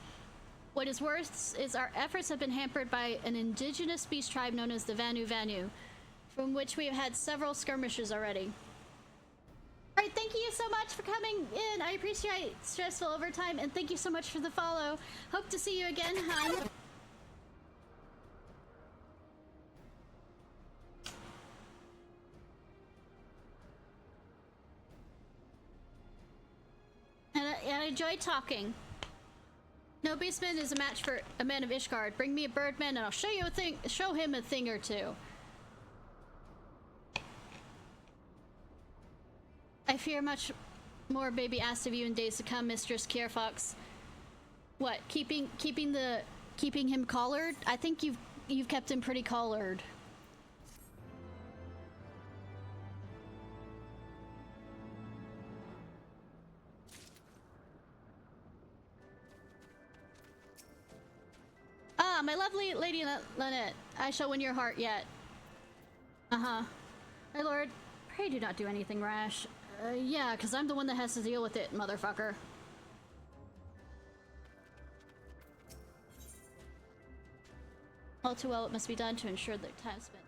What is worse is our efforts have been hampered by an indigenous beast tribe known as the Vanu, from which we have had several skirmishes already. Alright, thank you so much for coming in. I appreciate stressful overtime, and thank you so much for the follow. Hope to see you again, hun. And I enjoy talking. No beastman is a match for a man of Ishgard. Bring me a birdman and I'll show him a thing or two. I fear much more may be asked of you in days to come, Mistress Ciarfox. What? Keeping him collared? I think you've kept him pretty collared. Ah, my lovely Lady Lynette, I shall win your heart yet. Uh-huh. My lord, pray do not do anything rash. Yeah, because I'm the one that has to deal with it, motherfucker. All too well it must be done to ensure the time spent.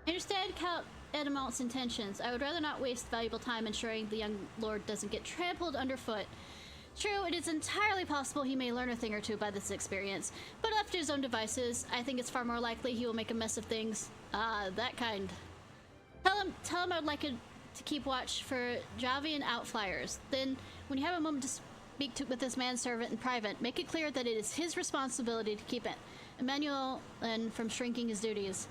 I understand Count Edamont's intentions. I would rather not waste valuable time ensuring the young lord doesn't get trampled underfoot. True, it is entirely possible he may learn a thing or two by this experience, but left to his own devices, I think it's far more likely he will make a mess of things. Ah, that kind. Tell him I'd like to keep watch for Javian outflyers. Then, when you have a moment to speak with this manservant in private, make it clear that it is his responsibility to keep Emmanuel from shrinking his duties.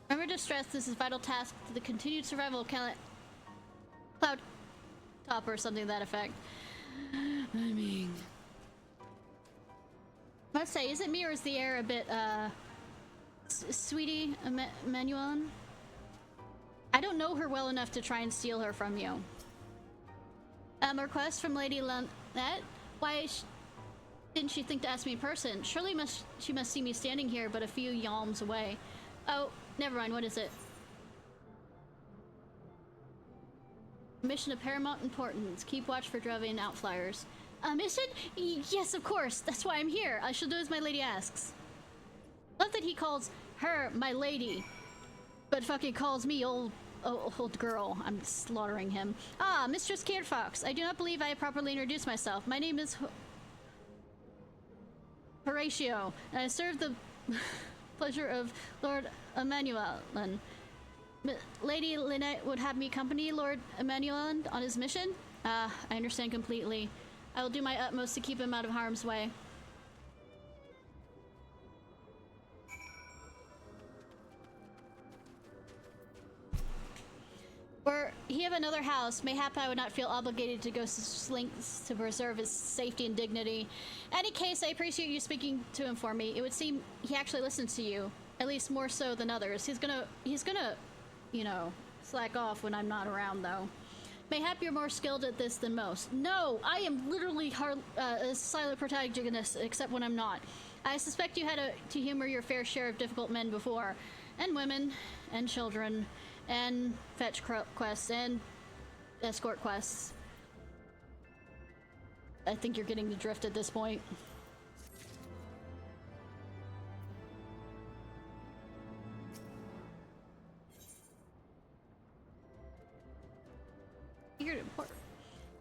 Remember to stress this is a vital task to the continued survival of Cloud Top or something to that effect. I mean... Must say, is it me or is the air a bit, sweetie, Emmanuel? I don't know her well enough to try and steal her from you. A request from Lady Lynette? Why didn't she think to ask me in person? Surely she must see me standing here but a few yalms away. Oh, never mind, what is it? Mission of paramount importance. Keep watch for Dravian outflyers. A mission? Yes, of course. That's why I'm here. I shall do as my lady asks. Love that he calls her my lady, but fucking calls me old girl. I'm slaughtering him. Ah, Mistress Ciarfox. I do not believe I have properly introduced myself. My name is Horatio, and I serve the pleasure of Lord Emmanuel. Lady Lynette would have me accompany Lord Emmanuel on his mission? I understand completely. I will do my utmost to keep him out of harm's way. Were he of another house, mayhap I would not feel obligated to go to lengths to preserve his safety and dignity. In any case, I appreciate you speaking to him for me. It would seem he actually listens to you, at least more so than others. He's gonna, you know, slack off when I'm not around, though. Mayhap you're more skilled at this than most. No, I am literally a silent protagonist, except when I'm not. I suspect you had to humor your fair share of difficult men before, and women, and children, and fetch quests, and escort quests. I think you're getting the drift at this point.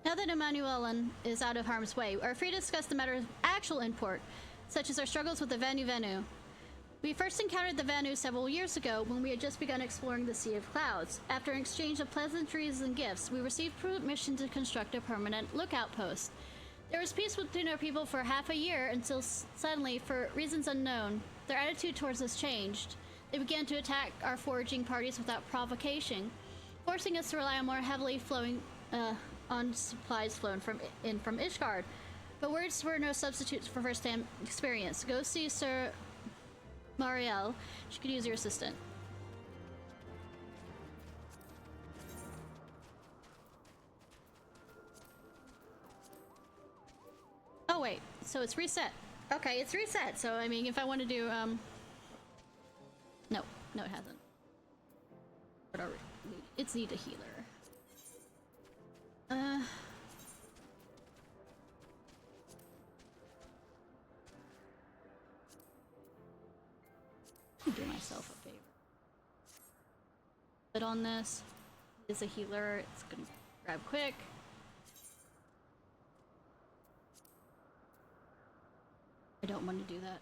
Now that Emmanuel is out of harm's way, we are free to discuss the matter of actual import, such as our struggles with the Vanu. We first encountered the Vanu several years ago when we had just begun exploring the Sea of Clouds. After an exchange of pleasantries and gifts, we received permission to construct a permanent lookout post. There was peace between our people for half a year until suddenly, for reasons unknown, their attitude towards us changed. They began to attack our foraging parties without provocation, forcing us to rely on more heavily flowing on supplies flown from Ishgard. But words were no substitutes for first-hand experience. Go see Sir Marielle. She could use your assistant. Oh wait, so it's reset. Okay, it's reset. So I mean, if I want to do no, it hasn't. It's need a healer. Do myself a favor. But on this is a healer. It's gonna grab quick. I don't want to do that.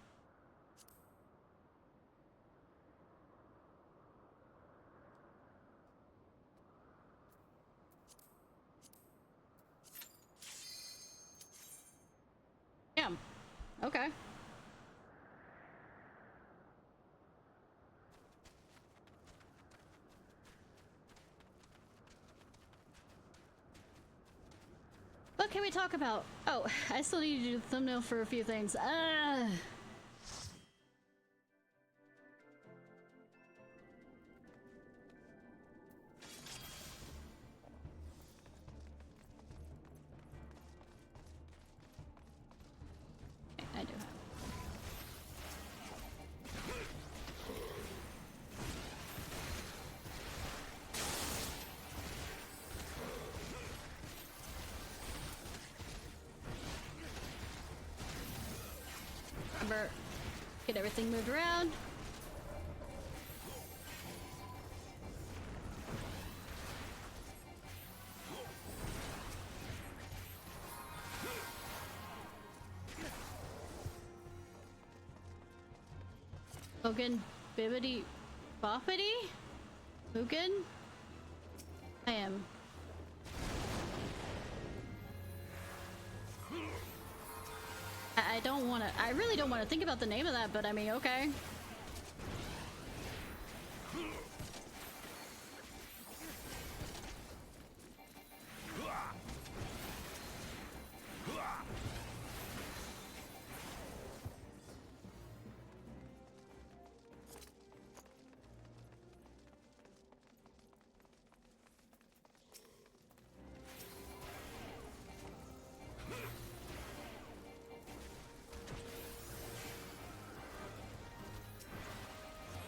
Damn. Okay. can we talk about? Oh, I still need to do the thumbnail for a few things. I do have. Remember, get everything moved around. Hogan, bibbity, boppity? Hogan? I am. I don't want to. I really don't want to think about the name of that, but I mean, okay.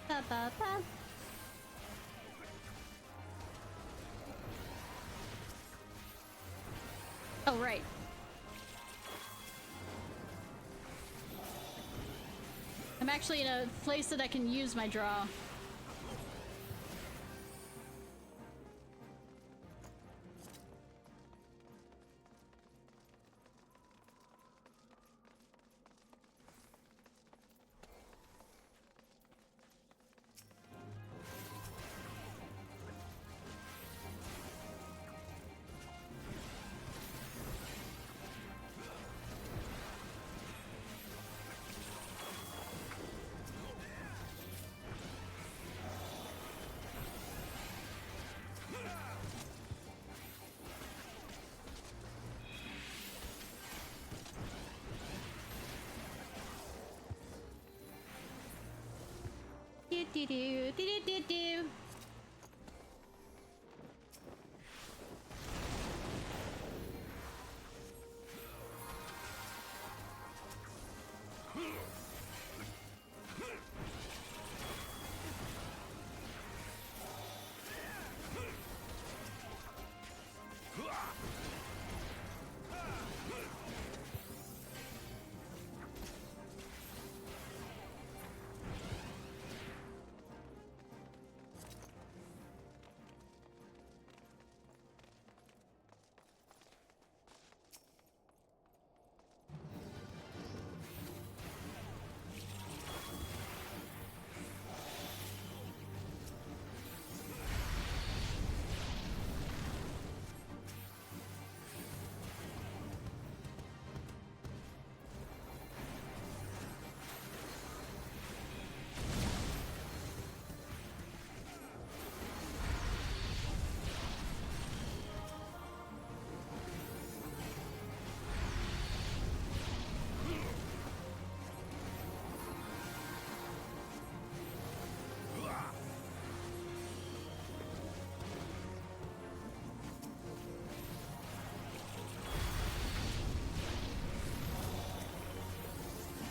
Ba, ba, ba. Oh, right. I'm actually in a place that I can use my draw. Do do do do do do do.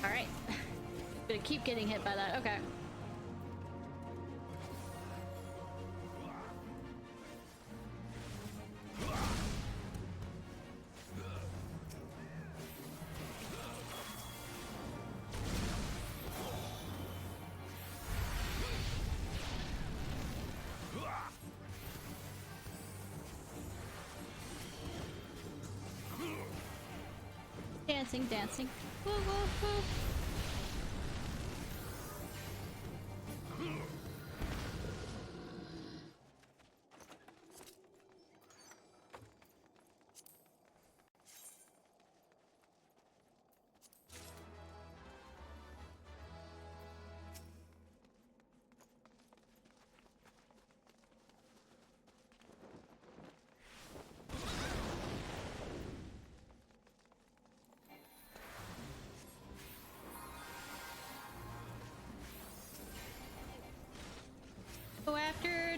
Alright. Gonna keep getting hit by that. Okay. Dancing, dancing. Woo, woo, woo.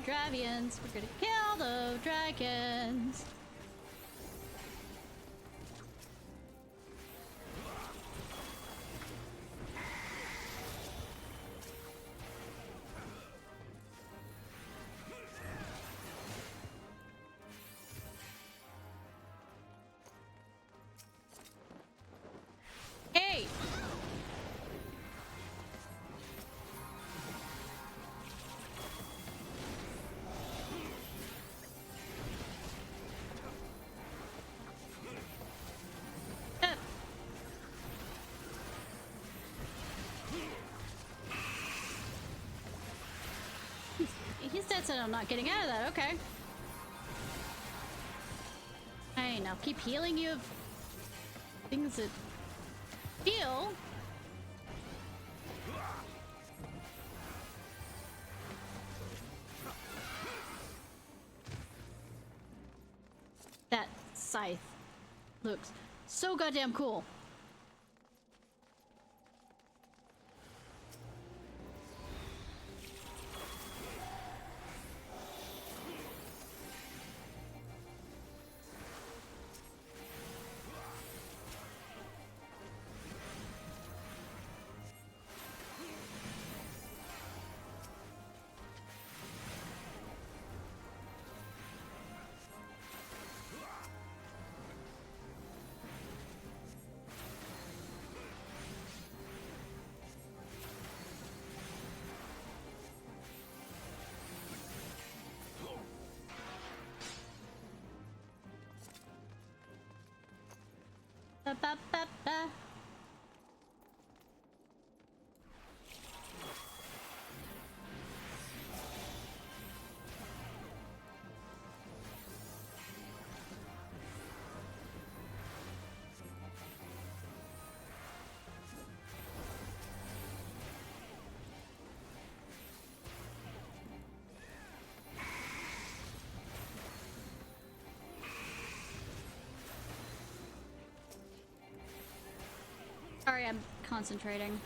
dragons. We're gonna kill the dragons. Hey! He's dead set on not getting out of that, okay. Fine, I'll keep healing you of things that heal. That scythe looks so goddamn cool. Ba, ba, ba, ba. Sorry, I'm concentrating.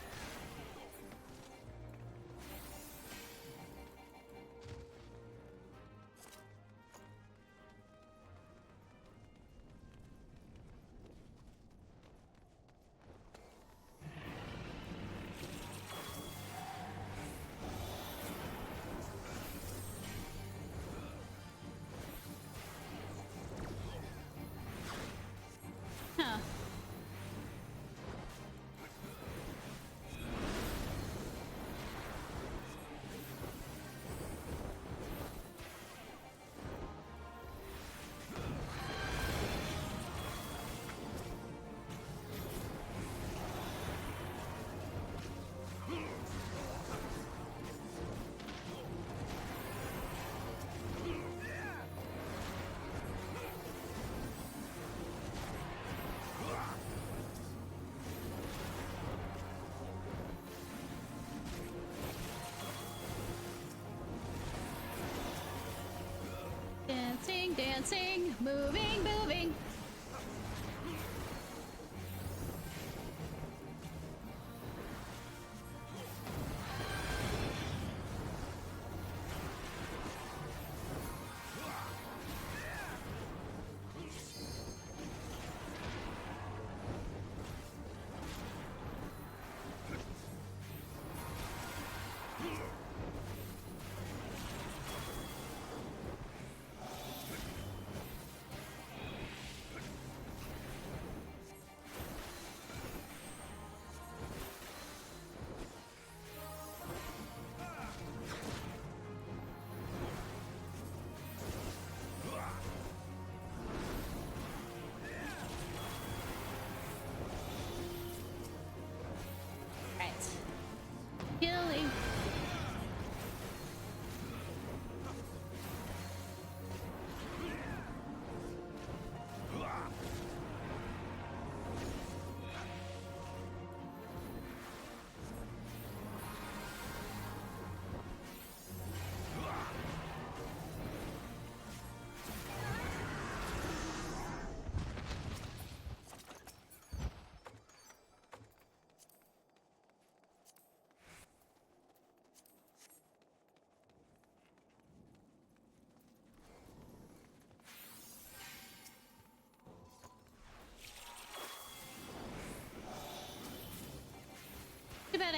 Huh. Dancing, dancing, moving, moving.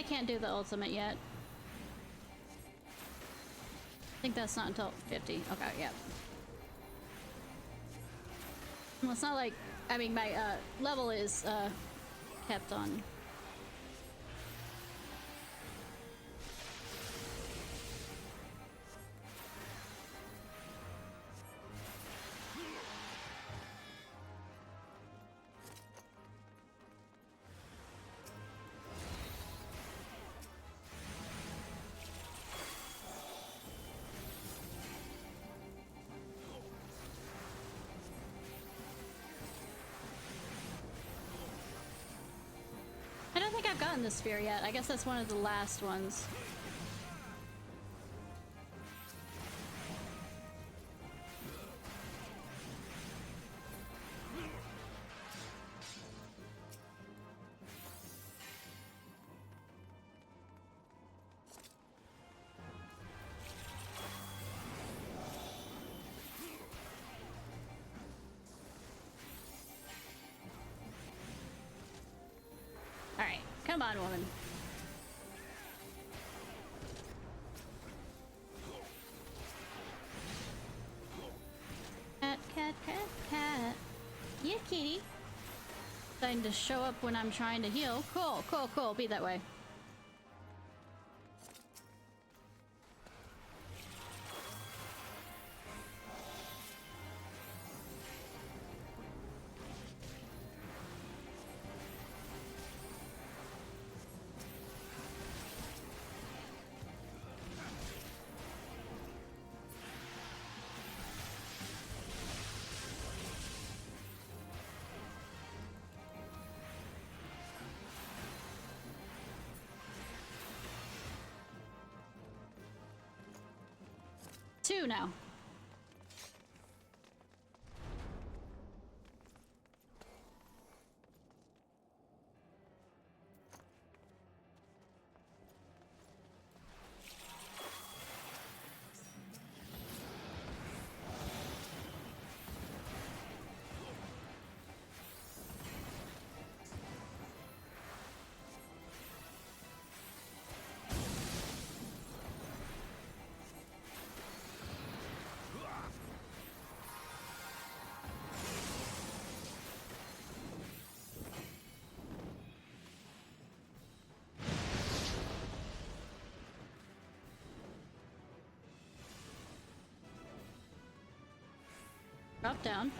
can't do the ultimate yet. I think that's not until 50. Okay, yeah. Well, it's not like, I mean, my level is kept on. I don't think I've gotten the sphere yet. I guess that's one of the last ones. Alright, come on, woman. Cat, cat, cat, cat. Yeah, kitty. Starting to show up when I'm trying to heal. Cool, cool, cool. Be that way. Two now. Drop down.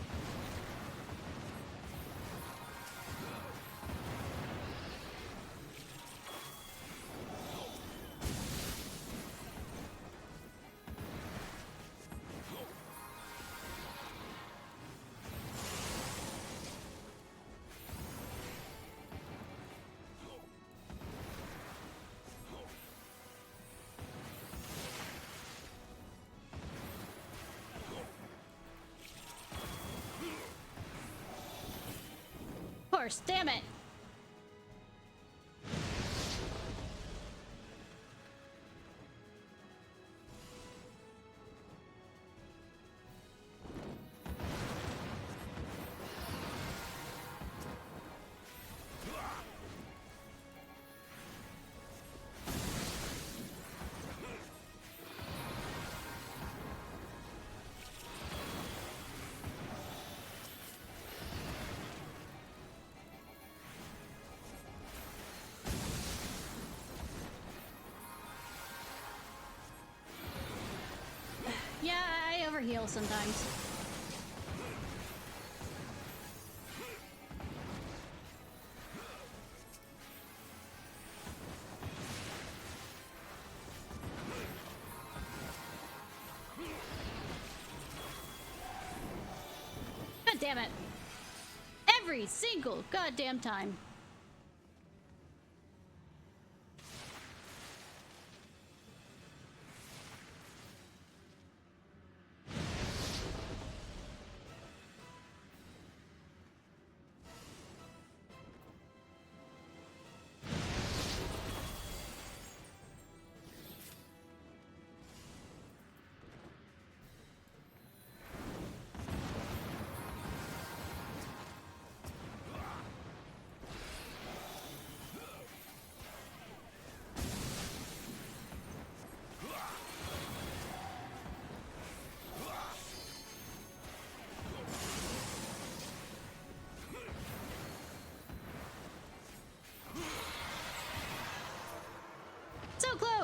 Damn it! Yeah, I overheal sometimes. God damn it. Every single goddamn time.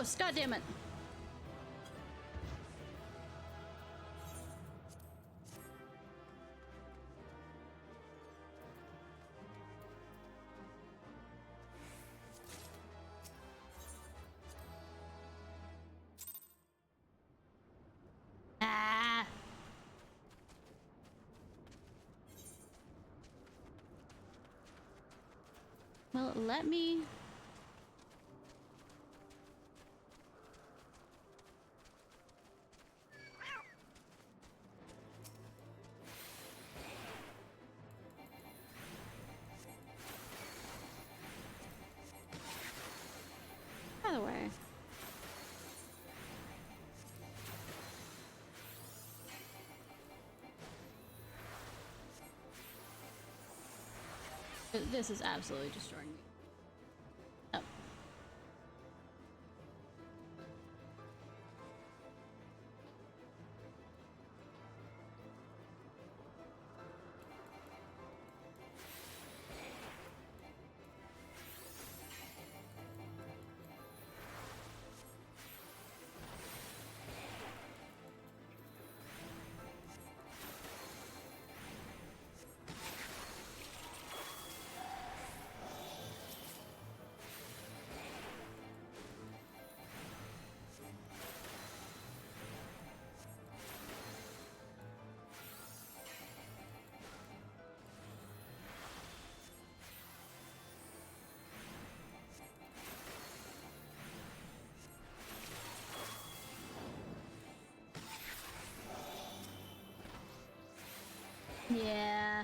ghost! God damn it! Ah! Well, let me... By the way... This is absolutely destroying me. Oh. Yeah.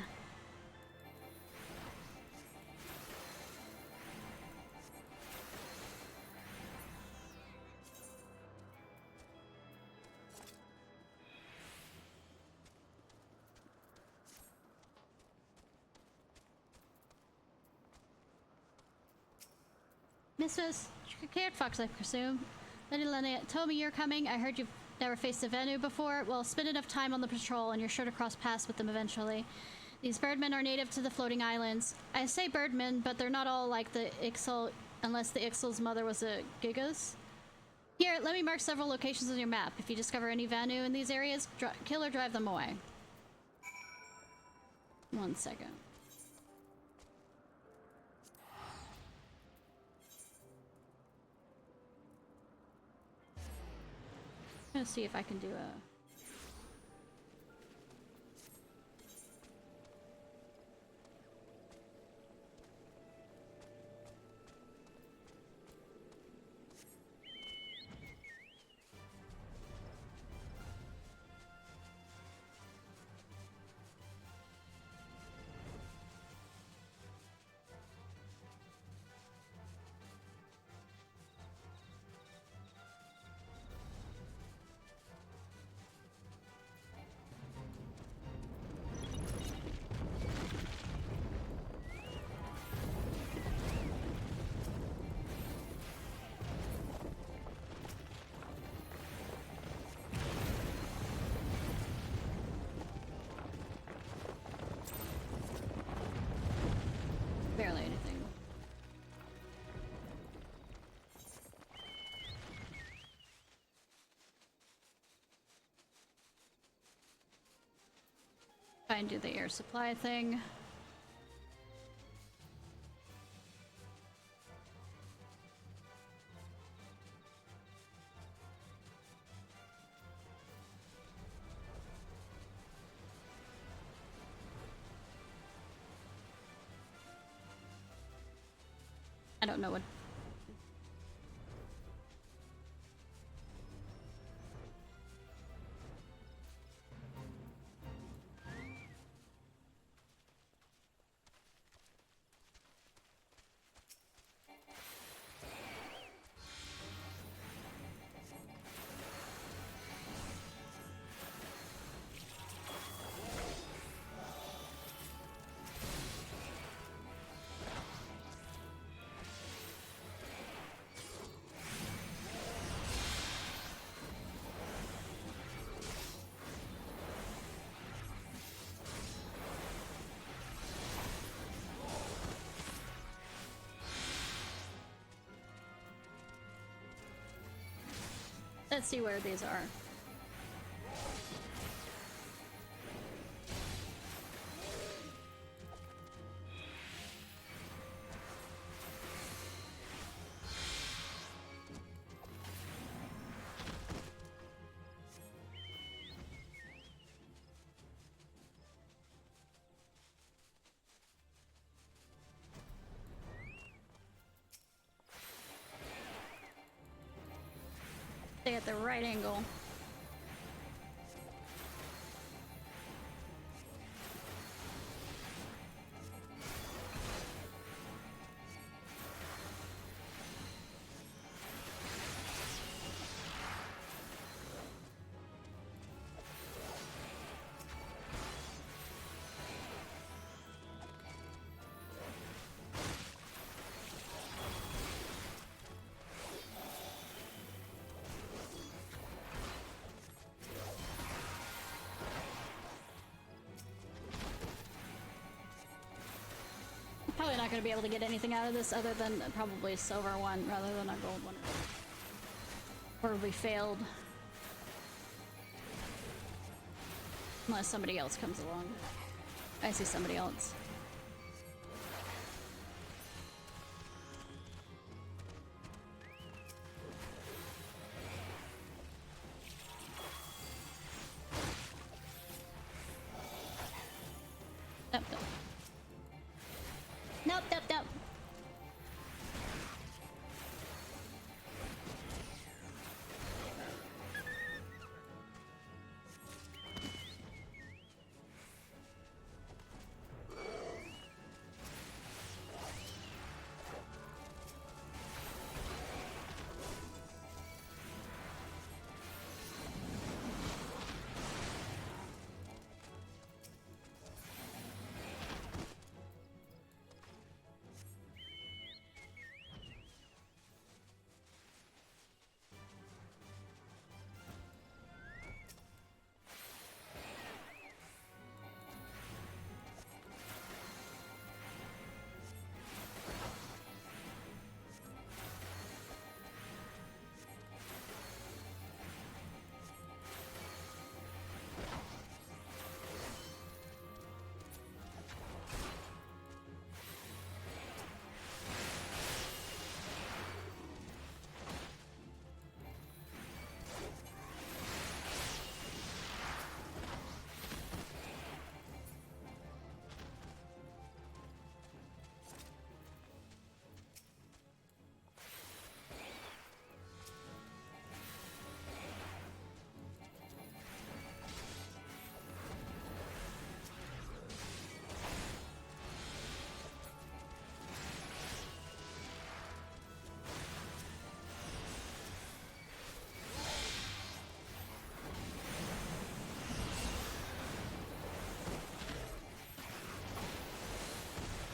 Mrs. Ciarfox, I presume. Lady Lenny told me you're coming. I heard you've never faced a Venu before. Well, spend enough time on the patrol and you're sure to cross paths with them eventually. These birdmen are native to the floating islands. I say birdmen, but they're not all like the Ixal, unless the Ixal's mother was a Gigas. Here, let me mark several locations on your map. If you discover any Vanu in these areas, kill or drive them away. 1 second. I'm gonna see if I can do a... Barely anything. Try and do the air supply thing. I don't know what... Let's see where these are. Stay at the right angle. Probably not going to be able to get anything out of this other than probably a silver one rather than a gold one. Probably failed. Unless somebody else comes along. I see somebody else. Nope, nope. Nope, nope, nope.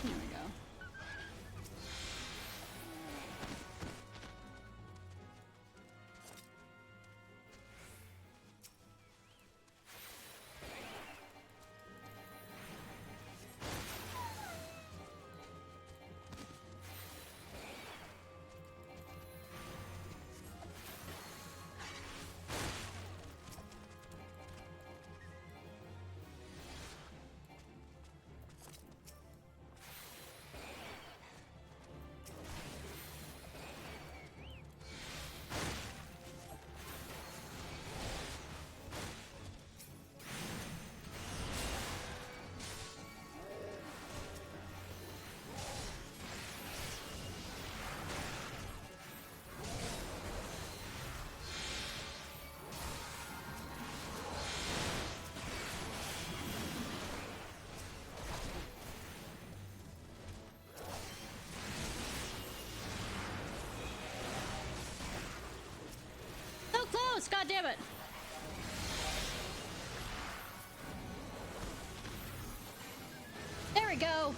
There we go. So close! God damn it! There we go!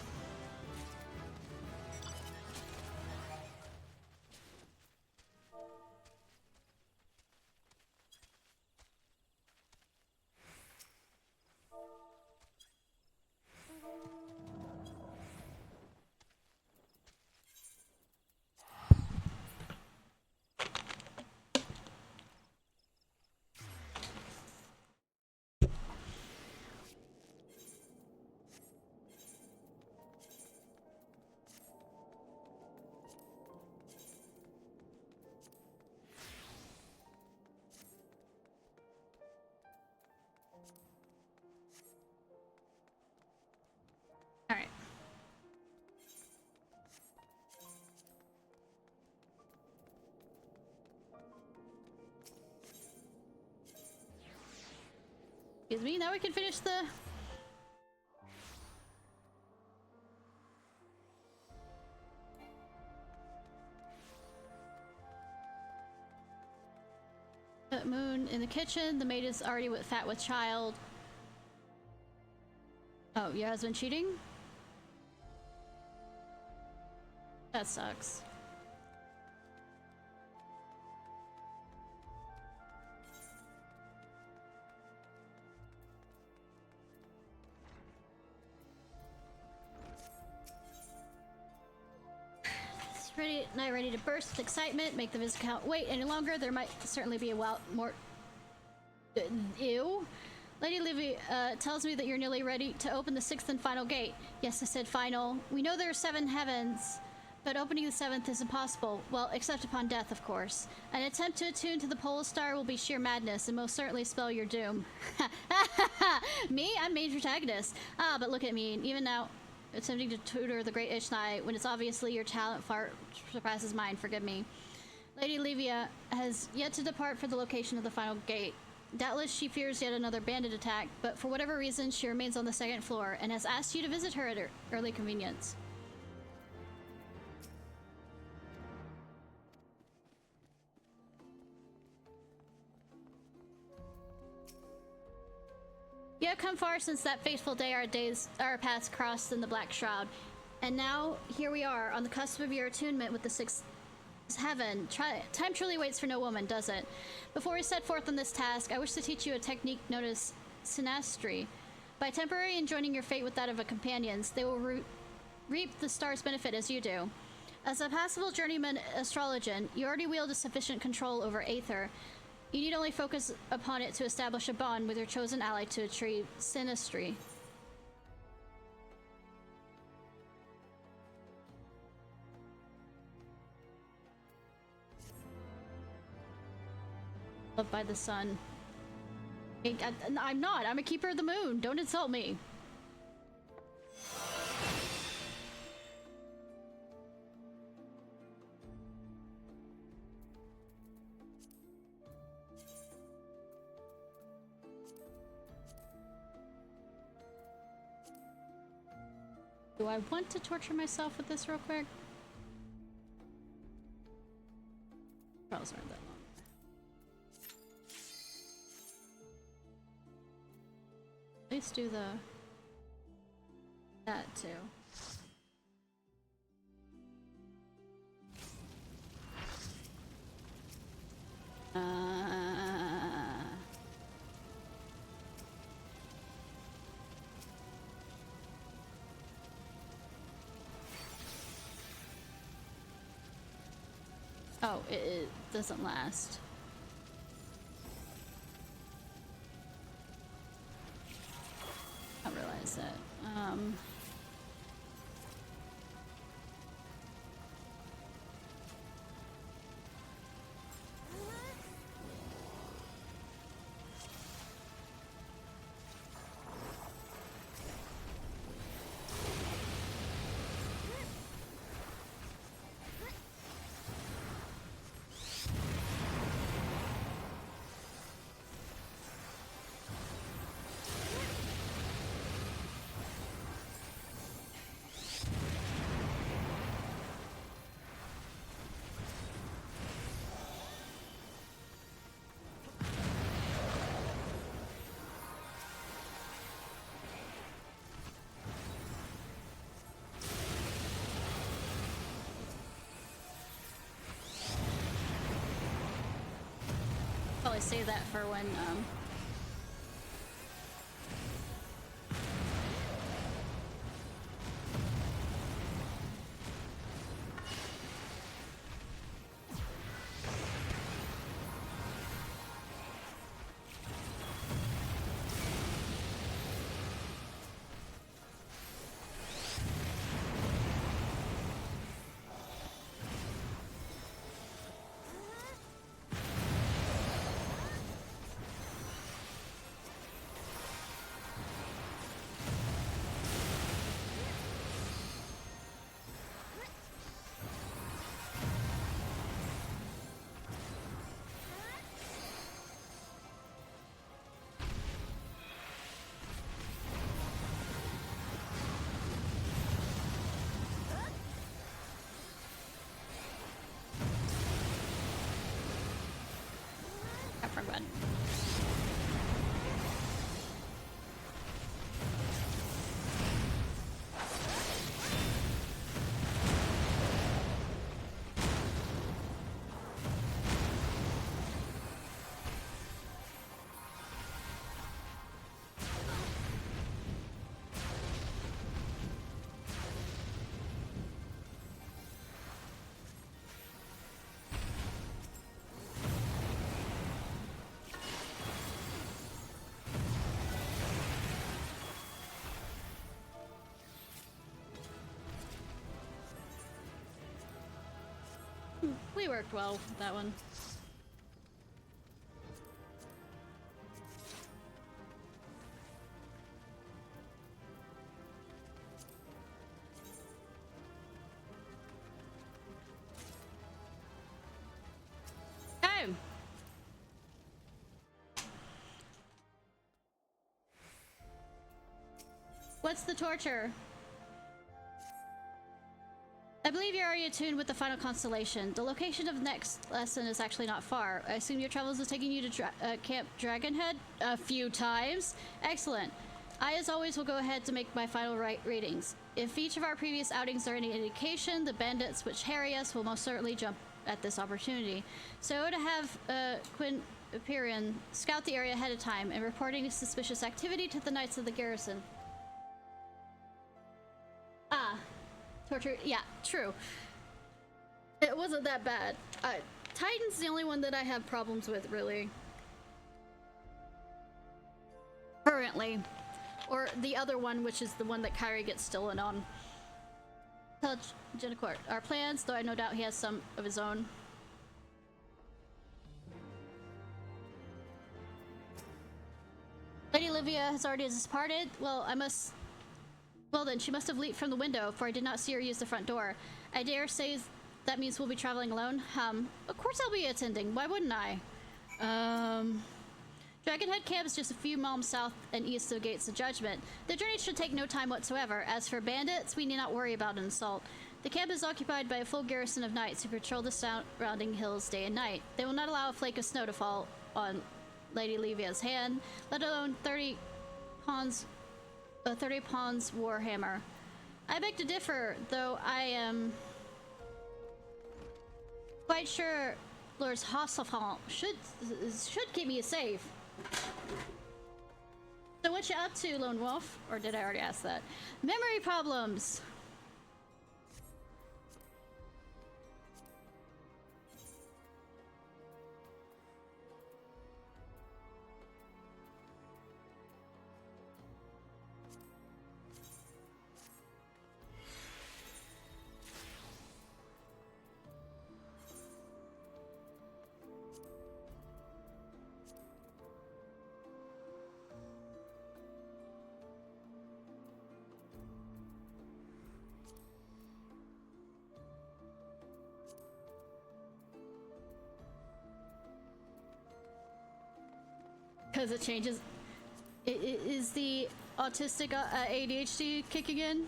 Excuse me, now we can finish the... Moon in the kitchen. The maid is already fat with child. Oh, your husband cheating? That sucks. Ready to burst with excitement. Make the visit count wait any longer. There might certainly be a while more. Ew. Lady Livy tells me that you're nearly ready to open the 6th and final gate. Yes, I said final. We know there are 7 heavens, but opening the 7th is impossible. Well, except upon death, of course. An attempt to attune to the Pole Star will be sheer madness and most certainly spell your doom. Me? I'm main protagonist. Ah, but look at me. Even now, attempting to tutor the great Ishnai when it's obviously your talent far surpasses mine. Forgive me. Lady Livia has yet to depart for the location of the final gate. Doubtless she fears yet another bandit attack, but for whatever reason she remains on the 2nd floor and has asked you to visit her at her early convenience. You have come far since that fateful day our paths crossed in the Black Shroud. And now, here we are, on the cusp of your attunement with the 6th heaven. Time truly waits for no woman, does it? Before we set forth on this task, I wish to teach you a technique known as synastry. By temporarily enjoining your fate with that of a companion's, they will reap the star's benefit as you do. As a passable journeyman astrologian, you already wield a sufficient control over Aether. You need only focus upon it to establish a bond with your chosen ally to achieve synastry. Loved by the sun. I'm not. I'm a keeper of the moon. Don't insult me. Do I want to torture myself with this real quick? Probably not that long. At least do that too. Oh, it doesn't last. I realize that. Probably save that for when really worked well with that one. Okay. What's the torture? I believe you're already attuned with the final constellation. The location of the next lesson is actually not far. I assume your travels is taking you to Camp Dragonhead a few times. Excellent. I, as always, will go ahead to make my final ratings. If each of our previous outings are any indication, the bandits which harry us will most certainly jump at this opportunity. So to have Quinn Pyrian scout the area ahead of time and reporting suspicious activity to the knights of the garrison. Ah. Torture, yeah, true. It wasn't that bad. Titan's the only one that I have problems with, really. Currently. Or the other one, which is the one that Kyrie gets stolen on. Tell Jenicourt our plans, though I no doubt he has some of his own. Lady Olivia has already departed. Well then, she must have leaped from the window, for I did not see her use the front door. I dare say that means we'll be traveling alone. Of course I'll be attending. Why wouldn't I? Dragonhead Camp is just a few miles south and east of Gates of Judgment. The journey should take no time whatsoever. As for bandits, we need not worry about an assault. The camp is occupied by a full garrison of knights who patrol the surrounding hills day and night. They will not allow a flake of snow to fall on Lady Olivia's hand, let alone 30 pawns warhammer. I beg to differ, though I am quite sure Lord Hossafon should keep me safe. So what you up to, Lone Wolf? Or did I already ask that? Memory problems! Because it changes. Is the autistic ADHD kicking in?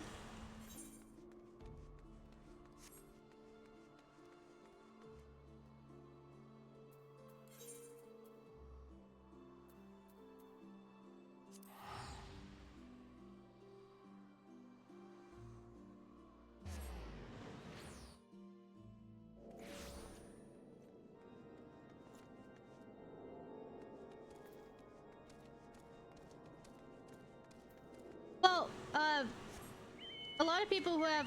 A lot of people who have,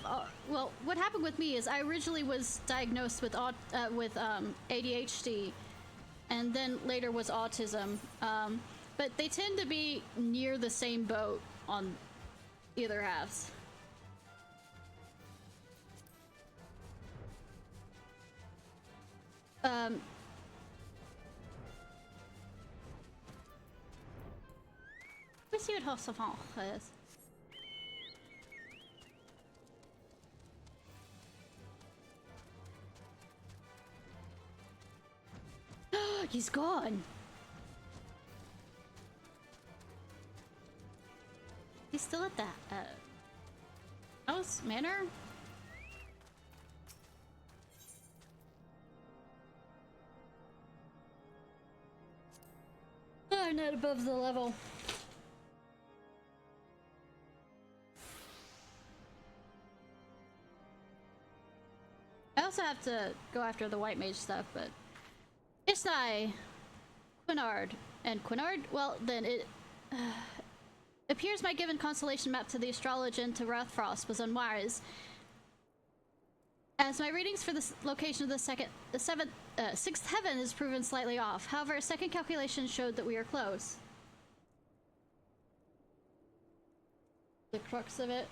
well, what happened with me is I originally was diagnosed with ADHD, and then later was autism. But they tend to be near the same boat on either halves. Let's see what Hossafon is. He's gone. He's still at that house manor. Oh, I'm not above the level. I also have to go after the white mage stuff, but Ishnai, Quinard, and Quinard? Well, then it appears my given constellation map to the astrologian to Rathfrost was unwise, as my readings for the location of the sixth heaven is proven slightly off. However, a second calculation showed that we are close. The crux of it.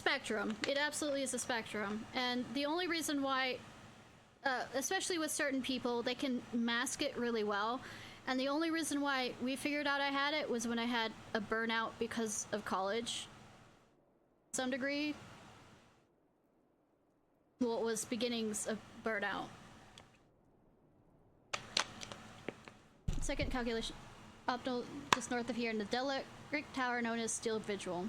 spectrum. It absolutely is a spectrum. And the only reason why, especially with certain people, they can mask it really well. And the only reason why we figured out I had it was when I had a burnout because of college. To some degree. Well, it was beginnings of burnout. Second calculation. Optimal just north of here in the Delic Tower known as Steel Vigil.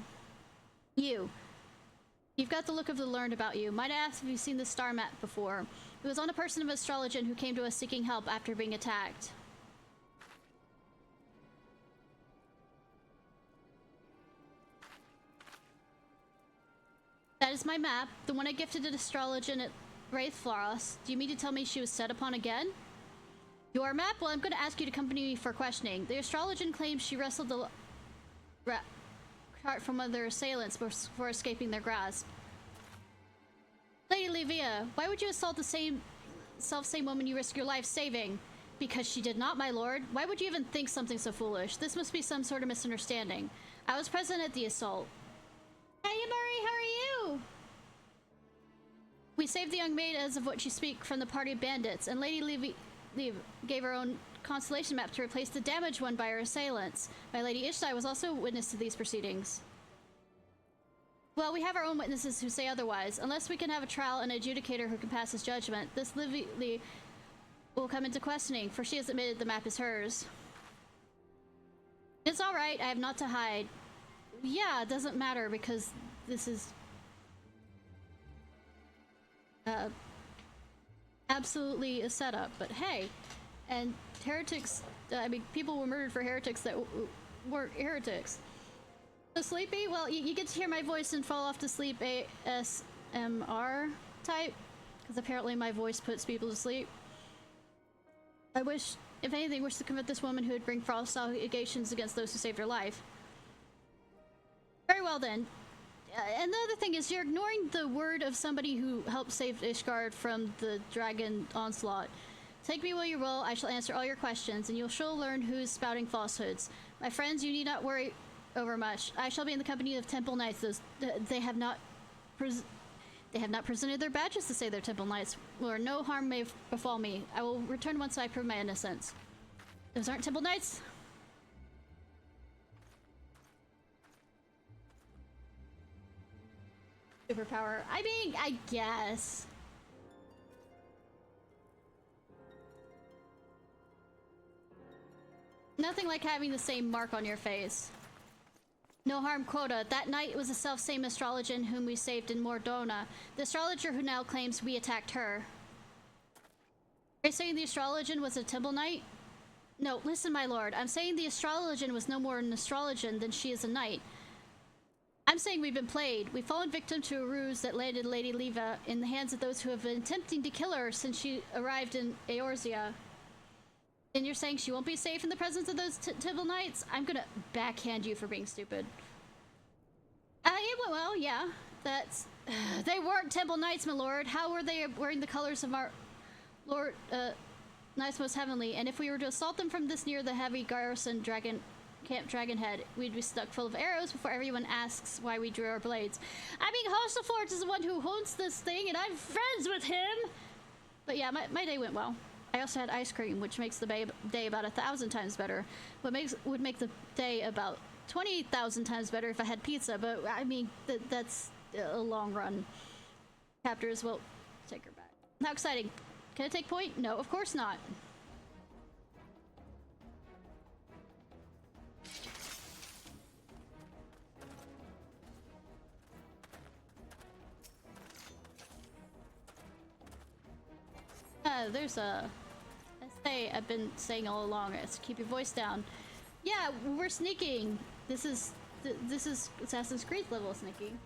You've got the look of the learned about you. Might I ask if you've seen this star map before? It was on a person of astrology who came to us seeking help after being attacked. That is my map, the one I gifted to Astrologian at Wraith Floros. Do you mean to tell me she was set upon again? Your map? Well, I'm going to ask you to accompany me for questioning. The Astrologian claims she wrestled the cart from one of their assailants before escaping their grasp. Lady Livia, why would you assault the same woman you risk your life saving? Because she did not, my lord. Why would you even think something so foolish? This must be some sort of misunderstanding. I was present at the assault. Hey, Murray, how are you? We saved the young maid as of what you speak from the party of bandits, and Lady Livia gave her own constellation map to replace the damaged one by her assailants. My Lady Ishnai was also witness to these proceedings. Well, we have our own witnesses who say otherwise. Unless we can have a trial and adjudicator who can pass his judgment, this Livia will come into questioning, for she has admitted the map is hers. It's alright, I have naught to hide. Yeah, it doesn't matter because this is absolutely a setup, but hey, and heretics, I mean, people were murdered for heretics that weren't heretics. So sleepy? Well, you get to hear my voice and fall off to sleep ASMR type, because apparently my voice puts people to sleep. I wish, if anything, wish to convert this woman who would bring false allegations against those who saved her life. Very well then. And the other thing is, you're ignoring the word of somebody who helped save Ishgard from the dragon onslaught. Take me where you will, I shall answer all your questions, and you'll sure learn who's spouting falsehoods. My friends, you need not worry over much. I shall be in the company of Temple Knights. They have not presented their badges to say they're Temple Knights, where no harm may befall me. I will return once I prove my innocence. Those aren't Temple Knights? Superpower. I mean, I guess. Nothing like having the same mark on your face. No harm quota. That night was the self-same astrologian whom we saved in Mordona. The astrologer who now claims we attacked her. Are you saying the astrologian was a Temple Knight? No, listen, my lord. I'm saying the astrologian was no more an astrologian than she is a knight. I'm saying we've been played. We've fallen victim to a ruse that landed Lady Leva in the hands of those who have been attempting to kill her since she arrived in Eorzea. And you're saying she won't be safe in the presence of those Temple Knights? I'm gonna backhand you for being stupid. It went well, yeah. That's... they weren't Temple Knights, my lord. How were they wearing the colors of our Lord, Knights Most Heavenly? And if we were to assault them from this near the heavy garrison Camp Dragonhead, we'd be stuck full of arrows before everyone asks why we drew our blades. I mean, Hostelfort is the one who owns this thing, and I'm friends with him! But yeah, my day went well. I also had ice cream, which makes the day about 1,000 times better. Would make the day about 20,000 times better if I had pizza, but I mean, that's a long run. Captors will take her back. How exciting. Can I take point? No, of course not. There's a essay I've been saying all along. It's keep your voice down. Yeah, we're sneaking. This is Assassin's Creed level sneaking.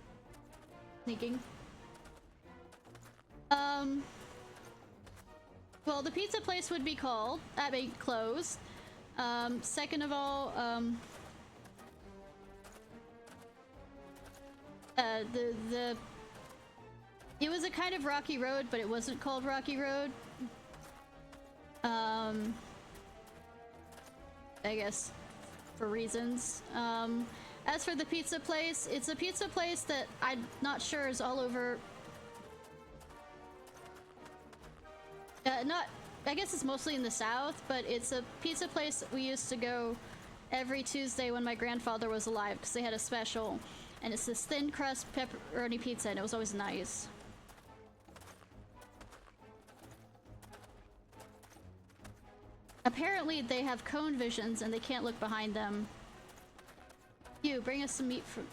Well, the pizza place would be called. I mean, closed. Second of all, it was a kind of rocky road, but it wasn't called Rocky Road. I guess for reasons. As for the pizza place, it's a pizza place that I'm not sure is all over. I guess it's mostly in the South, but it's a pizza place we used to go every Tuesday when my grandfather was alive because they had a special. And it's this thin crust pepperoni pizza, and it was always nice. Apparently, they have cone visions and they can't look behind them. You, bring us some meat from...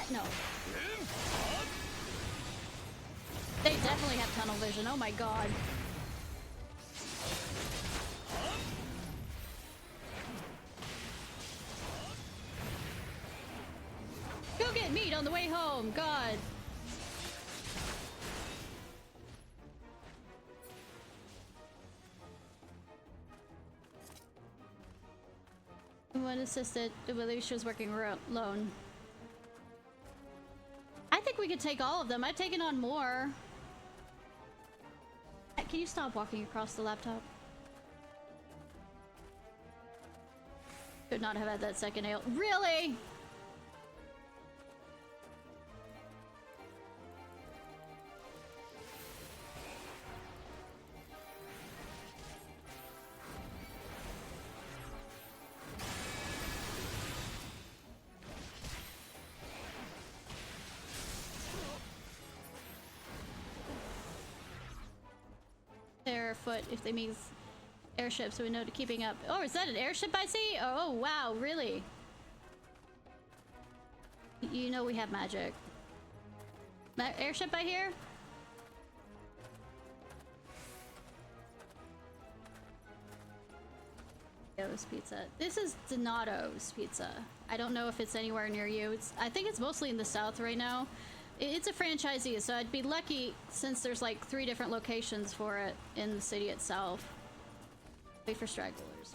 No. They definitely have tunnel vision. Oh my god. Go get meat on the way home. God. One assisted. I believe she was working alone. I think we could take all of them. I've taken on more. Can you stop walking across the laptop? Could not have had that second ale. Really? Foot if they mean airships, so we know to keeping up. Oh, is that an airship I see? Oh wow, really? You know we have magic. Airship I hear? Donato's Pizza. This is Donato's Pizza. I don't know if it's anywhere near you. I think it's mostly in the South right now. It's a franchisee, so I'd be lucky since there's like 3 different locations for it in the city itself. Wait for stragglers.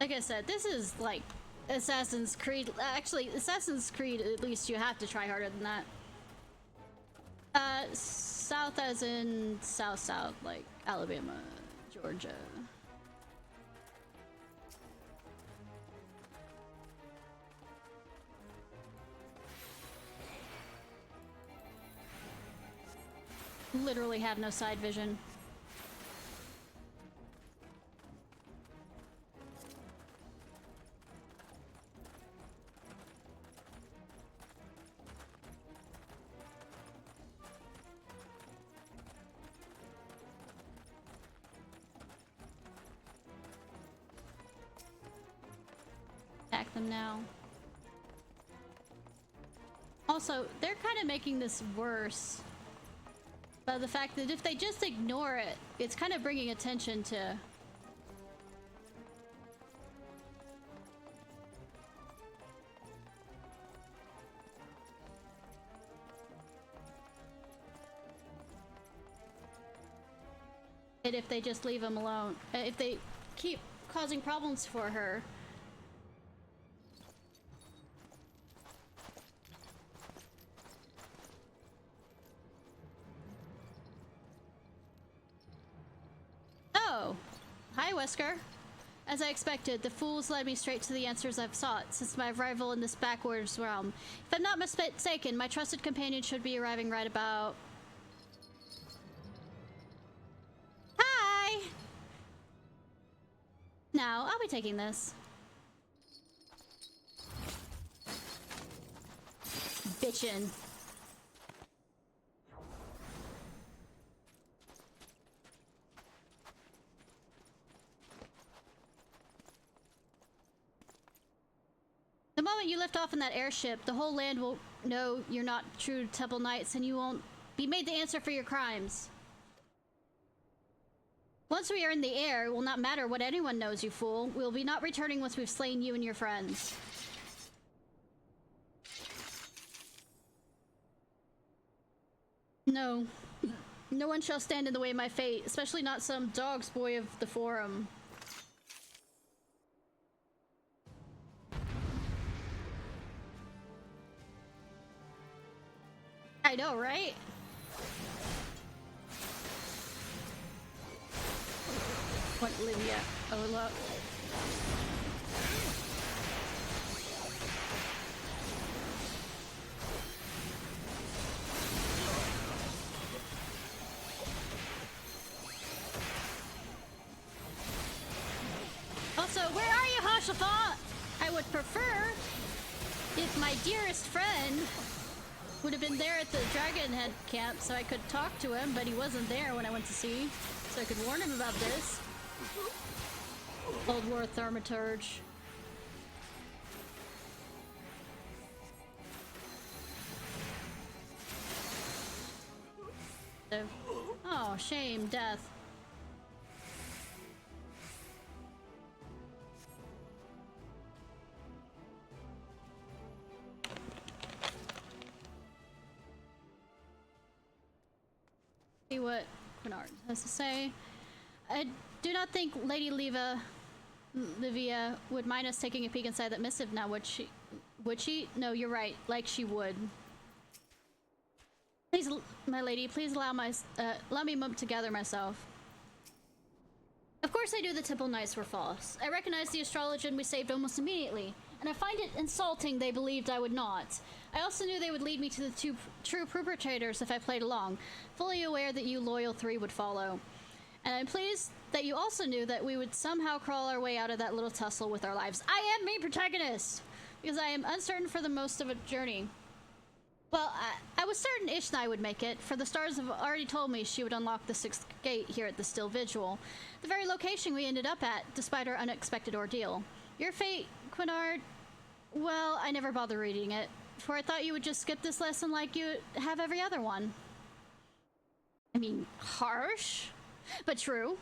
Like I said, this is like Assassin's Creed. Actually, Assassin's Creed, at least you have to try harder than that. South as in South, like Alabama, Georgia. Literally have no side vision. Now. Also, they're kind of making this worse by the fact that if they just ignore it, it's kind of bringing attention to it if they just leave them alone. If they keep causing problems for her. Hi, Wesker. As I expected, the fools led me straight to the answers I've sought since my arrival in this backwards realm. If I'm not mistaken, my trusted companion should be arriving right about... Hi! now. I'll be taking this. Bitchin'. The moment you lift off in that airship, the whole land will know you're not true Temple Knights, and you won't be made to answer for your crimes. Once we are in the air, it will not matter what anyone knows, you fool. We will be not returning once we've slain you and your friends. No. No one shall stand in the way of my fate, especially not some dog's boy of the forum. I know, right? What, Olivia? Oh, look. Also, where are you, Hashatha? I would prefer if my dearest friend would have been there at the Dragonhead camp so I could talk to him, but he wasn't there when I went to see, so I could warn him about this. Old War Thaumaturge. Oh, shame, death. See what Quinard has to say. I do not think Lady Livia would mind us taking a peek inside that missive now, would she? Would she? No, you're right. Like she would. Please, my lady, please allow me a moment to gather myself. Of course I knew the Temple Knights were false. I recognized the astrologian we saved almost immediately, and I find it insulting they believed I would not. I also knew they would lead me to the two true perpetrators if I played along, fully aware that you loyal three would follow. And I'm pleased that you also knew that we would somehow crawl our way out of that little tussle with our lives. I am main protagonist! Because I am uncertain for the most of a journey. Well, I was certain Ishnai would make it, for the stars have already told me she would unlock the 6th gate here at the Still Vigil, the very location we ended up at, despite our unexpected ordeal. Your fate, Quinard, well, I never bothered reading it, for I thought you would just skip this lesson like you have every other one. I mean, harsh, but true.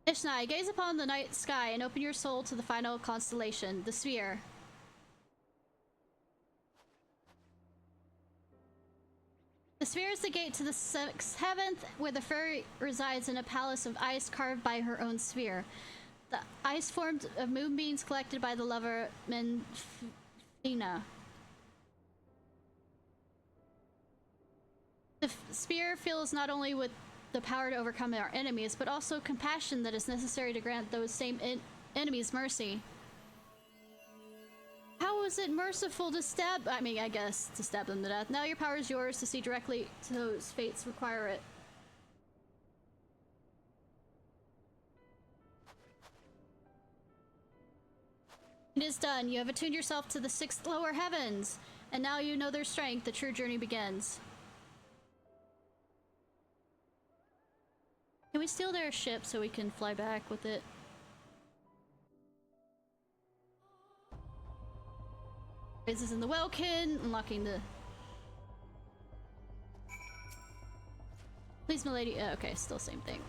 Ishnai, gaze upon the night sky and open your soul to the final constellation, the sphere. The sphere is the gate to the 6th heaven, where the fairy resides in a palace of ice carved by her own sphere. The ice formed of moonbeams collected by the lover Menfina. The sphere fills not only with the power to overcome our enemies, but also compassion that is necessary to grant those same enemies mercy. How is it merciful to stab? I mean, I guess to stab them to death. Now your power is yours to see directly to those fates require it. It is done. You have attuned yourself to the 6th lower heavens, and now you know their strength. The true journey begins. Can we steal their ship so we can fly back with it? Raises in the Welkin, unlocking the... Please, milady. Okay, still same thing.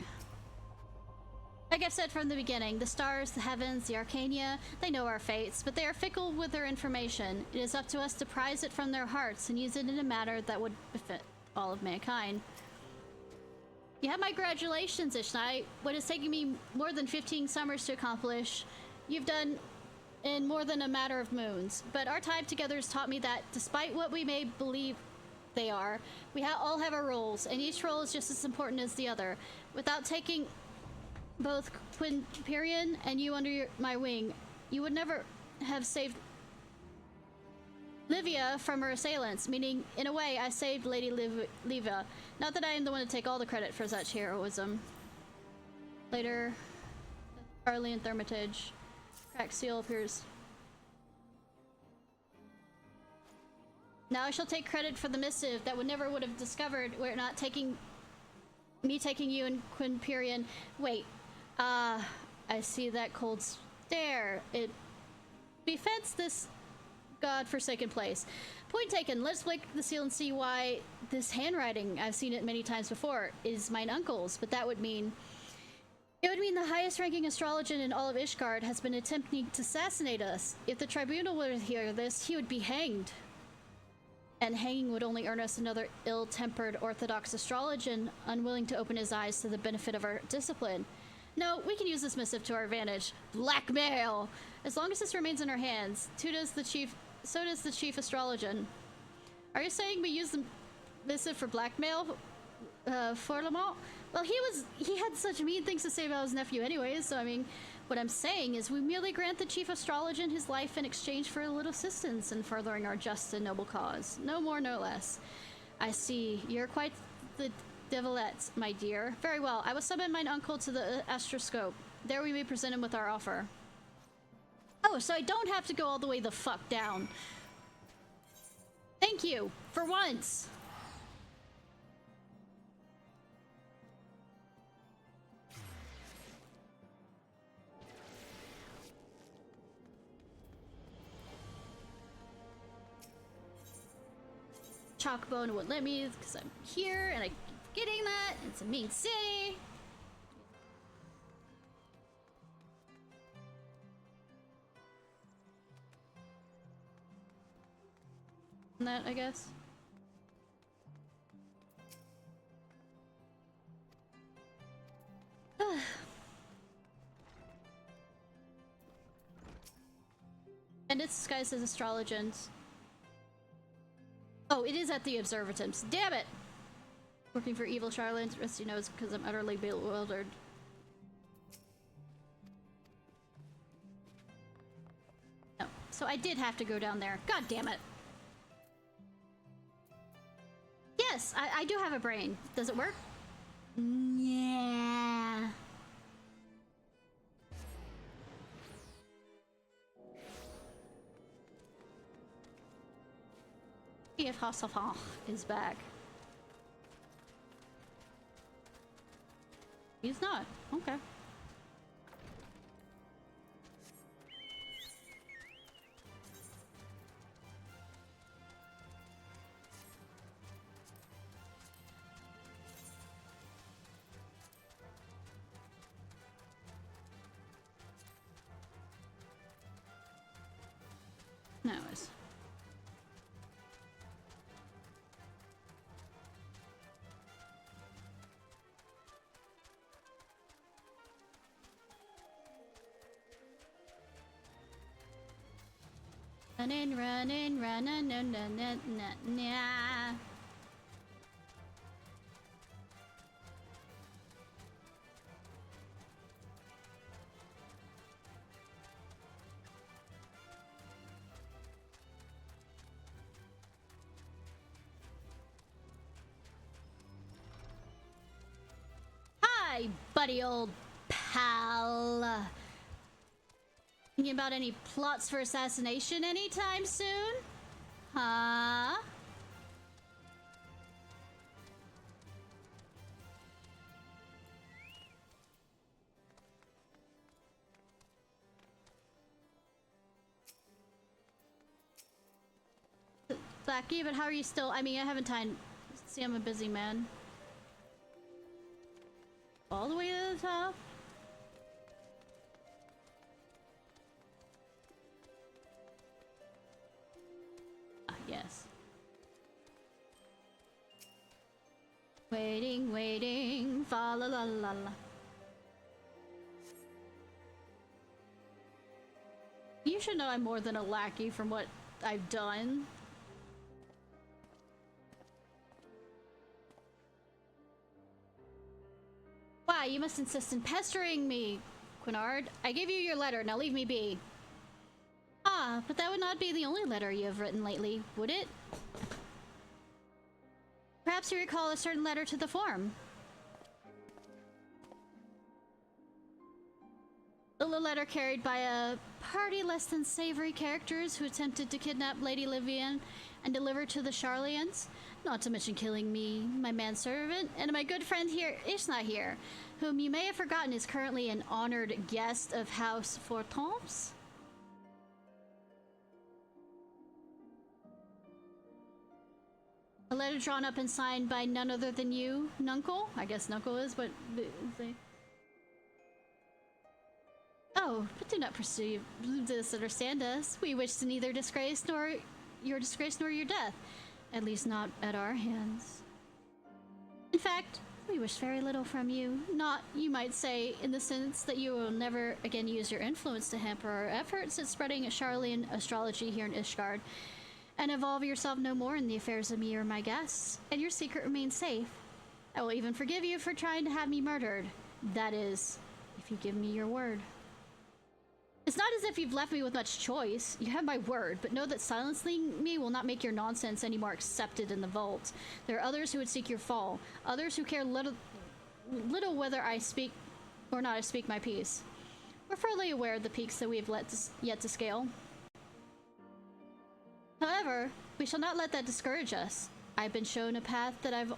Like I've said from the beginning, the stars, the heavens, the arcania, they know our fates, but they are fickle with their information. It is up to us to prize it from their hearts and use it in a manner that would befit all of mankind. You have my congratulations, Ishnai. What is taking me more than 15 summers to accomplish, you've done in more than a matter of moons. But our time together has taught me that, despite what we may believe they are, we all have our roles, and each role is just as important as the other. Without taking both Quinperion and you under my wing, you would never have saved Livia from her assailants, meaning, in a way, I saved Lady Livia. Not that I am the one to take all the credit for such heroism. Later, Charlie and Thermitage. Cracked seal appears. Now I shall take credit for the missive that would have discovered we're not taking me taking you and Quinperion. Wait, I see that cold stare. It befits this god-forsaken place. Point taken. Let's break the seal and see why this handwriting, I've seen it many times before, is mine uncle's, but that would mean... It would mean the highest-ranking astrologian in all of Ishgard has been attempting to assassinate us. If the tribunal were to hear this, he would be hanged. And hanging would only earn us another ill-tempered orthodox astrologian, unwilling to open his eyes to the benefit of our discipline. No, we can use this missive to our advantage. Blackmail! As long as this remains in our hands, so does the chief astrologian. Are you saying we use the missive for blackmail? Forlamont? Well, he had such mean things to say about his nephew anyways, so I mean, what I'm saying is we merely grant the chief astrologian his life in exchange for a little assistance in furthering our just and noble cause. No more, no less. I see. You're quite the devilette, my dear. Very well. I will summon mine uncle to the astroscope. There we may present him with our offer. Oh, so I don't have to go all the way the fuck down. Thank you. For once. Chalkbone wouldn't let me because I'm here and I keep getting that. It's a mean city. And that, I guess. And it's disguised as astrologans. Oh, it is at the observatums. Damn it! Working for evil Charlotte, Rusty knows because I'm utterly bewildered. No. So I did have to go down there. God damn it. Yes, I do have a brain. Does it work? Yeah. See if Hasafah is back. He's not. Okay. No, it's... Running, running, running, na na na na na. Hi, buddy old pal. Thinking about any plots for assassination anytime soon? Huh? Blackie, but how are you still? I mean, I haven't time. See, I'm a busy man. All the way to the top? Yes. Waiting, waiting, fa la la la la. You should know I'm more than a lackey from what I've done. Why, you must insist in pestering me, Quinard. I gave you your letter, now leave me be. Ah, Ah, but that would not be the only letter you have written lately, would it? Perhaps you recall a certain letter to the forum. A little letter carried by a party less than savory characters who attempted to kidnap Lady Livian and deliver to the Charlians, not to mention killing me, my manservant, and my good friend here, Ishnai here, whom you may have forgotten is currently an honored guest of House Fortemps. A letter drawn up and signed by none other than you, Nuncle? I guess Nuncle is, but... Oh, but do not misunderstand us. We wish to neither disgrace nor your death. At least not at our hands. In fact, we wish very little from you. Not, you might say, in the sense that you will never again use your influence to hamper our efforts at spreading Charlian astrology here in Ishgard, and involve yourself no more in the affairs of me or my guests, and your secret remains safe. I will even forgive you for trying to have me murdered. That is, if you give me your word. It's not as if you've left me with much choice. You have my word, but know that silencing me will not make your nonsense any more accepted in the vault. There are others who would seek your fall, others who care little whether I speak or not I speak my piece. We're fully aware of the peaks that we have yet to scale. However, we shall not let that discourage us. I've been shown a path that I've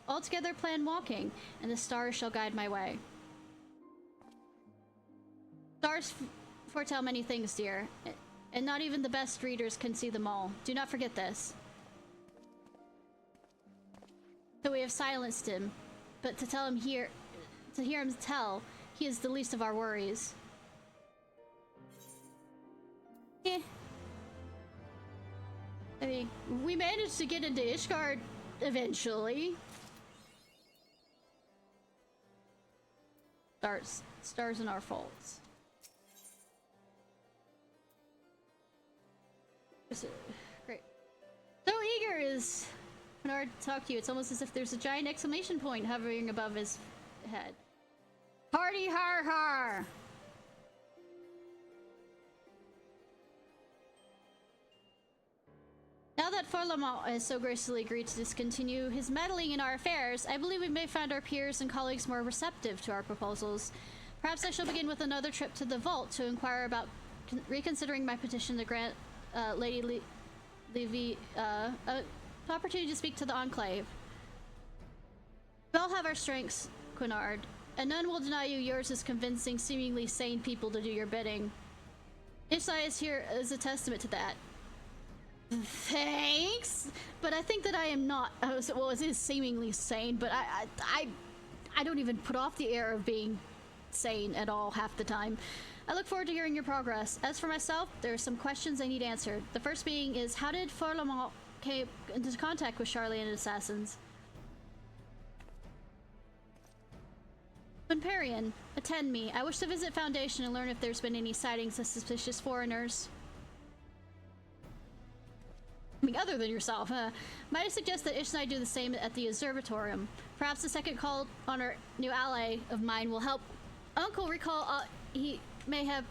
altogether planned walking, and the stars shall guide my way. Stars foretell many things, dear, and not even the best readers can see them all. Do not forget this. So we have silenced him, but to hear him tell, he is the least of our worries. Eh. I mean, we managed to get into Ishgard eventually. Stars in our faults. Great. So eager is Bernard to talk to you. It's almost as if there's a giant exclamation point hovering above his head. Hardy har har! Now that Forlamont has so graciously agreed to discontinue his meddling in our affairs, I believe we may find our peers and colleagues more receptive to our proposals. Perhaps I shall begin with another trip to the vault to inquire about reconsidering my petition to grant Lady Levy an opportunity to speak to the Enclave. We all have our strengths, Quinard, and none will deny you yours is convincing seemingly sane people to do your bidding. Ishnai is here as a testament to that. Thanks, but I think that I am not. Well, it is seemingly sane, but I don't even put off the air of being sane at all half the time. I look forward to hearing your progress. As for myself, there are some questions I need answered. The first being is, how did Forlamont came into contact with Charlian assassins? Viperian, attend me. I wish to visit Foundation and learn if there's been any sightings of suspicious foreigners. I mean, other than yourself, huh? Might I suggest that Ishnai do the same at the Observatorium? Perhaps the second call on our new ally of mine will help Uncle recall he may have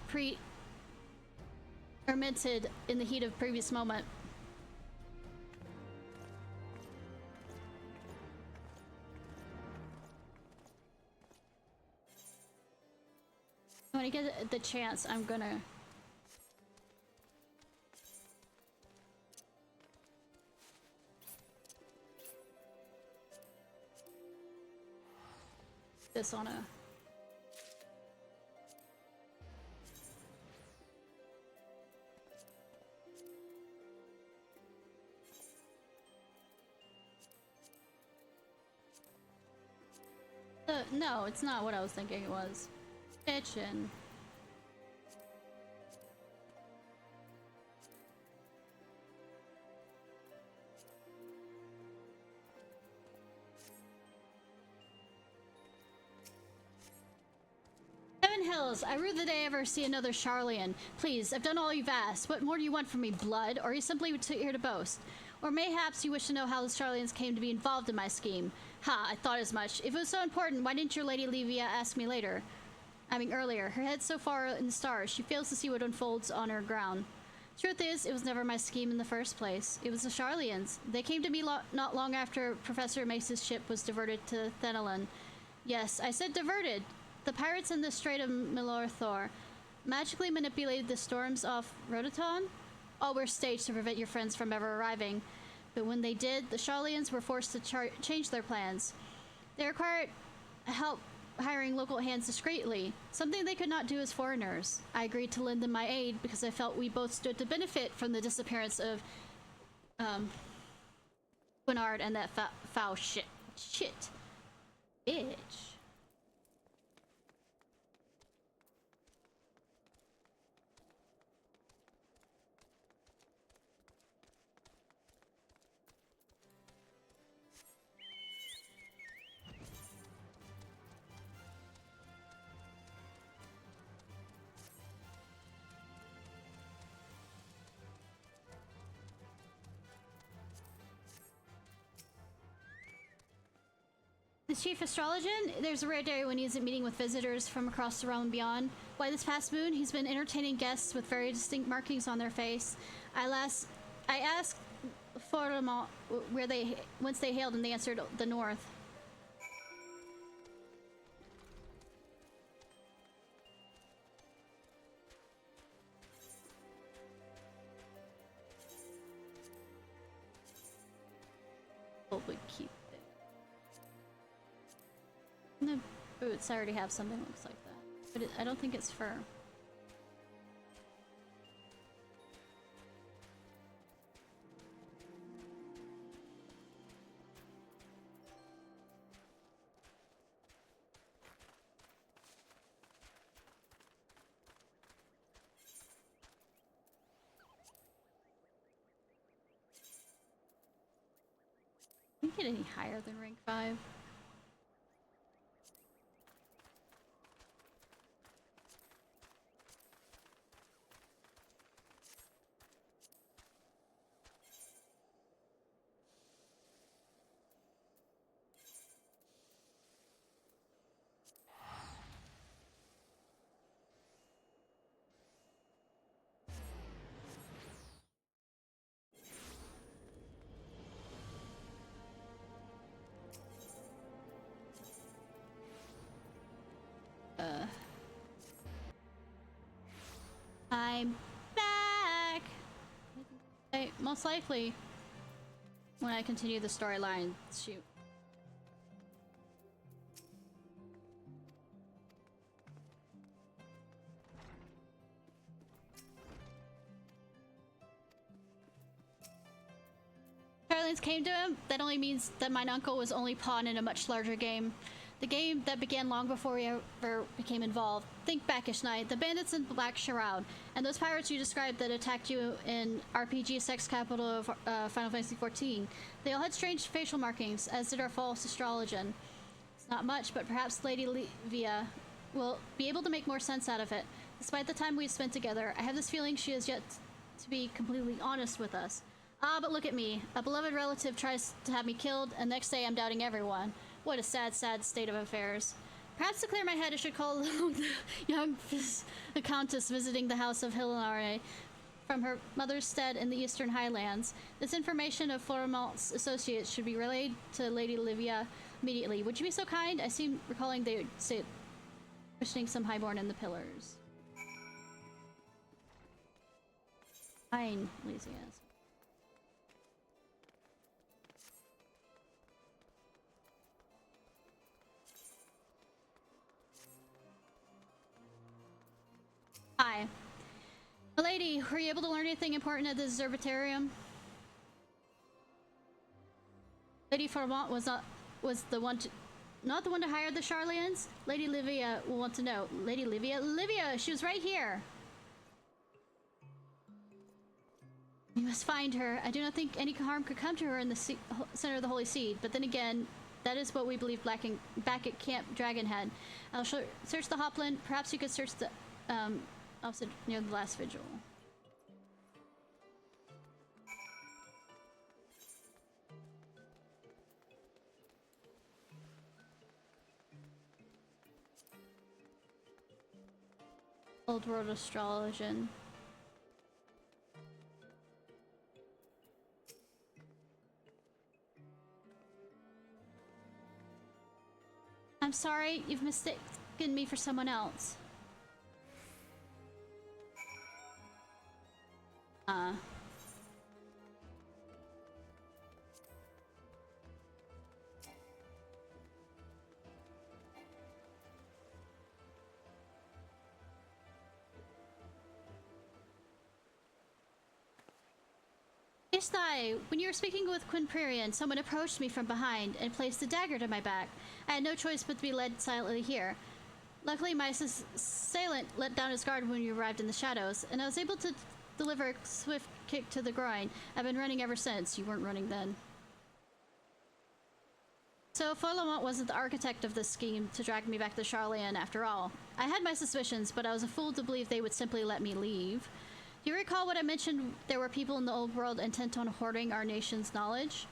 fermented in the heat of previous moment. When I get the chance, I'm gonna... this on a... no, it's not what I was thinking it was. Kitchen. Heaven Hills, I rue the day I ever see another Charlian. Please, I've done all you've asked. What more do you want from me, blood? Or are you simply here to boast? Or mayhaps you wish to know how the Charlians came to be involved in my scheme. Ha, I thought as much. If it was so important, why didn't your Lady Levia ask me earlier? Earlier. Her head's so far in the stars, she fails to see what unfolds on her ground. Truth is, it was never my scheme in the first place. It was the Charlians. They came to me not long after Professor Mace's ship was diverted to Thenelin. Yes, I said diverted. The pirates in the Strait of Milorthor magically manipulated the storms off Rodoton. All were staged to prevent your friends from ever arriving. But when they did, the Charlians were forced to change their plans. They required help hiring local hands discreetly, something they could not do as foreigners. I agreed to lend them my aid because I felt we both stood to benefit from the disappearance of Quinard and that foul shit. Bitch. The chief astrologian? There's a rare day when he isn't meeting with visitors from across the realm and beyond. Why, this past moon, he's been entertaining guests with very distinct markings on their face. I asked Foreman whence they hailed, and they answered the north. Probably keep it. The boots, I already have something that looks like that. But I don't think it's fur. Can you get any higher than rank 5? I'm back! Most likely, when I continue the storyline, shoot. Charlians came to him. That only means that mine uncle was only pawn in a much larger game. The game that began long before we ever became involved. Think back, Ishnai, the bandits in Black Shroud, and those pirates you described that attacked you in RPG sex capital of Final Fantasy XIV. They all had strange facial markings, as did our false astrologian. It's not much, but perhaps Lady Livia will be able to make more sense out of it. Despite the time we've spent together, I have this feeling she has yet to be completely honest with us. Ah, but look at me. A beloved relative tries to have me killed, and next day I'm doubting everyone. What a sad, sad state of affairs. Perhaps to clear my head, I should call the young countess visiting the house of Hilinare from her mother's stead in the Eastern Highlands. This information of Floremont's associates should be relayed to Lady Livia immediately. Would you be so kind? I seem recalling they would say questioning some highborn in the pillars. Fine, lazy ass. Hi. Lady, were you able to learn anything important at the Observatorium? Lady Formont was not the one to hire the Charlians? Lady Livia will want to know. Lady Livia? Livia! She was right here! You must find her. I do not think any harm could come to her in the center of the Holy Seed, but then again, that is what we believe back at Camp Dragonhead. I'll search the Hopland. Perhaps you could search the opposite near the last vigil. Old World Astrologian. I'm sorry, you've mistaken me for someone else. Ishnai, when you were speaking with Quinprerian, someone approached me from behind and placed a dagger to my back. I had no choice but to be led silently here. Luckily, my assailant let down his guard when you arrived in the shadows, and I was able to deliver a swift kick to the groin. I've been running ever since. You weren't running then. So Folamont wasn't the architect of this scheme to drag me back to Charlian after all. I had my suspicions, but I was a fool to believe they would simply let me leave. Do you recall what I mentioned? There were people in the old world intent on hoarding our nation's knowledge?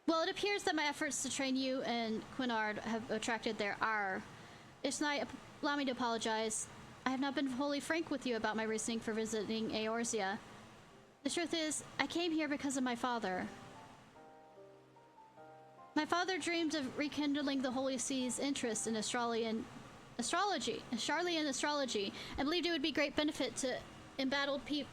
Well, it appears that my efforts to train you and Quinard have attracted their ire. Ishnai, allow me to apologize. I have not been wholly frank with you about my reasoning for visiting Eorzea. The truth is, I came here because of my father. My father dreamed of rekindling the Holy See's interest in Charlian astrology, and believed it would be great benefit to embattled people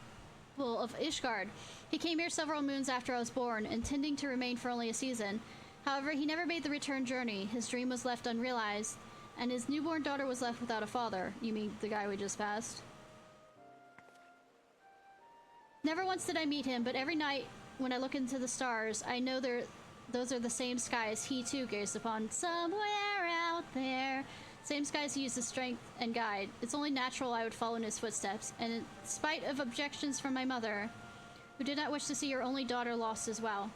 of Ishgard. He came here several moons after I was born, intending to remain for only a season. However, he never made the return journey. His dream was left unrealized, and his newborn daughter was left without a father. You mean the guy we just passed? Never once did I meet him, but every night when I look into the stars, I know those are the same skies he too gazed upon somewhere out there. Same skies he used as strength and guide. It's only natural I would follow in his footsteps, and in spite of objections from my mother, who did not wish to see her only daughter lost as well.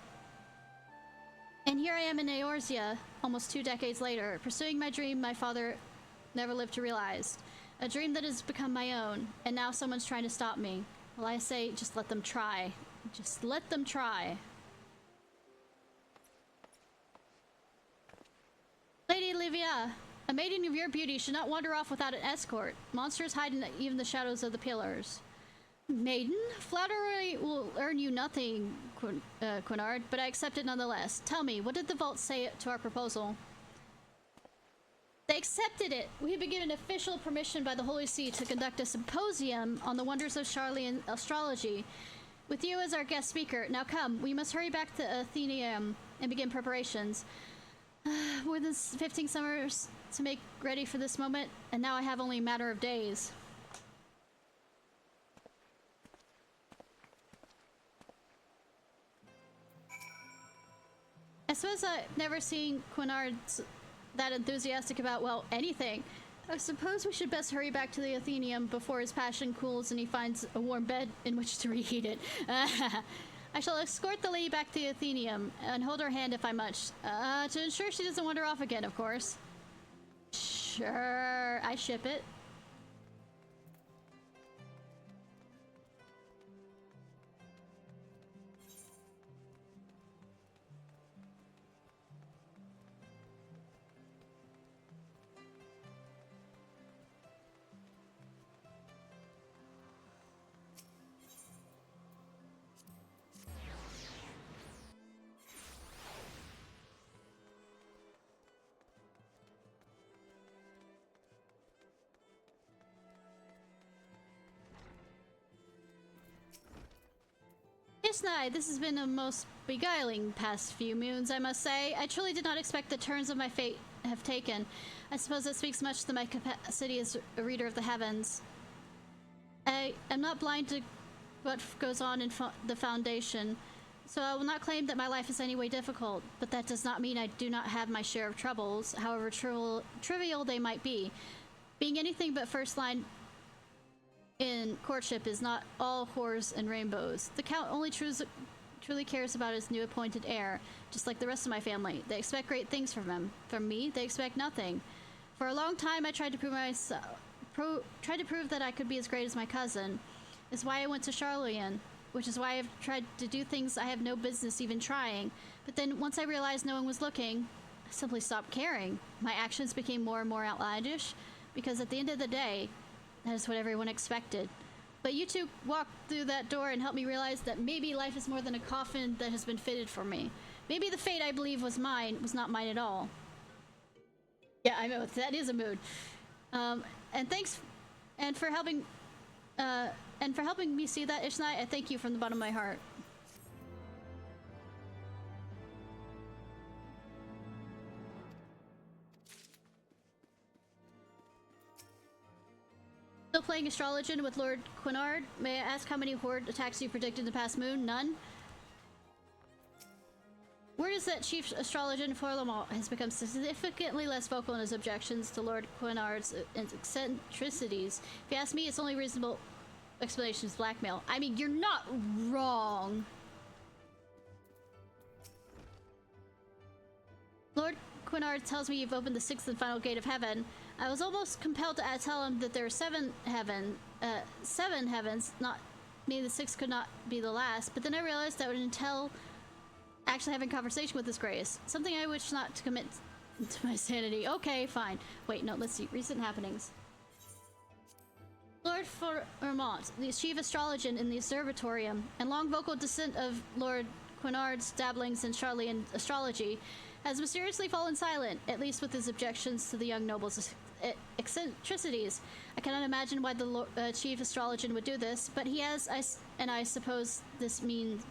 And here I am in Eorzea, almost 2 decades later, pursuing my dream my father never lived to realize. A dream that has become my own, and now someone's trying to stop me. Well, I say, just let them try. Just let them try. Lady Livia, a maiden of your beauty should not wander off without an escort. Monsters hide in even the shadows of the pillars. Maiden? Flattery will earn you nothing, Quinard, but I accept it nonetheless. Tell me, what did the Vault say to our proposal? They accepted it! We have been given official permission by the Holy See to conduct a symposium on the wonders of Charlian astrology, with you as our guest speaker. Now come, we must hurry back to Athenaeum and begin preparations. More than 15 summers to make ready for this moment, and now I have only a matter of days. I suppose I've never seen Quinard that enthusiastic about, well, anything. I suppose we should best hurry back to the Athenaeum before his passion cools and he finds a warm bed in which to reheat it. I shall escort the lady back to the Athenaeum and hold her hand if I must, to ensure she doesn't wander off again, of course. Sure, I ship it. Ishnai, this has been a most beguiling past few moons, I must say. I truly did not expect the turns of my fate have taken. I suppose that speaks much to my capacity as a reader of the heavens. I am not blind to what goes on in the Foundation, so I will not claim that my life is any way difficult, but that does not mean I do not have my share of troubles, however trivial they might be. Being anything but first line in courtship is not all whores and rainbows. The Count only truly cares about his new appointed heir, just like the rest of my family. They expect great things from him. From me, they expect nothing. For a long time, I tried to prove that I could be as great as my cousin. It's why I went to Charlian, which is why I've tried to do things I have no business even trying. But then, once I realized no one was looking, I simply stopped caring. My actions became more and more outlandish, because at the end of the day, that is what everyone expected. But you two walked through that door and helped me realize that maybe life is more than a coffin that has been fitted for me. Maybe the fate I believe was mine was not mine at all. I know that is a mood. And thanks, and for helping me see that, Ishnai. I thank you from the bottom of my heart. Still playing Astrologian with Lord Quinard. May I ask how many horde attacks you predicted in the past moon? None. Word is that Chief Astrologian Forlamont has become significantly less vocal in his objections to Lord Quinard's eccentricities. If you ask me, its only reasonable explanation is blackmail. I mean, you're not wrong. Lord Quinard tells me you've opened the sixth and final gate of heaven. I was almost compelled to tell him that there are seven heavens, not meaning the sixth could not be the last, but then I realized that would entail actually having a conversation with His Grace. Something I wish not to commit to my sanity. Okay, fine. Wait, no, let's see. Recent happenings. Lord Forlamont, the chief astrologian in the observatorium, and long vocal dissent of Lord Quinard's dabblings in Charlian astrology, has mysteriously fallen silent, at least with his objections to the young noble's eccentricities. I cannot imagine why the chief astrologian would do this, but he has, and I suppose this means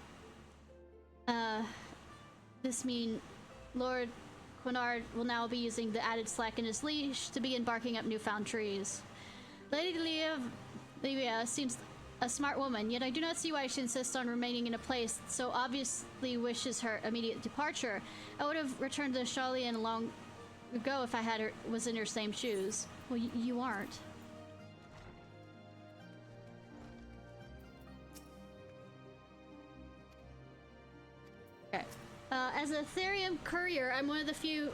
Lord Quinard will now be using the added slack in his leash to begin barking up newfound trees. Lady Livia seems a smart woman, yet I do not see why she insists on remaining in a place so obviously wishes her immediate departure. I would have returned to Charlian long ago if I was in her same shoes. Well, you aren't. Okay. As a Therium courier, I'm one of the few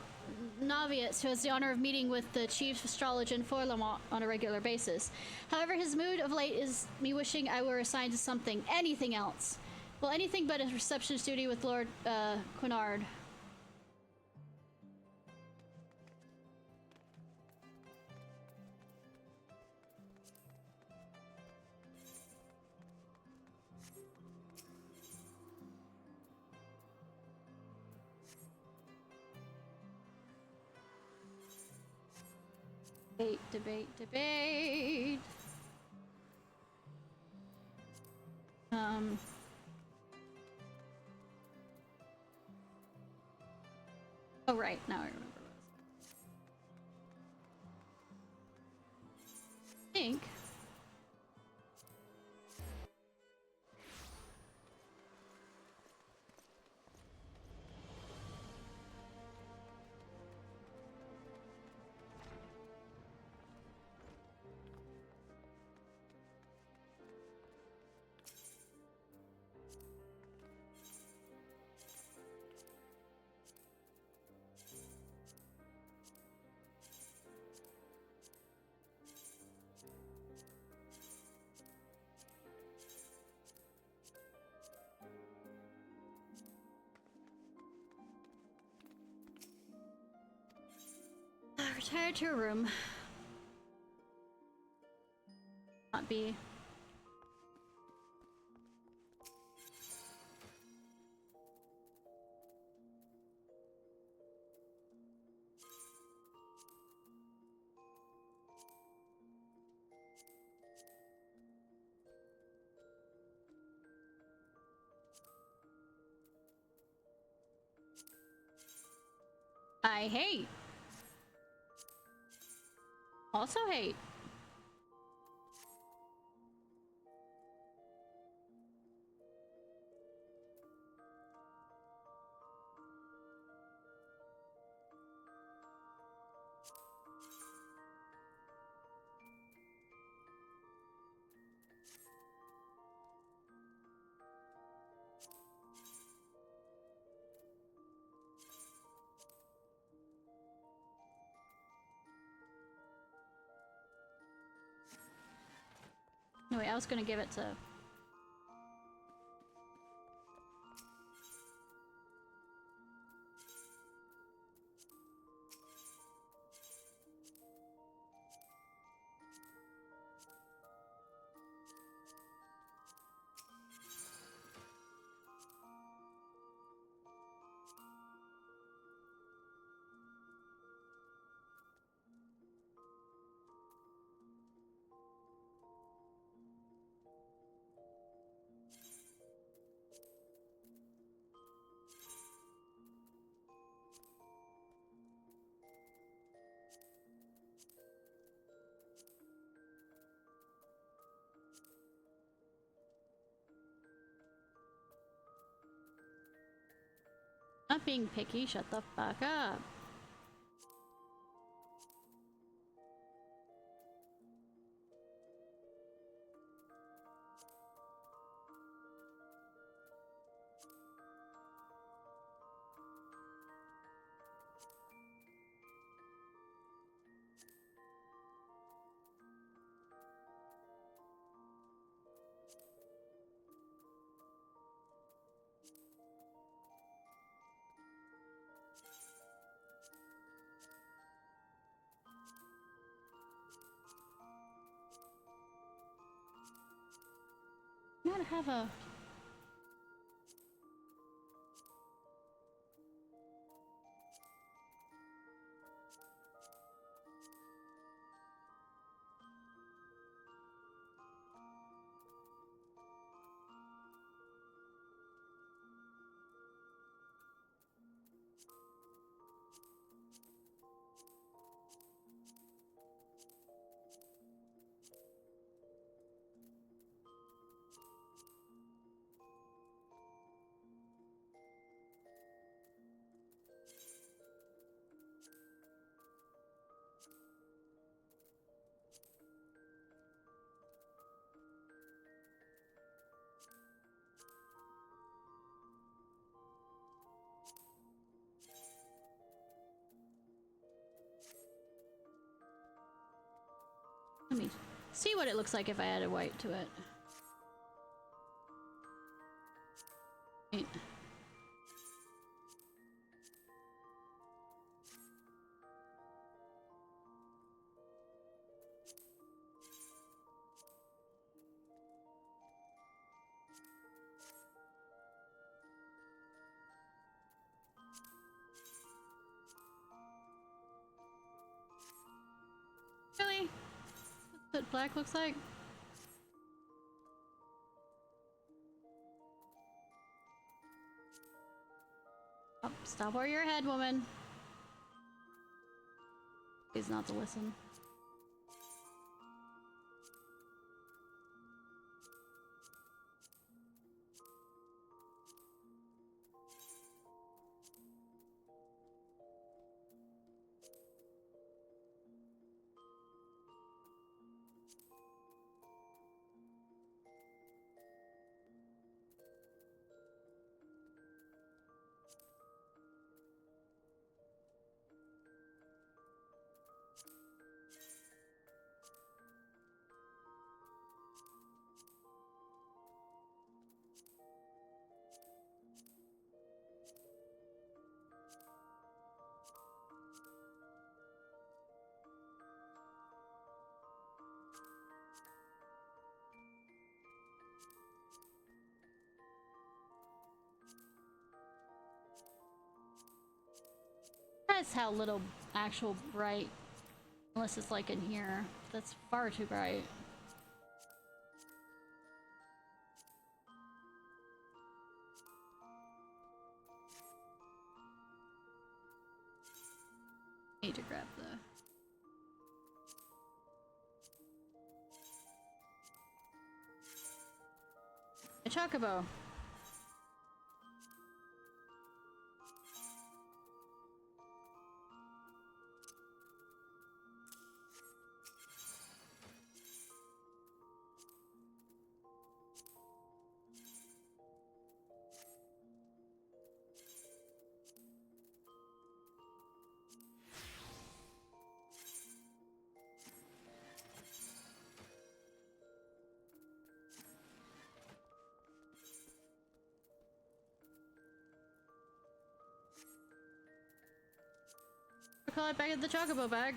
novitiates who has the honor of meeting with the chief astrologian Forlamont on a regular basis. However, his mood of late is me wishing I were assigned to something, anything else. Well, anything but a receptionist duty with Lord Quinard. Debate. Oh, right. Now I remember what I think. Retire to your room. Not be. I hate. Also hate. No, wait, I was gonna give it to... Not being picky, shut the fuck up. I might have a... Let me see what it looks like if I added white to it. Wait. Really? That's what black looks like? Oh, stop where you're ahead, woman. Please not to listen. That's how little actual bright, unless it's like in here. That's far too bright. Need to grab the chocobo. Call it back at the chocobo bag.